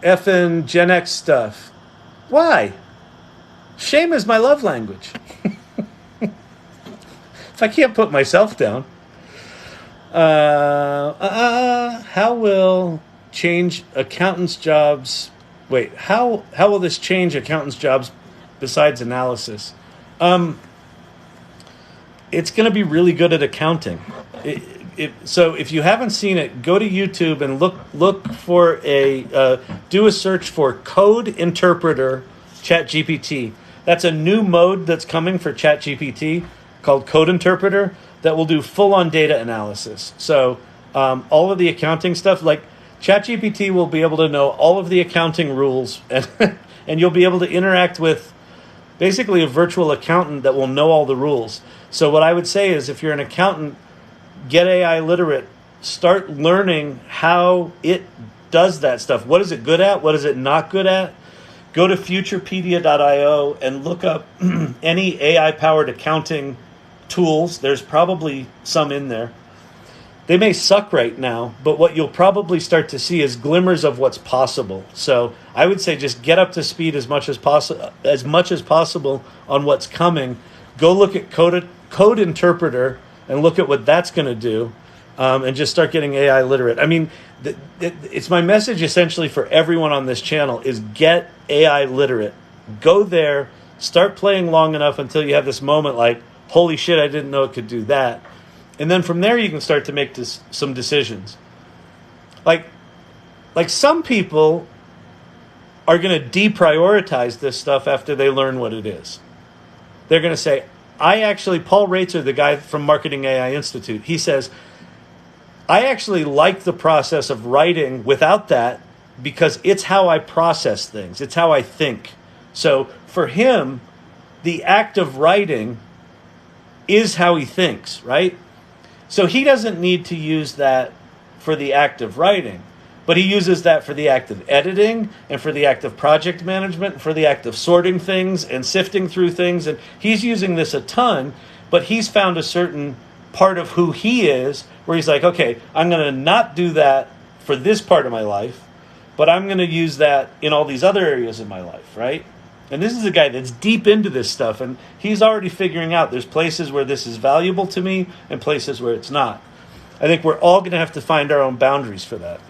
effing Gen X stuff. Why? Shame is my love language. If I can't put myself down. How will change accountants' jobs? Wait, how will this change accountants' jobs besides analysis? It's going to be really good at accounting. So if you haven't seen it, go to YouTube and look for do a search for code interpreter ChatGPT. That's a new mode that's coming for ChatGPT called code interpreter that will do full-on data analysis. So all of the accounting stuff, like ChatGPT will be able to know all of the accounting rules, and you'll be able to interact with basically a virtual accountant that will know all the rules. So what I would say is, if you're an accountant, get AI literate. Start learning how it does that stuff. What is it good at? What is it not good at? Go to futurepedia.io and look up any AI-powered accounting tools. There's probably some in there. They may suck right now, but what you'll probably start to see is glimmers of what's possible. So I would say just get up to speed as much as possible on what's coming. Go look at code interpreter and look at what that's going to do, and just start getting AI literate. I mean, it's my message essentially for everyone on this channel is get AI literate. Go there, start playing long enough until you have this moment like, holy shit, I didn't know it could do that. And then from there, you can start to make some decisions. Like some people are going to deprioritize this stuff after they learn what it is. They're going to say, Paul Raitzer, the guy from Marketing AI Institute, he says, I actually like the process of writing without that because it's how I process things. It's how I think. So for him, the act of writing is how he thinks, right? So he doesn't need to use that for the act of writing, but he uses that for the act of editing and for the act of project management, and for the act of sorting things and sifting through things. And he's using this a ton, but he's found a certain part of who he is where he's like, okay, I'm going to not do that for this part of my life, but I'm going to use that in all these other areas of my life, right? And this is a guy that's deep into this stuff, and he's already figuring out there's places where this is valuable to me and places where it's not. I think we're all going to have to find our own boundaries for that.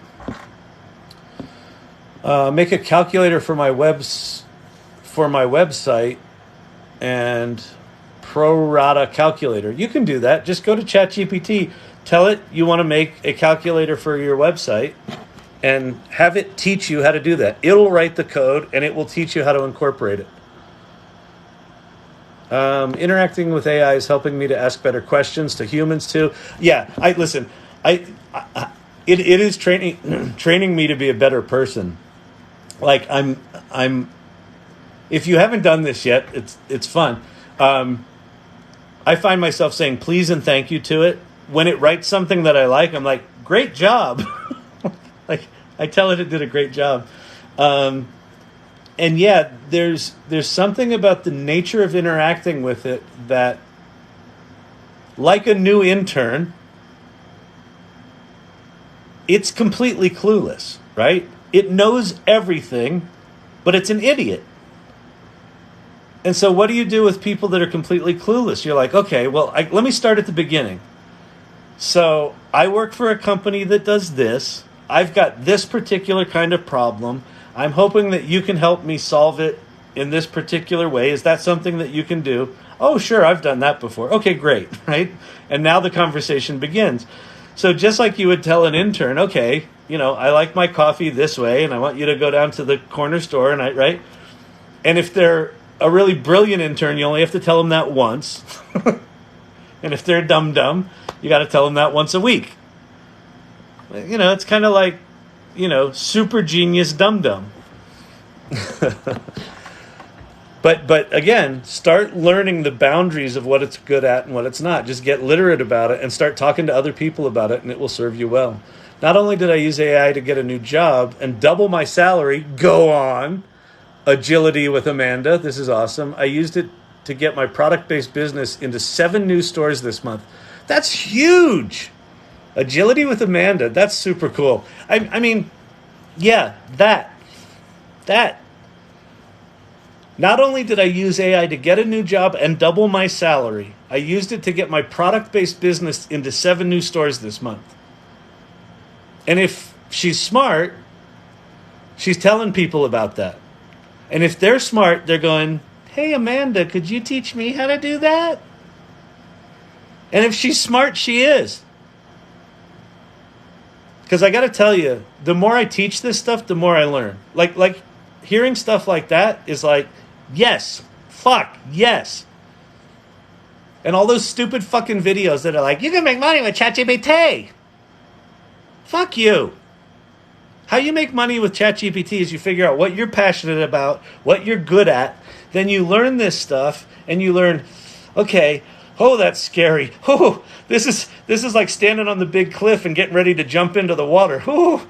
Make a calculator for my website and pro rata calculator. You can do that. Just go to ChatGPT. Tell it you want to make a calculator for your website and have it teach you how to do that. It'll write the code and it will teach you how to incorporate it. Interacting with AI is helping me to ask better questions to humans too. Yeah, it is training me to be a better person. Like I'm if you haven't done this yet, it's fun. I find myself saying please and thank you to it. When it writes something that I like, I'm like, great job. Like I tell it did a great job. And yeah, there's something about the nature of interacting with it that, like a new intern, it's completely clueless, right? It knows everything, but it's an idiot. And so what do you do with people that are completely clueless? You're like, okay, well, let me start at the beginning. So I work for a company that does this. I've got this particular kind of problem. I'm hoping that you can help me solve it in this particular way. Is that something that you can do? Oh, sure, I've done that before. Okay, great, right? And now the conversation begins. So just like you would tell an intern, okay, I like my coffee this way, and I want you to go down to the corner store, and right? And if they're a really brilliant intern, you only have to tell them that once. And if they're dumb, you got to tell them that once a week. It's kind of like, super genius dum. But again, start learning the boundaries of what it's good at and what it's not. Just get literate about it and start talking to other people about it, and it will serve you well. Not only did I use AI to get a new job and double my salary, go on, agility with Amanda, this is awesome. I used it to get my product-based business into 7 new stores this month. That's huge. Agility with Amanda, that's super cool. I mean, yeah, that. Not only did I use AI to get a new job and double my salary, I used it to get my product-based business into 7 new stores this month. And if she's smart, she's telling people about that. And if they're smart, they're going, hey, Amanda, could you teach me how to do that? And if she's smart, she is. Because I got to tell you, the more I teach this stuff, the more I learn. Like hearing stuff like that is like, yes, fuck, yes. And all those stupid fucking videos that are like, you can make money with ChatGPT. Fuck you. How you make money with ChatGPT is you figure out what you're passionate about, what you're good at, then you learn this stuff, and you learn, okay, oh, that's scary. Oh, this is like standing on the big cliff and getting ready to jump into the water. Oh,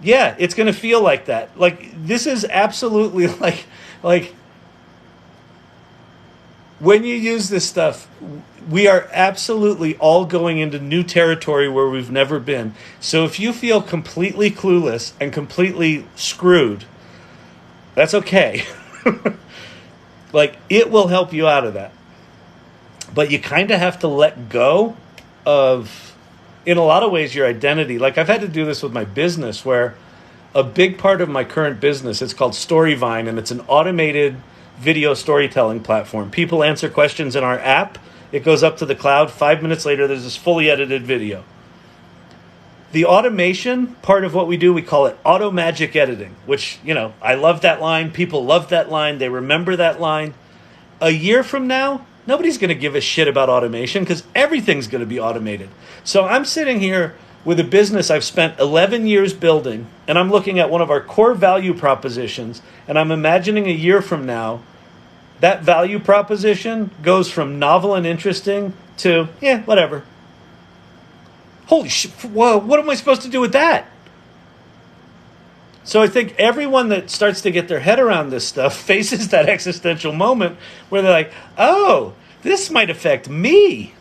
yeah, it's going to feel like that. Like, this is absolutely like when you use this stuff, we are absolutely all going into new territory where we've never been. So if you feel completely clueless and completely screwed, that's okay. Like, it will help you out of that. But you kind of have to let go of, in a lot of ways, your identity. Like, I've had to do this with my business, where a big part of my current business, it's called Storyvine, and it's an automated video storytelling platform. People answer questions in our app. It goes up to the cloud. 5 minutes later, there's this fully edited video. The automation part of what we do, we call it auto magic editing, which, I love that line. People love that line. They remember that line. A year from now, nobody's going to give a shit about automation because everything's going to be automated. So I'm sitting here with a business I've spent 11 years building, and I'm looking at one of our core value propositions, and I'm imagining a year from now, that value proposition goes from novel and interesting to, whatever. Holy shit, whoa, what am I supposed to do with that? So I think everyone that starts to get their head around this stuff faces that existential moment where they're like, oh, this might affect me.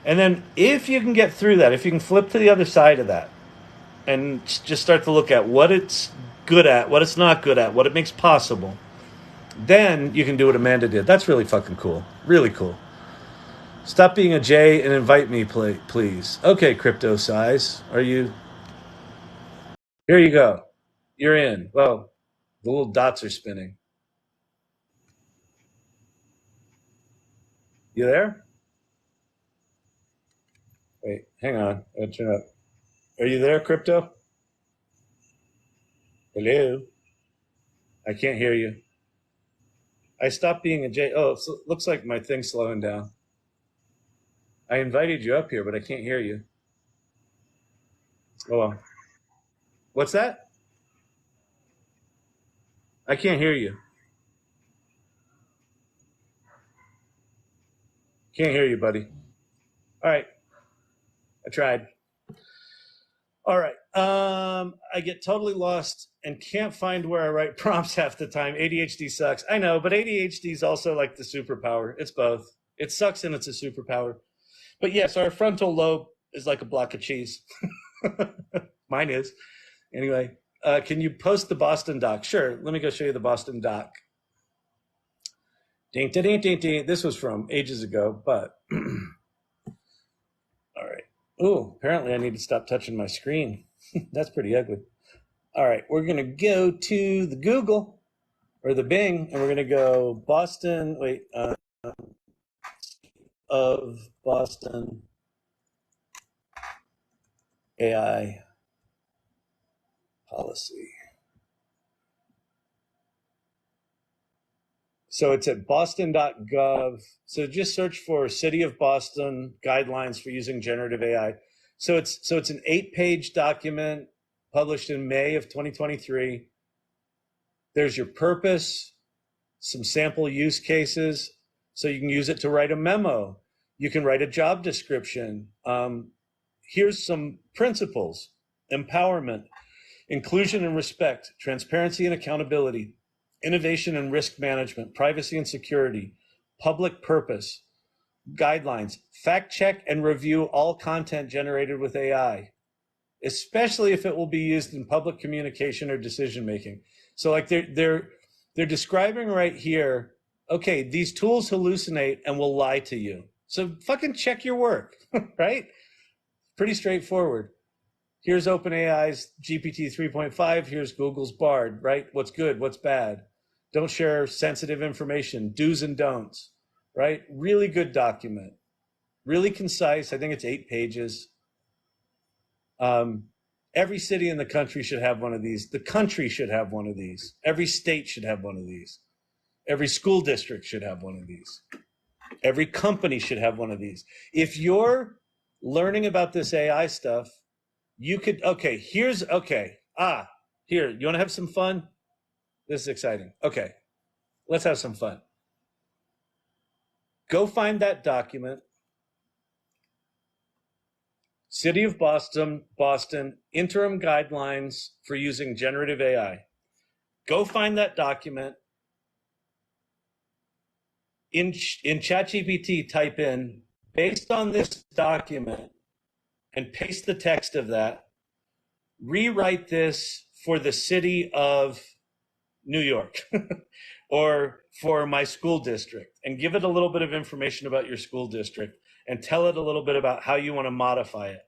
And then if you can get through that, if you can flip to the other side of that and just start to look at what it's good at, what it's not good at, what it makes possible, then you can do what Amanda did. That's really fucking cool. Really cool. Stop being a J and invite me, please. Okay, Crypto Size. Are you? Here you go. You're in. Well, the little dots are spinning. You there? Wait, hang on. I'll turn up. Are you there, Crypto? Hello? I can't hear you. I stopped being a J. Oh, it looks like my thing's slowing down. I invited you up here, but I can't hear you. Oh, well. What's that? I can't hear you. Can't hear you, buddy. All right. I tried. All right. I get totally lost and can't find where I write prompts half the time. ADHD sucks. I know, but ADHD is also like the superpower. It's both. It sucks and it's a superpower. But yes, our frontal lobe is like a block of cheese. Mine is. Anyway, can you post the Boston doc? Sure. Let me go show you the Boston doc. Ding, ding, ding, ding, ding. This was from ages ago, but all right. Oh, apparently I need to stop touching my screen. That's pretty ugly. All right, we're going to go to the Google or the Bing, and we're going to go Boston, of Boston AI policy. So it's at boston.gov. So just search for City of Boston guidelines for using generative AI. So it's an 8-page document published in May of 2023. There's your purpose, some sample use cases, so you can use it to write a memo. You can write a job description. Here's some principles: empowerment, inclusion and respect, transparency and accountability, innovation and risk management, privacy and security, public purpose, guidelines, fact check and review all content generated with AI, especially if it will be used in public communication or decision making. So like they're describing right here, okay, these tools hallucinate and will lie to you. So fucking check your work, right? Pretty straightforward. Here's OpenAI's GPT 3.5. Here's Google's Bard, right? What's good? What's bad? Don't share sensitive information. Do's and don'ts, right? Really good document. Really concise. I think it's 8 pages. Every city in the country should have one of these. The country should have one of these. Every state should have one of these. Every school district should have one of these. Every company should have one of these. If you're learning about this AI stuff, you could, here, you want to have some fun? This is exciting. Okay, let's have some fun. Go find that document. City of Boston, interim guidelines for using generative AI. Go find that document. In ChatGPT, type in, based on this document, and paste the text of that. Rewrite this for the city of New York or for my school district, and give it a little bit of information about your school district and tell it a little bit about how you want to modify it.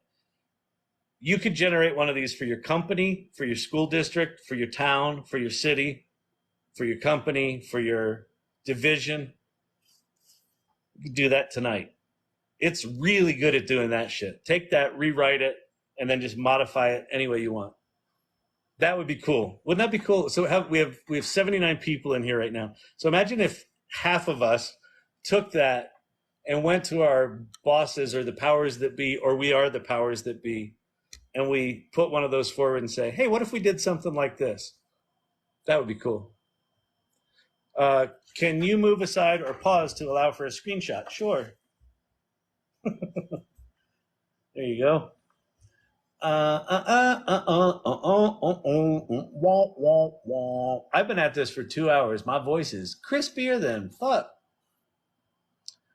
You could generate one of these for your company, for your school district, for your town, for your city, for your company, for your division. You could do that tonight. It's really good at doing that shit. Take that, rewrite it, and then just modify it any way you want. That would be cool. Wouldn't that be cool? So we have 79 people in here right now. So imagine if half of us took that and went to our bosses or the powers that be, or we are the powers that be, and we put one of those forward and say, hey, what if we did something like this? That would be cool. Can you move aside or pause to allow for a screenshot? Sure. There you go. I've been at this for 2 hours. My voice is crispier than fuck.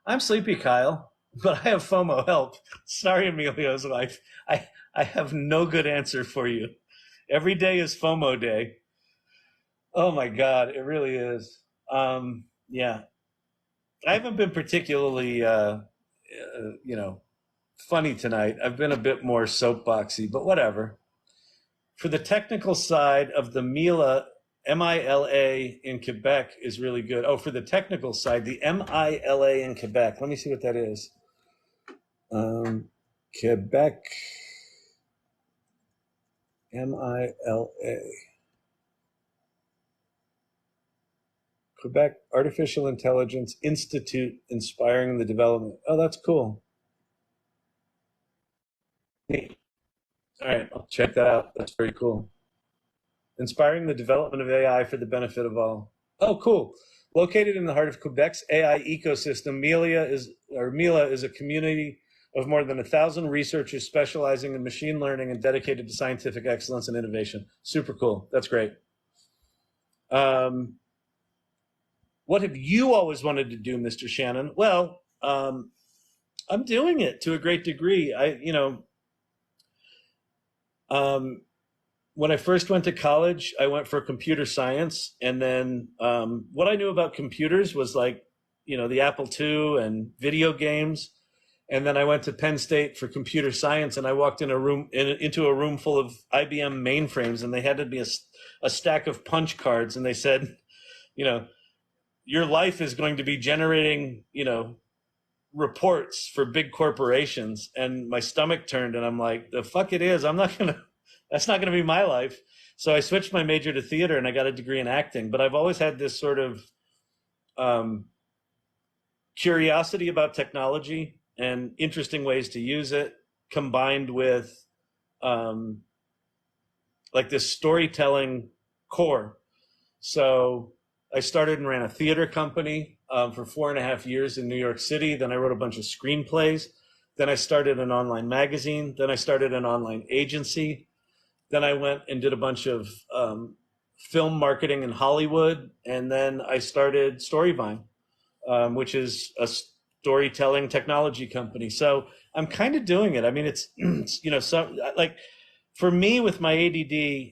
I'm sleepy, Kyle, but I have FOMO. Help. Sorry, Emilio's wife. I have no good answer for you. Every day is FOMO day. Oh my God, it really is. Yeah. I haven't been particularly, funny tonight. I've been a bit more soapboxy, but whatever. For the technical side of the MILA, MILA in Quebec is really good. Oh, for the technical side, the MILA in Quebec. Let me see what that is. Quebec, MILA. Quebec Artificial Intelligence Institute Inspiring the Development. Oh, that's cool. Neat. All right, I'll check that out. That's very cool. Inspiring the development of AI for the benefit of all. Oh, cool. Located in the heart of Quebec's AI ecosystem, MILA is a community of more than 1,000 researchers specializing in machine learning and dedicated to scientific excellence and innovation. Super cool. That's great. What have you always wanted to do, Mr. Shannon? Well, I'm doing it to a great degree. When I first went to college, I went for computer science. And then what I knew about computers was the Apple II and video games. And then I went to Penn State for computer science, and I walked into a room full of IBM mainframes, and they handed me a stack of punch cards, and they said, your life is going to be generating, reports for big corporations. And my stomach turned, and I'm like, the fuck it is. That's not going to be my life. So I switched my major to theater, and I got a degree in acting. But I've always had this sort of curiosity about technology and interesting ways to use it, combined with like this storytelling core. So I started and ran a theater company for 4.5 years in New York City. Then I wrote a bunch of screenplays. Then I started an online magazine. Then I started an online agency. Then I went and did a bunch of film marketing in Hollywood. And then I started Storyvine, which is a storytelling technology company. So I'm kind of doing it. I mean, it's, you know, so like for me with my ADD,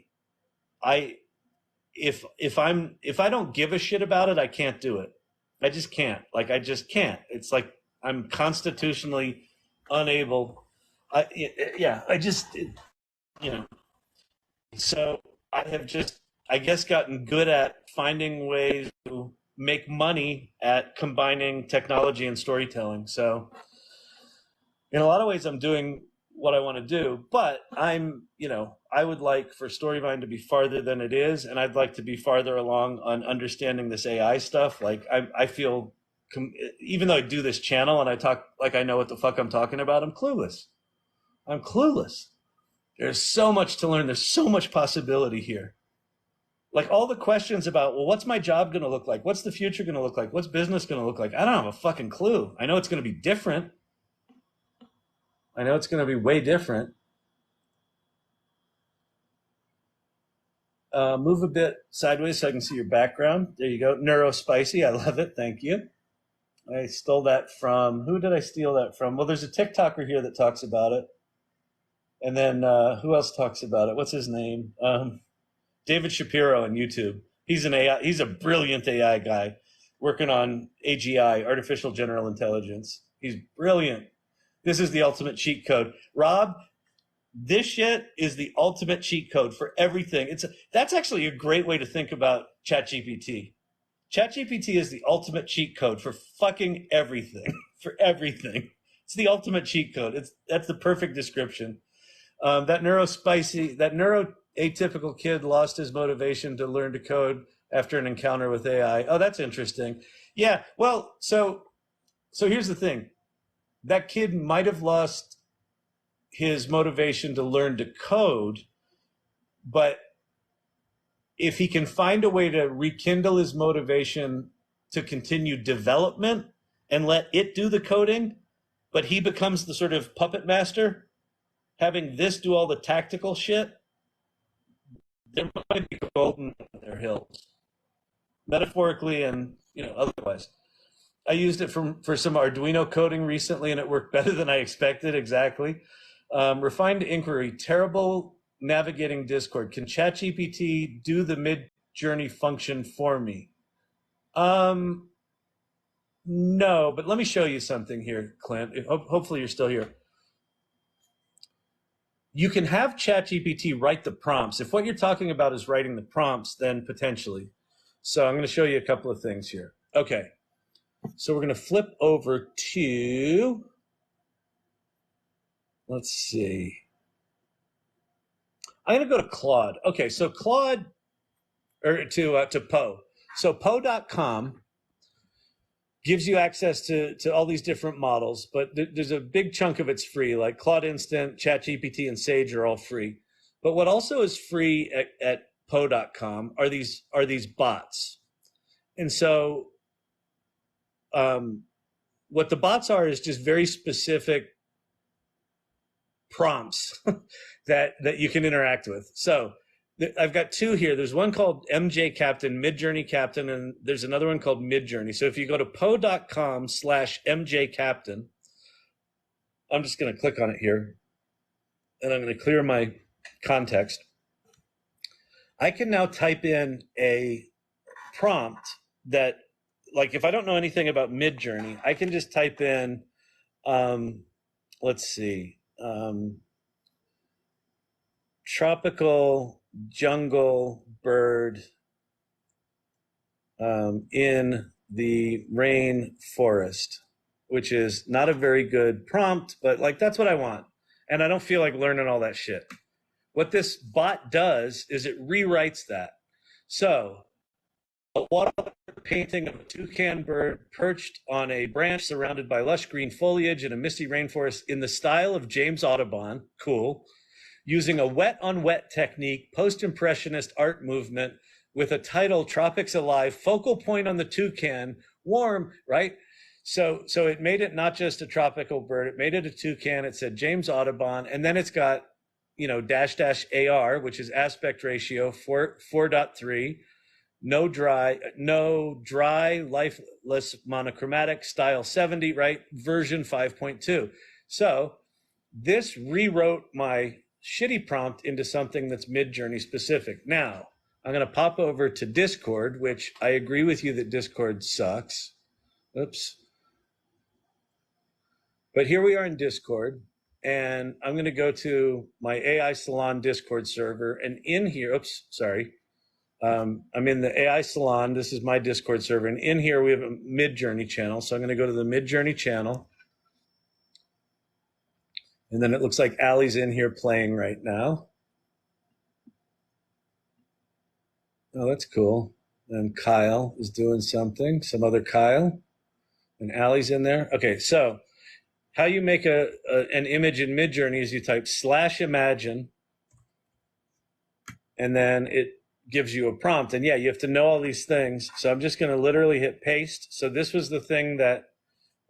if I don't give a shit about it, I can't do it. I just can't. Like I just can't. It's like I'm constitutionally unable. I just, you know. So I have just, I guess, gotten good at finding ways to make money at combining technology and storytelling. So in a lot of ways, I'm doing what I want to do, but I would like for Storyvine to be farther than it is, and I'd like to be farther along on understanding this AI stuff. Like I feel, even though I do this channel and I talk like I know what the fuck I'm talking about, I'm clueless. I'm clueless. There's so much to learn. There's so much possibility here. Like all the questions about, well, what's my job going to look like? What's the future going to look like? What's business going to look like? I don't have a fucking clue. I know it's going to be different. I know it's going to be way different. Move a bit sideways so I can see your background. There you go. Neurospicy. I love it. Thank you. I stole that from, who did I steal that from? Well, there's a TikToker here that talks about it. And then who else talks about it? What's his name? David Shapiro on YouTube. He's an AI. He's a brilliant AI guy working on AGI, artificial general intelligence. He's brilliant. This is the ultimate cheat code. Rob, this shit is the ultimate cheat code for everything. That's actually a great way to think about ChatGPT. ChatGPT is the ultimate cheat code for fucking everything. For everything. It's the ultimate cheat code. That's the perfect description. That neuroatypical kid lost his motivation to learn to code after an encounter with AI. Oh, that's interesting. Yeah, well, so here's the thing. That kid might have lost his motivation to learn to code, but if he can find a way to rekindle his motivation to continue development and let it do the coding, but he becomes the sort of puppet master, having this do all the tactical shit, there might be golden in their hills, metaphorically and otherwise. I used it for some Arduino coding recently, and it worked better than I expected. Exactly. Refined inquiry. Terrible navigating Discord. Can ChatGPT do the mid-journey function for me? No, but let me show you something here, Clint. Hopefully you're still here. You can have ChatGPT write the prompts. If what you're talking about is writing the prompts, then potentially. So I'm going to show you a couple of things here. Okay. So we're going to flip over to, let's see. I'm going to go to Claude. Okay, so Claude, or to Poe. So Poe.com gives you access to all these different models, but there's a big chunk of it's free, like Claude Instant, ChatGPT, and Sage are all free. But what also is free at Poe.com are these bots. And so what the bots are is just very specific prompts that you can interact with. So I've got two here. There's one called MJ Captain, Midjourney Captain, and there's another one called Midjourney. So if you go to Poe.com/MJ Captain, I'm just going to click on it here, and I'm going to clear my context. I can now type in a prompt that, like, if I don't know anything about Midjourney, I can just type in, let's see, tropical jungle bird in the rainforest, which is not a very good prompt, but like that's what I want. And I don't feel like learning all that shit. What this bot does is it rewrites that. So a watercolor painting of a toucan bird perched on a branch surrounded by lush green foliage in a misty rainforest in the style of James Audubon. Cool. Using a wet-on-wet technique, post-impressionist art movement with a title, Tropics Alive, focal point on the toucan, warm, right? So it made it not just a tropical bird, it made it a toucan. It said James Audubon, and then it's got, --AR, which is aspect ratio 4.3, no dry, lifeless, monochromatic, style 70, right? Version 5.2. So this rewrote my shitty prompt into something that's Midjourney specific. Now, I'm going to pop over to Discord, which I agree with you that Discord sucks. Oops. But here we are in Discord, and I'm going to go to my AI Salon Discord server, and in here, I'm in the AI Salon. This is my Discord server, and in here we have a Midjourney channel. So I'm going to go to the Midjourney channel. And then it looks like Allie's in here playing right now. Oh, that's cool. And Kyle is doing something, some other Kyle. And Allie's in there. Okay, so how you make an image in Midjourney is you type /imagine, and then it gives you a prompt. And yeah, you have to know all these things. So I'm just going to literally hit paste. So this was the thing that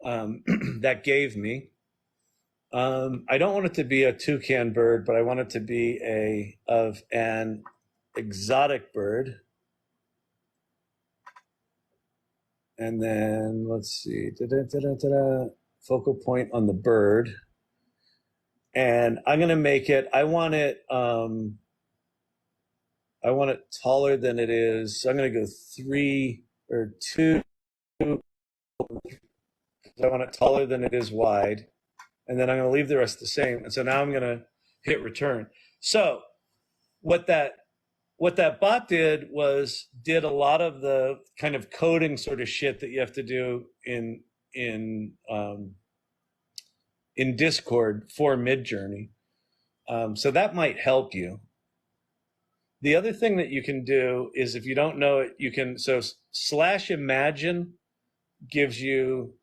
that gave me. I don't want it to be a toucan bird, but I want it to be an exotic bird. And then let's see, focal point on the bird. And I'm going to make it, I want it taller than it is. So I'm going to go 3 or 2. I want it taller than it is wide. And then I'm going to leave the rest the same. And so now I'm going to hit return. So what that bot did was did a lot of the kind of coding sort of shit that you have to do in Discord for Midjourney. So that might help you. The other thing that you can do is, if you don't know it, you can, so /imagine gives you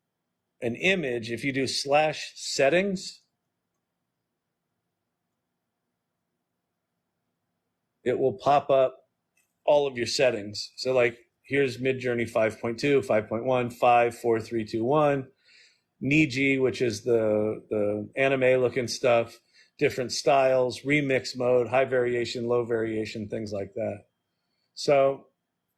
an image. If you do /settings, it will pop up all of your settings. So like, here's Midjourney 5.2, 5.1, 5, 4, 3, 2, 1, Niji, which is the anime looking stuff, different styles, remix mode, high variation, low variation, things like that. So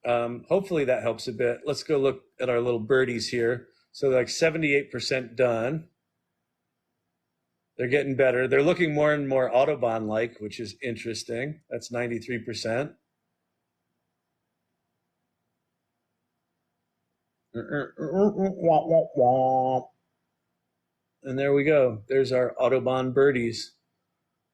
hopefully that helps a bit. Let's go look at our little birdies here. So like 78% done. They're getting better. They're looking more and more Audubon-like, which is interesting. That's 93%. And there we go. There's our Audubon birdies.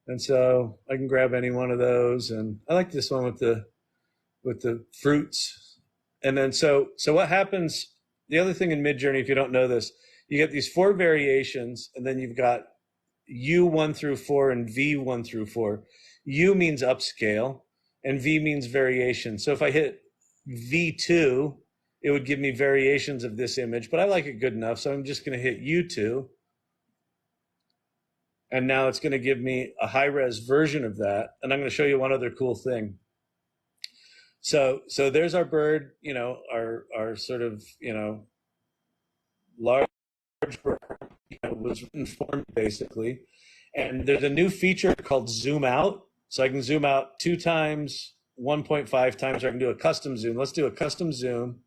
And so I can grab any one of those. And I like this one with the fruits. And then so what happens, the other thing in Midjourney, if you don't know this, you get these 4 variations, and then you've got U 1 through 4 and V 1 through 4. U means upscale, and V means variation. So if I hit V2, it would give me variations of this image, but I like it good enough, so I'm just going to hit U2. And now it's going to give me a high-res version of that. And I'm going to show you one other cool thing. So there's our bird, our sort of, large bird, was written for me basically. And there's a new feature called zoom out. So I can zoom out 2 times, 1.5 times, or I can do a custom zoom. Let's do a custom zoom.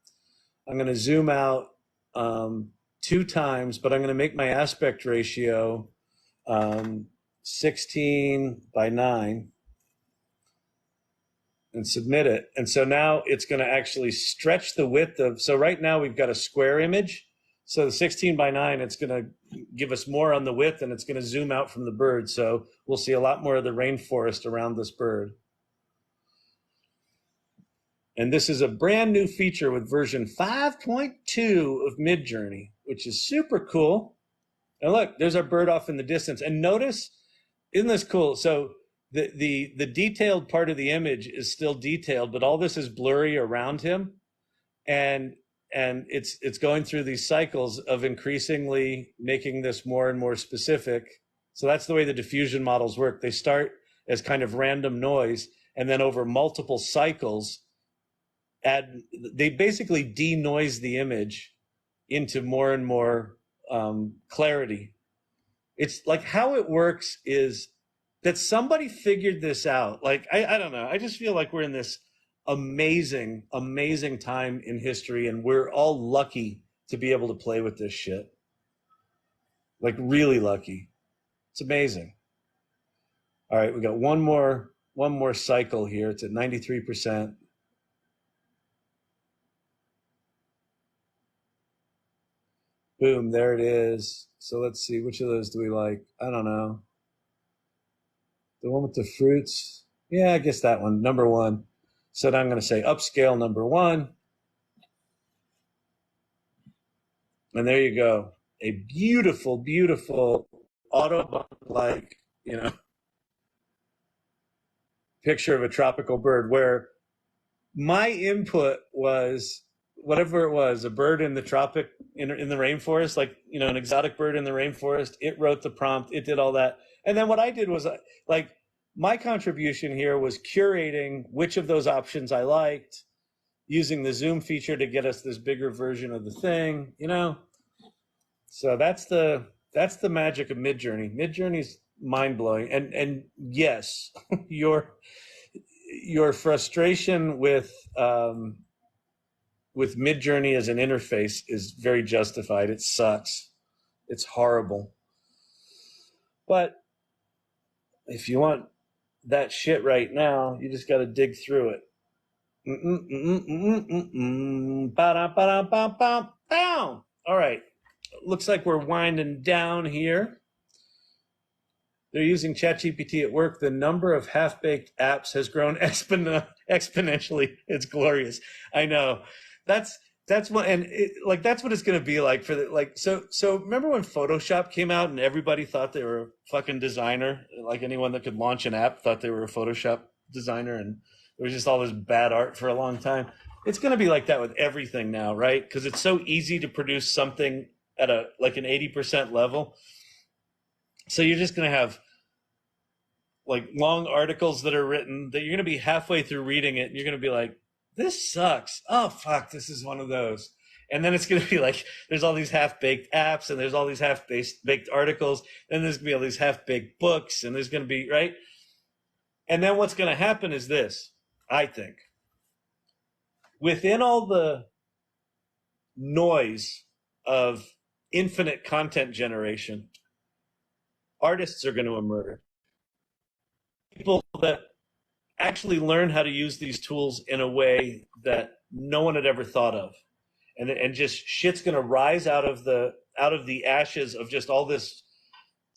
I'm going to zoom out 2 times, but I'm going to make my aspect ratio 16 by 9 and submit it. And so now it's going to actually stretch the width of, so right now we've got a square image. So the 16 by 9, it's going to give us more on the width, and it's going to zoom out from the bird. So we'll see a lot more of the rainforest around this bird. And this is a brand new feature with version 5.2 of Midjourney, which is super cool. And look, there's our bird off in the distance. And notice, isn't this cool? So the detailed part of the image is still detailed, but all this is blurry around him. And and it's going through these cycles of increasingly making this more and more specific. So that's the way the diffusion models work. They start as kind of random noise, and then over multiple cycles, they basically denoise the image into more and more clarity. It's like how it works is that somebody figured this out. Like, I don't know. I just feel like we're in this amazing, amazing time in history, and we're all lucky to be able to play with this shit. Like, really lucky. It's amazing. All right, we got one more cycle here. It's at 93%. Boom, there it is. So let's see, which of those do we like? I don't know. The one with the fruits? Yeah, I guess that one, number one. So now I'm going to say upscale number one. And there you go. A beautiful, beautiful Audubon-like, picture of a tropical bird where my input was whatever it was, a bird in the tropic, in the rainforest, like, an exotic bird in the rainforest. It wrote the prompt. It did all that. And then what I did was, like, my contribution here was curating which of those options I liked, using the zoom feature to get us this bigger version of the thing, So that's the magic of Midjourney. Midjourney's mind-blowing. And yes, your frustration with Midjourney as an interface is very justified. It sucks. It's horrible. But if you want that shit right now, you just got to dig through it. All right. Looks like we're winding down here. They're using ChatGPT at work. The number of half-baked apps has grown exponentially. It's glorious. I know. That's what, and that's what it's going to be like for so remember when Photoshop came out and everybody thought they were a fucking designer? Like, anyone that could launch an app thought they were a Photoshop designer, and there was just all this bad art for a long time. It's going to be like that with everything now, right? Because it's so easy to produce something at an 80% level. So you're just going to have like long articles that are written that you're going to be halfway through reading it and you're going to be like, this sucks. Oh, fuck, this is one of those. And then it's going to be like, there's all these half-baked apps and there's all these half-baked articles. Then there's going to be all these half-baked books, and there's going to be, right? And then what's going to happen is this, I think. Within all the noise of infinite content generation, artists are going to emerge. People that actually learn how to use these tools in a way that no one had ever thought of. And just shit's going to rise out of the ashes of just all this,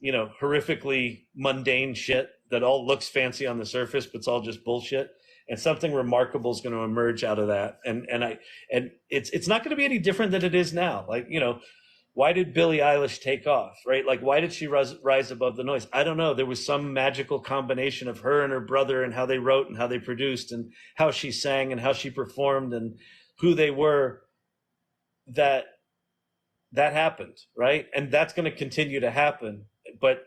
horrifically mundane shit that all looks fancy on the surface, but it's all just bullshit. And something remarkable is going to emerge out of that. And it's not going to be any different than it is now. Like, why did Billie Eilish take off, right? Like, why did she rise above the noise? I don't know. There was some magical combination of her and her brother and how they wrote and how they produced and how she sang and how she performed and who they were, that happened, right? And that's going to continue to happen. But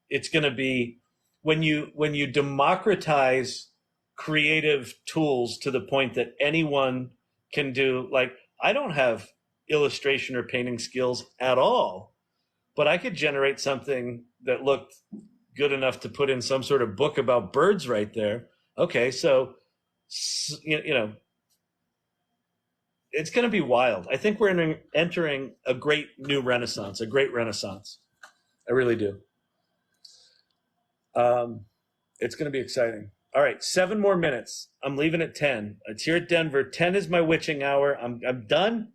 it's going to be when you democratize creative tools to the point that anyone can do, like, I don't have illustration or painting skills at all, but I could generate something that looked good enough to put in some sort of book about birds right there. Okay, so it's going to be wild. I think we're entering a great new renaissance, a great renaissance. I really do. It's going to be exciting. All right, 7 more minutes. I'm leaving at 10. It's here at Denver. 10 is my witching hour. I'm done.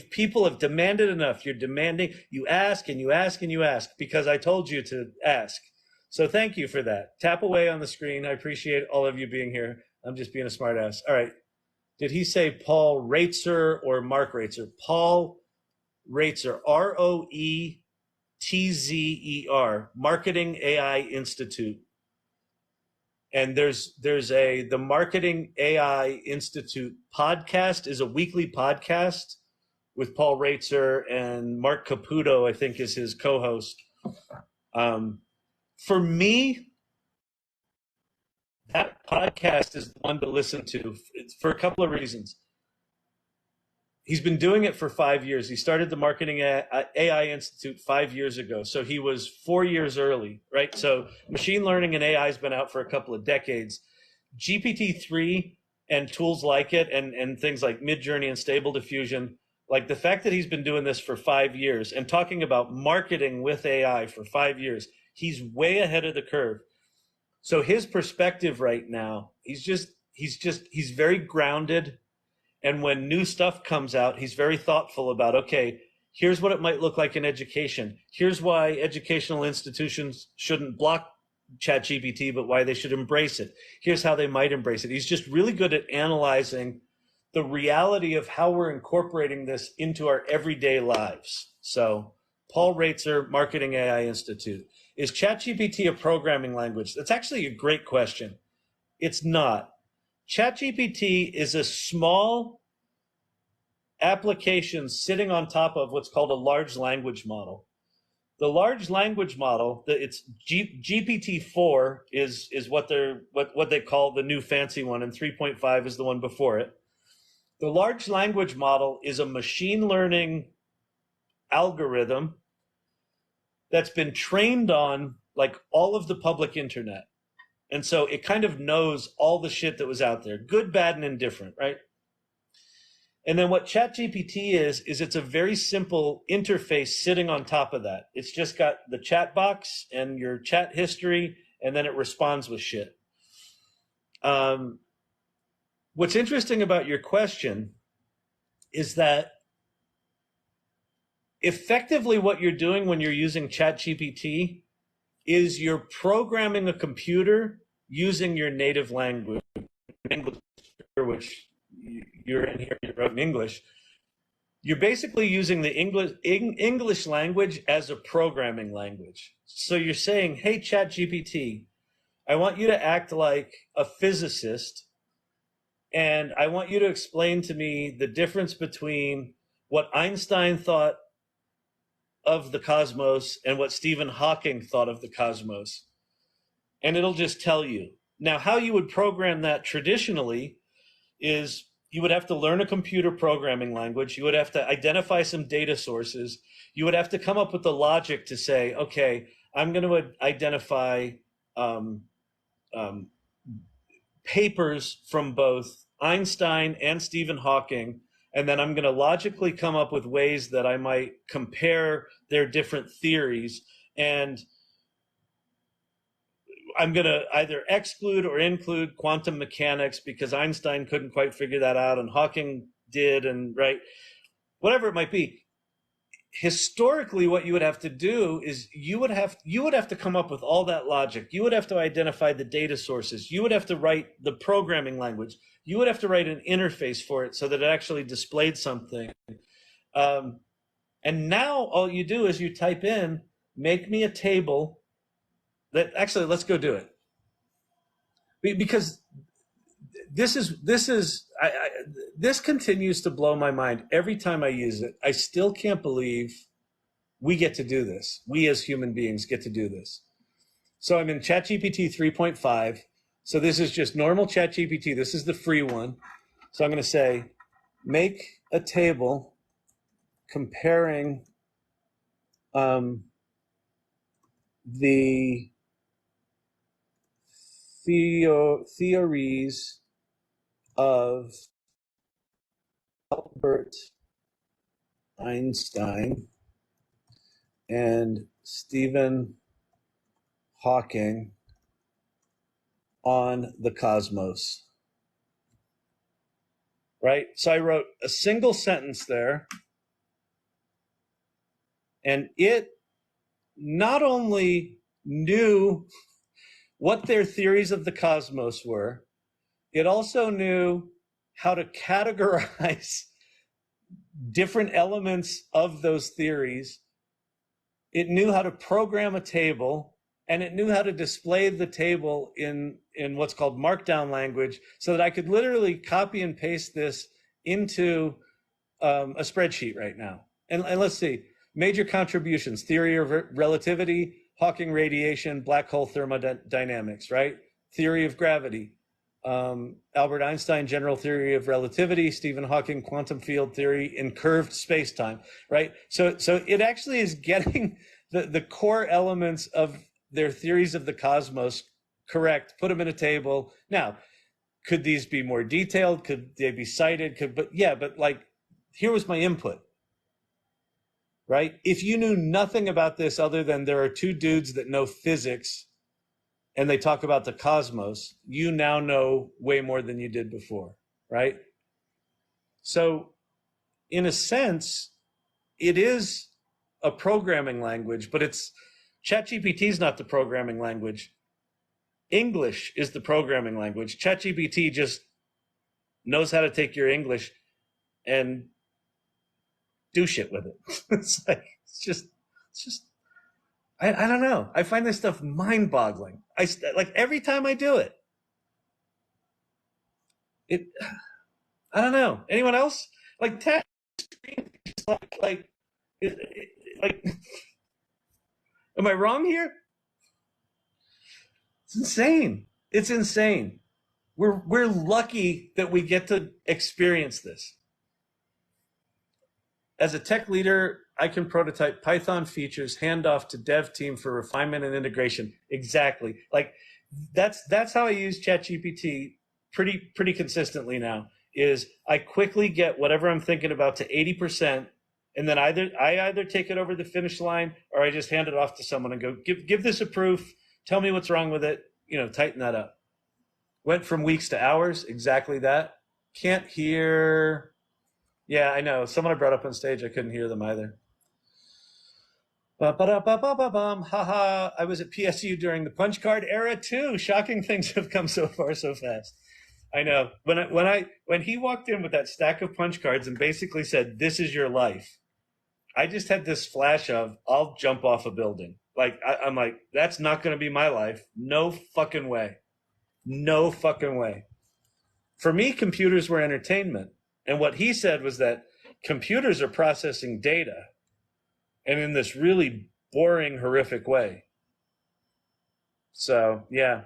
People have demanded enough. You're demanding. You ask and you ask and you ask because I told you to ask. So thank you for that. Tap away on the screen. I appreciate all of you being here. I'm just being a smart ass. All right. Did he say Paul Raetzer or Mark Raetzer? Paul Raetzer, Roetzer, Marketing AI Institute. And there's the Marketing AI Institute podcast is a weekly podcast with Paul Reitzer, and Mark Caputo, I think, is his co-host. For me, that podcast is the one to listen to for a couple of reasons. He's been doing it for 5 years. He started the Marketing AI Institute 5 years ago. So he was 4 years early, right? So machine learning and AI has been out for a couple of decades. GPT-3 and tools like it and things like Midjourney and Stable Diffusion, like the fact that he's been doing this for 5 years and talking about marketing with AI for 5 years, he's way ahead of the curve. So his perspective right now, he's very grounded. And when new stuff comes out, he's very thoughtful about, okay, here's what it might look like in education. Here's why educational institutions shouldn't block ChatGPT, but why they should embrace it. Here's how they might embrace it. He's just really good at analyzing the reality of how we're incorporating this into our everyday lives. So Paul Reitzer, Marketing AI Institute. Is ChatGPT a programming language? That's actually a great question. It's not. ChatGPT is a small application sitting on top of what's called a large language model. The large language model, it's GPT-4 is what they call the new fancy one, and 3.5 is the one before it. The large language model is a machine learning algorithm that's been trained on like all of the public internet. And so it kind of knows all the shit that was out there, good, bad, and indifferent, right? And then what ChatGPT is it's a very simple interface sitting on top of that. It's just got the chat box and your chat history, and then it responds with shit. What's interesting about your question is that effectively what you're doing when you're using ChatGPT is you're programming a computer using your native language, which you're in here, you wrote in English. You're basically using the English language as a programming language. So you're saying, hey, ChatGPT, I want you to act like a physicist, and I want you to explain to me the difference between what Einstein thought of the cosmos and what Stephen Hawking thought of the cosmos. And it'll just tell you. Now, how you would program that traditionally is you would have to learn a computer programming language. You would have to identify some data sources. You would have to come up with the logic to say, okay, I'm going to identify papers from both Einstein and Stephen Hawking, and then I'm going to logically come up with ways that I might compare their different theories, and I'm going to either exclude or include quantum mechanics because Einstein couldn't quite figure that out and Hawking did, and right, whatever it might be. Historically, what you would have to do is you would have to come up with all that logic. You would have to identify the data sources. You would have to write the programming language. You would have to write an interface for it so that it actually displayed something. And now all you do is you type in, make me a table that actually, let's go do it. Because this continues to blow my mind every time I use it. I still can't believe we get to do this. We as human beings get to do this. So I'm in ChatGPT 3.5. So this is just normal ChatGPT. This is the free one. So I'm going to say, make a table comparing the theories of Albert Einstein and Stephen Hawking on the cosmos. Right? So I wrote a single sentence there, and it not only knew what their theories of the cosmos were, it also knew how to categorize different elements of those theories. It knew how to program a table, and it knew how to display the table in what's called markdown language, so that I could literally copy and paste this into a spreadsheet right now. And let's see, major contributions: theory of relativity, Hawking radiation, black hole thermodynamics, right? Theory of gravity, Albert Einstein, general theory of relativity, Stephen Hawking, quantum field theory in curved space-time, right? So it actually is getting the core elements of their theories of the cosmos correct, put them in a table. Now, could these be more detailed? Could they be cited? But like, here was my input, right? If you knew nothing about this other than there are two dudes that know physics and they talk about the cosmos, you now know way more than you did before, right? So in a sense, it is a programming language, but ChatGPT is not the programming language. English is the programming language. ChatGPT just knows how to take your English and do shit with it. It's just, I don't know. I find this stuff mind-boggling. Like every time I do it, I don't know. Anyone else? Like tap screen, like, am I wrong here? It's insane. It's insane. We're lucky that we get to experience this. As a tech leader, I can prototype Python features, hand off to dev team for refinement and integration. Exactly. Like that's how I use ChatGPT pretty consistently now. Is I quickly get whatever I'm thinking about to 80%, and then I either take it over the finish line or I just hand it off to someone and go, give this a proof, tell me what's wrong with it, tighten that up. Went from weeks to hours, exactly that. Can't hear. Yeah, I know. Someone I brought up on stage, I couldn't hear them either. Haha, I was at PSU during the punch card era too. Shocking things have come so far so fast. I know. When he walked in with that stack of punch cards and basically said, "This is your life," I just had this flash of, I'll jump off a building. Like I'm like, that's not going to be my life. No fucking way. No fucking way. For me, computers were entertainment. And what he said was that computers are processing data, and in this really boring, horrific way. So, yeah.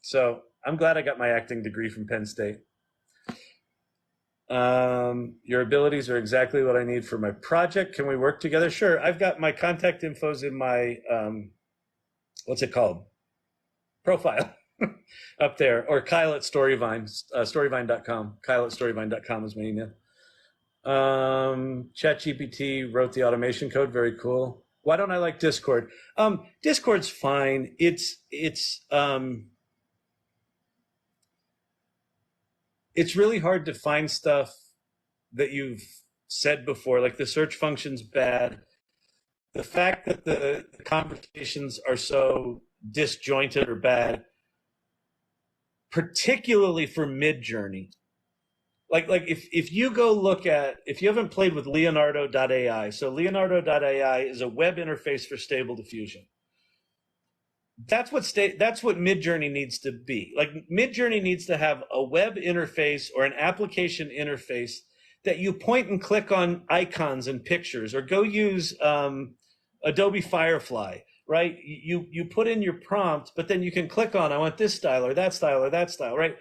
So I'm glad I got my acting degree from Penn State. Your abilities are exactly what I need for my project. Can we work together? Sure. I've got my contact infos in my, what's it called? Profile. Up there, or Kyle at Storyvine, storyvine.com. Kyle at storyvine.com is my email. ChatGPT wrote the automation code. Very cool. Why don't I like Discord? Discord's fine. It's really hard to find stuff that you've said before. Like the search function's bad. The fact that the conversations are so disjointed or bad, particularly for Midjourney. Like if you go look at, if you haven't played with Leonardo.ai, so Leonardo.ai is a web interface for Stable Diffusion. That's what Midjourney needs to be. Like Midjourney needs to have a web interface or an application interface that you point and click on icons and pictures, or go use Adobe Firefly. Right? You put in your prompt, but then you can click on, I want this style or that style or that style, right?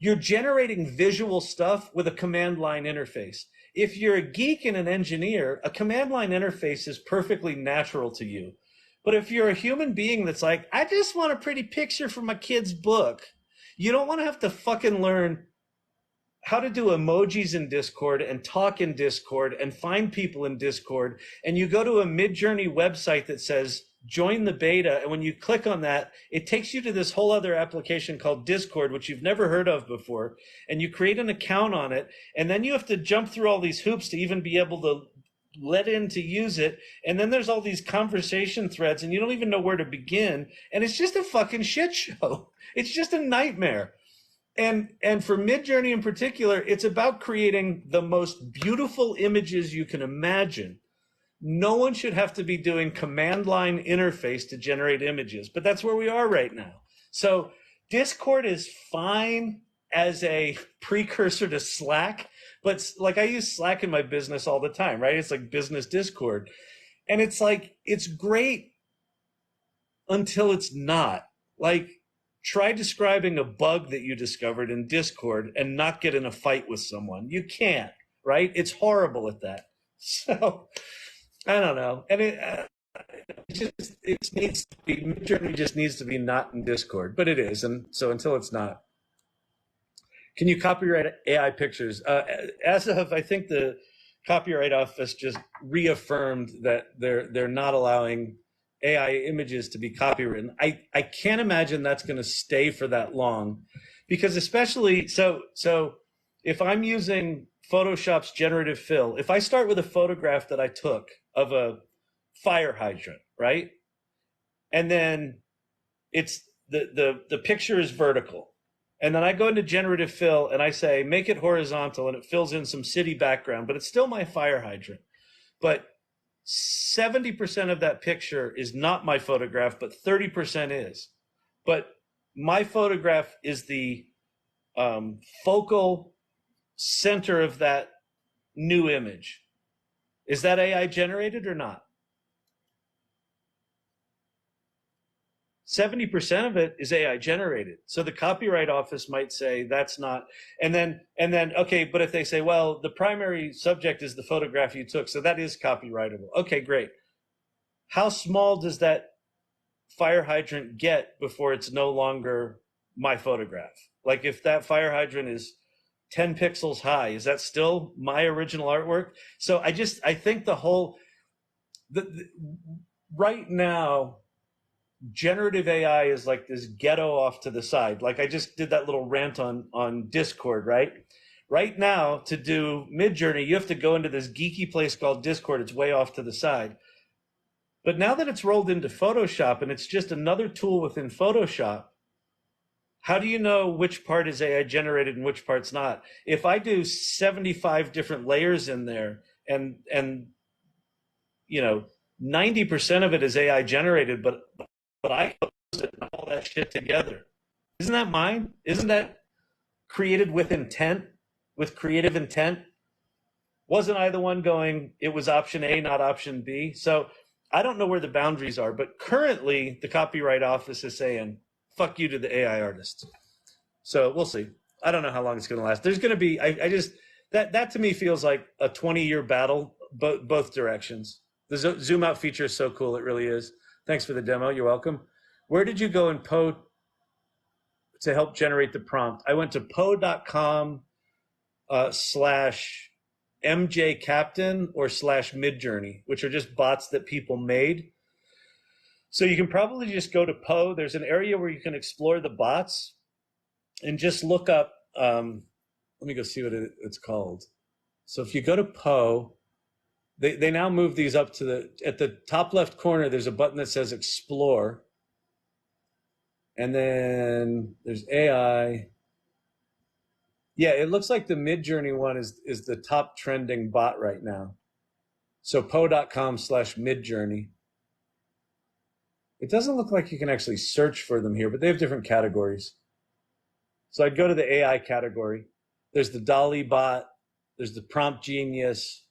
You're generating visual stuff with a command line interface. If you're a geek and an engineer, a command line interface is perfectly natural to you. But if you're a human being that's like, I just want a pretty picture for my kid's book, you don't want to have to fucking learn how to do emojis in Discord and talk in Discord and find people in Discord. And you go to a Midjourney website that says, join the beta. And when you click on that, it takes you to this whole other application called Discord, which you've never heard of before. And you create an account on it. And then you have to jump through all these hoops to even be able to let in to use it. And then there's all these conversation threads and you don't even know where to begin. And it's just a fucking shit show. It's just a nightmare. And for Midjourney in particular, it's about creating the most beautiful images you can imagine. no one should have to be doing command line interface to generate images, but that's where we are right now. So Discord is fine as a precursor to Slack, but like I use Slack in my business all the time, right? It's like business Discord. And it's like, it's great until it's not. Like, try describing a bug that you discovered in Discord and not get in a fight with someone. You can't, right? It's horrible at that. So, I don't know. And it needs to be, Midjourney just needs to be not in Discord, but it is. And so until it's not. Can you copyright AI pictures? As of, I think the Copyright Office just reaffirmed that they're not allowing AI images to be copywritten. I can't imagine that's going to stay for that long, because especially so if I'm using Photoshop's generative fill, if I start with a photograph that I took of a fire hydrant, right, and then it's the picture is vertical. And then I go into generative fill and I say, make it horizontal, and it fills in some city background, but it's still my fire hydrant. But 70% of that picture is not my photograph, but 30% is. But my photograph is the focal center of that new image. Is that AI generated or not? 70% of it is AI generated. So the Copyright Office might say that's not, and then, okay, but if they say, well, the primary subject is the photograph you took, so that is copyrightable. Okay, great. How small does that fire hydrant get before it's no longer my photograph? Like, if that fire hydrant is 10 pixels high, is that still my original artwork? So I think the whole, right now, generative AI is like this ghetto off to the side. Like, I just did that little rant on Discord, right? Right now, to do Midjourney, you have to go into this geeky place called Discord. It's way off to the side. But now that it's rolled into Photoshop and it's just another tool within Photoshop, how do you know which part is AI generated and which part's not? If I do 75 different layers in there and 90% of it is AI generated, but I closed it and all that shit together. Isn't that mine? Isn't that created with intent, with creative intent? Wasn't I the one going, it was option A, not option B? So I don't know where the boundaries are, but currently the Copyright Office is saying, fuck you to the AI artists. So we'll see. I don't know how long it's going to last. There's going to be, that to me feels like a 20-year battle, both directions. The zoom out feature is so cool. It really is. Thanks for the demo. You're welcome. Where did you go in Poe to help generate the prompt? I went to poe.com /MJCaptain or /Midjourney, which are just bots that people made. So you can probably just go to Poe. There's an area where you can explore the bots and just look up. Let me go see what it's called. So if you go to Poe, they now move these up to at the top left corner, there's a button that says Explore. And then there's AI. Yeah, it looks like the Midjourney one is the top trending bot right now. So poe.com /Midjourney. It doesn't look like you can actually search for them here, but they have different categories. So I'd go to the AI category. There's the Dolly bot. There's the Prompt Genius.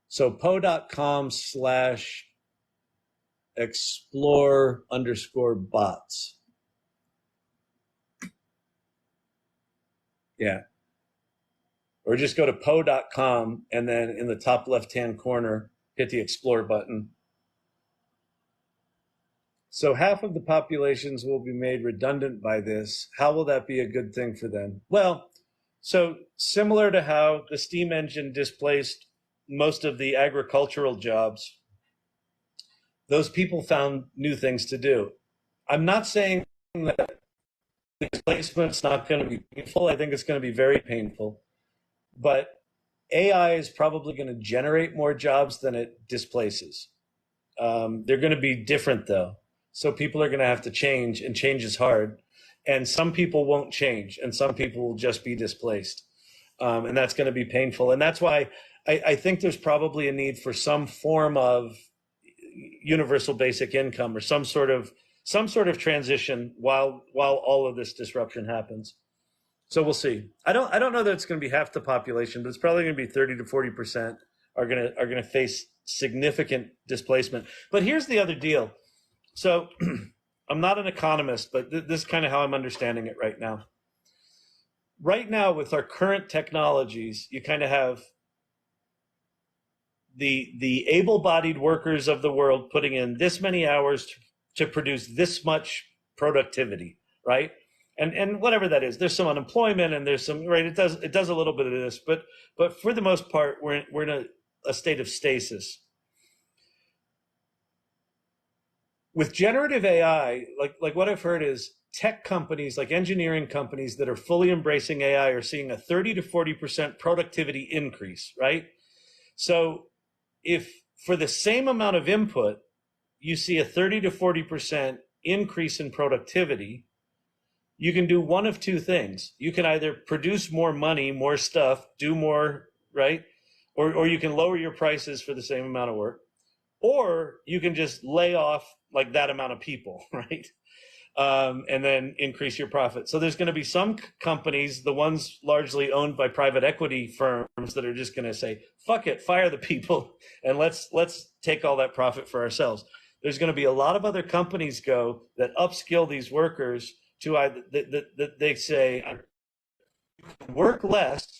So poe.com /explore_bots. Yeah. Or just go to poe.com and then in the top left-hand corner, hit the explore button. So half of the populations will be made redundant by this. How will that be a good thing for them? Well, so similar to how the steam engine displaced most of the agricultural jobs, those people found new things to do. I'm not saying that displacement's not going to be painful. I think it's going to be very painful. But AI is probably going to generate more jobs than it displaces. They're going to be different, though. So people are going to have to change, and change is hard. And some people won't change, and some people will just be displaced. And that's going to be painful. And that's why I think there's probably a need for some form of universal basic income or some sort of transition while all of this disruption happens. So we'll see. I don't know that it's going to be half the population, but it's probably going to be 30 to 40% are going to face significant displacement. But here's the other deal. So I'm not an economist, but this is kind of how I'm understanding it right now. Right now, with our current technologies, you kind of have the able-bodied workers of the world putting in this many hours to produce this much productivity, right? And whatever that is, there's some unemployment and there's some, right? It does a little bit of this, but for the most part, we're in a state of stasis. With generative AI, like what I've heard is tech companies, like engineering companies that are fully embracing AI are seeing a 30 to 40% productivity increase, right? So if for the same amount of input, you see a 30 to 40% increase in productivity, you can do one of two things. You can either produce more money, more stuff, do more, right? Or you can lower your prices for the same amount of work. Or you can just lay off like that amount of people, right? And then increase your profit. So there's going to be some companies, the ones largely owned by private equity firms, that are just going to say, fuck it, fire the people, and let's take all that profit for ourselves. There's going to be a lot of other companies that upskill these workers to either that they say, work less,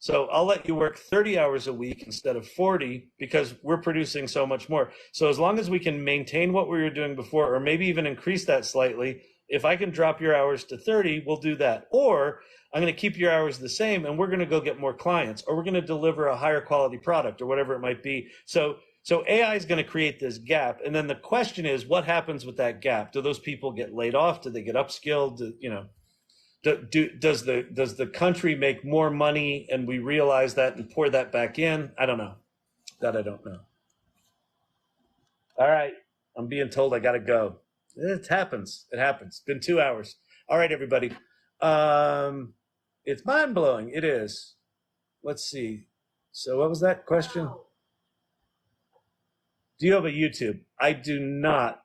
so I'll let you work 30 hours a week instead of 40 because we're producing so much more. So as long as we can maintain what we were doing before, or maybe even increase that slightly, if I can drop your hours to 30, we'll do that. Or I'm going to keep your hours the same and we're going to go get more clients, or we're going to deliver a higher quality product, or whatever it might be. So AI is going to create this gap. And then the question is, what happens with that gap? Do those people get laid off? Do they get upskilled? Does the country make more money and we realize that and pour that back in? I don't know. That I don't know. All right. I'm being told I got to go. It happens. It happens. It's been 2 hours. All right, everybody. It's mind blowing. It is. Let's see. So what was that question? Do you have a YouTube? I do not.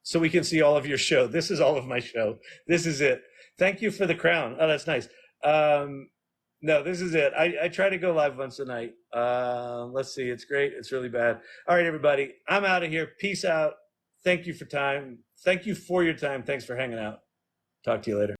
So we can see all of your show. This is all of my show. This is it. Thank you for the crown. Oh, that's nice. No, this is it. I try to go live once a night. Let's see. It's great. It's really bad. All right, everybody. I'm out of here. Peace out. Thank you for time. Thank you for your time. Thanks for hanging out. Talk to you later.